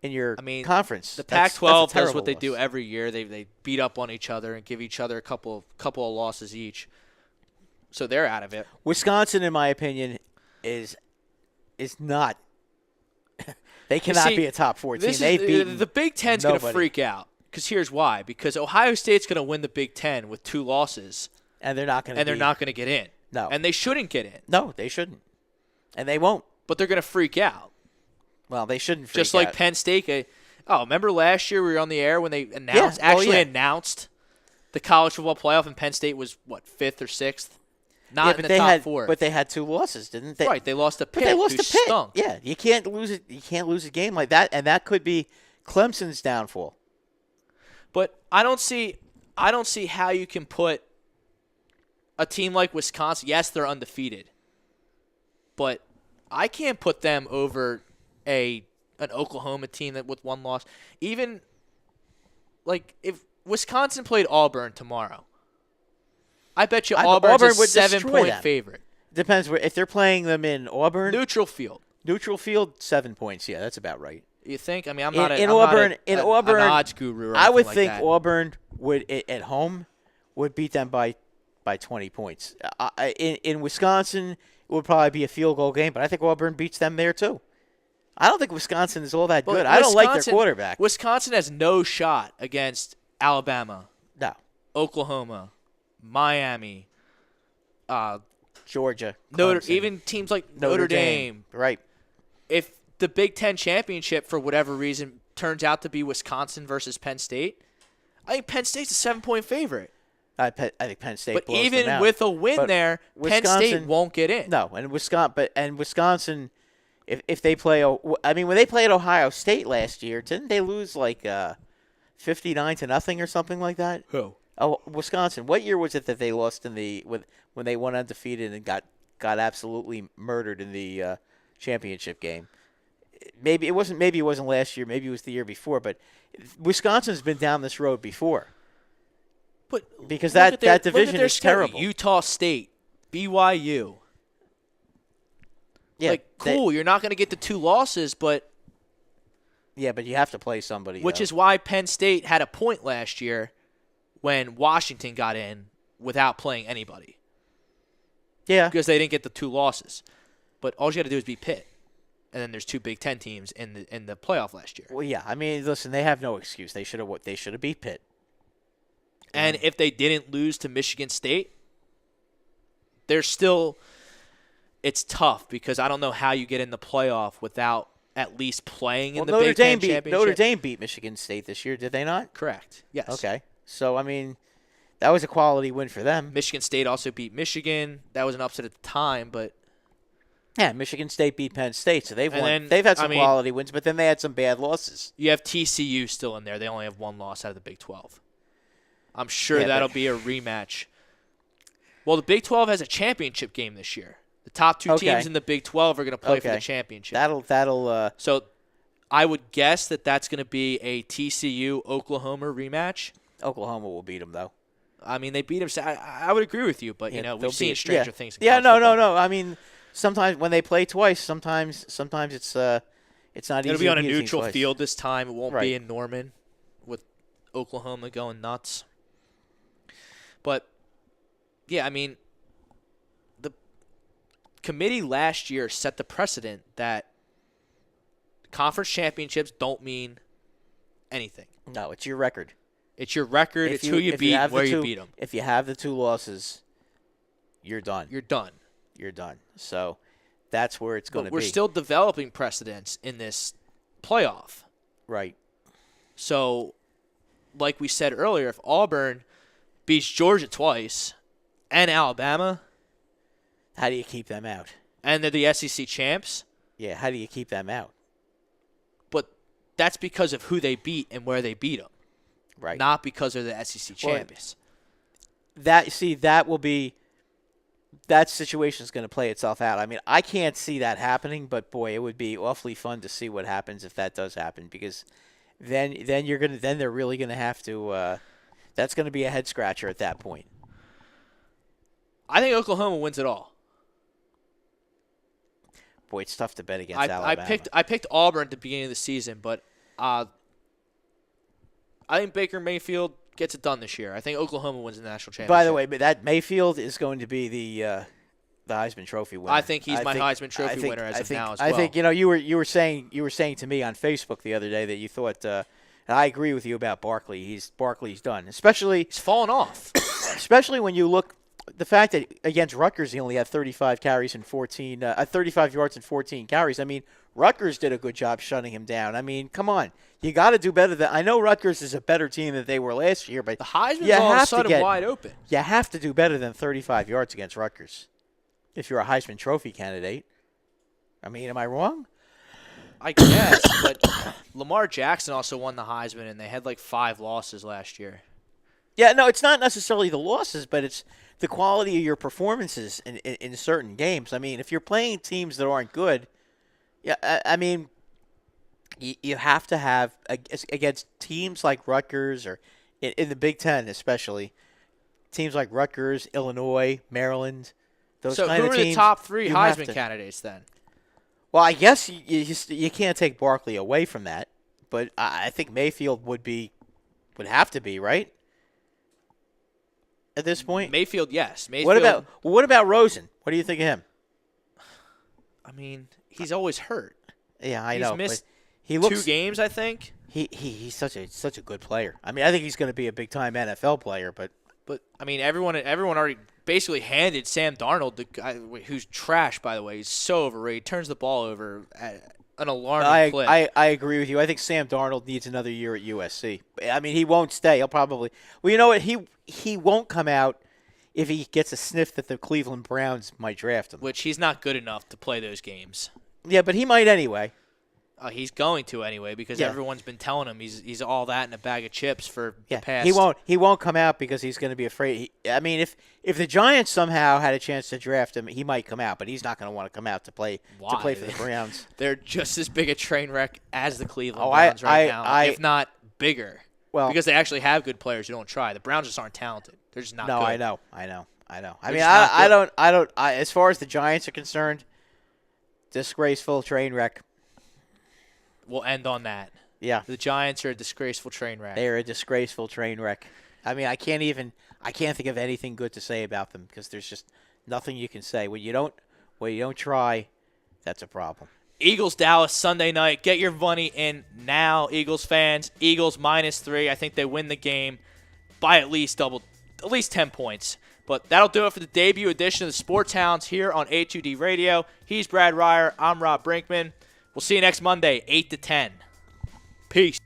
in your conference. The Pac-12 does what they do every year. They beat up on each other and give each other a couple of losses each. So they're out of it. Wisconsin, in my opinion, is not. They cannot be a top 4 team. The Big Ten's going to freak out. Because here's why. Because Ohio State's going to win the Big Ten with 2 losses. And they're not going to And they're not going to get in. No. And they shouldn't get in. No, they shouldn't. And they won't. But they're going to freak out. Well, they shouldn't freak out. Just like Penn State. Remember last year we were on the air when they announced the college football playoff and Penn State was, 5th or 6th? Not in the top 4. But they had 2 losses, didn't they? Right, they lost to Pitt, But they lost who to Pitt. stunk. Yeah, you can't lose it. You can't lose a game like that, and that could be Clemson's downfall. But I don't see how you can put a team like Wisconsin. Yes, they're undefeated, but I can't put them over an Oklahoma team that with 1 loss. Even if Wisconsin played Auburn tomorrow, I bet you Auburn's a 7-point favorite. Depends if they're playing them in Auburn. Neutral field, 7 points. Yeah, that's about right. You think? I'm not an odds guru. Or I would like think that. Auburn would at home would beat them by 20 points. In Wisconsin, it would probably be a field goal game, but I think Auburn beats them there too. I don't think Wisconsin is all that good. I don't like their quarterback. Wisconsin has no shot against Alabama, No, Oklahoma, Miami, Georgia, even teams like Notre Dame. Right. If the Big Ten championship, for whatever reason, turns out to be Wisconsin versus Penn State, I think Penn State's a 7-point favorite. I think Penn State. But blows them even out. with a win there, Penn State won't get in. No, and Wisconsin, if they play, when they played Ohio State last year, didn't they lose like 59-0 or something like that? Who? Oh, Wisconsin. What year was it that they lost when they went undefeated and got absolutely murdered in the championship game? Maybe it wasn't last year. Maybe it was the year before. But Wisconsin's been down this road before. But because that division is terrible. Utah State, BYU. Yeah, cool. You're not going to get the 2 losses, but but you have to play somebody. Which is why Penn State had a point last year when Washington got in without playing anybody. Yeah, because they didn't get the 2 losses. But all you got to do is beat Pitt, and then there's 2 Big Ten teams in the playoff last year. Well, yeah. I mean, listen, they have no excuse. They should have beat Pitt. And if they didn't lose to Michigan State, it's tough because I don't know how you get in the playoff without at least playing in the Big Ten championship. Notre Dame beat Michigan State this year, did they not? Correct. Yes. Okay. So, I mean, that was a quality win for them. Michigan State also beat Michigan. That was an upset at the time, but yeah, Michigan State beat Penn State, so they've won. They've had some quality wins, but then they had some bad losses. You have TCU still in there. They only have 1 loss out of the Big 12. I'm sure that'll be a rematch. Well, the Big 12 has a championship game this year. The top 2 teams in the Big 12 are going to play for the championship. That'll. So, I would guess that's going to be a TCU-Oklahoma rematch. Oklahoma will beat them, though. I mean, they beat them. I would agree with you, but we've seen stranger things. No. I mean, sometimes when they play twice, sometimes it's not easy. It'll be on a neutral field this time. It won't be in Norman with Oklahoma going nuts. But, yeah, I mean, the committee last year set the precedent that conference championships don't mean anything. No, it's your record. It's your record. It's who you beat, where you beat them. If you have the 2 losses, you're done. You're done. You're done. So that's where it's going to be. We're still developing precedents in this playoff. Right. So, like we said earlier, if Auburn beats Georgia twice and Alabama, how do you keep them out? And they're the SEC champs. Yeah, how do you keep them out? But that's because of who they beat and where they beat them. Right. Not because they're the SEC champions. That situation is going to play itself out. I mean, I can't see that happening, but boy, it would be awfully fun to see what happens if that does happen, because then they're really going to have to. That's going to be a head scratcher at that point. I think Oklahoma wins it all. Boy, it's tough to bet against Alabama. I picked Auburn at the beginning of the season, but I think Baker Mayfield gets it done this year. I think Oklahoma wins the national championship. By the way, but that Mayfield is going to be the Heisman Trophy winner. I think he's my Heisman Trophy winner as of now as well. I think you were saying to me on Facebook the other day that you thought, and I agree with you about Barkley. Barkley's done. He's fallen off. Especially when you look the fact that against Rutgers he only had 35 yards and 14 carries. I mean, Rutgers did a good job shutting him down. I mean, come on. You got to do better than – I know Rutgers is a better team than they were last year, but the Heisman's all of a sudden wide open. You have to do better than 35 yards against Rutgers if you're a Heisman Trophy candidate. I mean, am I wrong? I guess, but Lamar Jackson also won the Heisman, and they had like 5 losses last year. Yeah, no, it's not necessarily the losses, but it's the quality of your performances in certain games. I mean, if you're playing teams that aren't good, I mean – you have to have, against teams like Rutgers, or in the Big Ten especially, teams like Rutgers, Illinois, Maryland, those kind of teams. So who are the top 3 Heisman candidates then? Well, I guess you can't take Barkley away from that, but I think Mayfield would have to be, right? At this point? Mayfield, yes. Mayfield, what about Rosen? What do you think of him? I mean, he's always hurt. Yeah, I know. He's missed he looks, 2 games, I think. He's such a good player. I mean, I think he's going to be a big-time NFL player, but But I mean, everyone already basically handed Sam Darnold, the guy who's trash, by the way. He's so overrated. Turns the ball over at an alarming clip. I agree with you. I think Sam Darnold needs another year at USC. I mean, he won't stay. He'll probably. Well, you know what? He won't come out if he gets a sniff that the Cleveland Browns might draft him. Which he's not good enough to play those games. Yeah, but he might anyway. He's going to anyway because everyone's been telling him he's all that in a bag of chips for the past. He won't come out because he's going to be afraid. I mean, if the Giants somehow had a chance to draft him, he might come out, but he's not going to want to come out to play for the Browns. They're just as big a train wreck as the Cleveland Browns now, if not bigger. Well, because they actually have good players who don't try. The Browns just aren't talented. They're just not good. I know. I mean, I don't. As far as the Giants are concerned, disgraceful train wreck. We'll end on that. Yeah. The Giants are a disgraceful train wreck. They are a disgraceful train wreck. I mean, I can't think of anything good to say about them because there's just nothing you can say. When you don't try, that's a problem. Eagles Dallas Sunday night. Get your money in now, Eagles fans. Eagles -3. I think they win the game by at least 10 points. But that'll do it for the debut edition of the Sports Hounds here on A2D Radio. He's Brad Ryer. I'm Rob Brinkman. We'll see you next Monday, 8 to 10. Peace.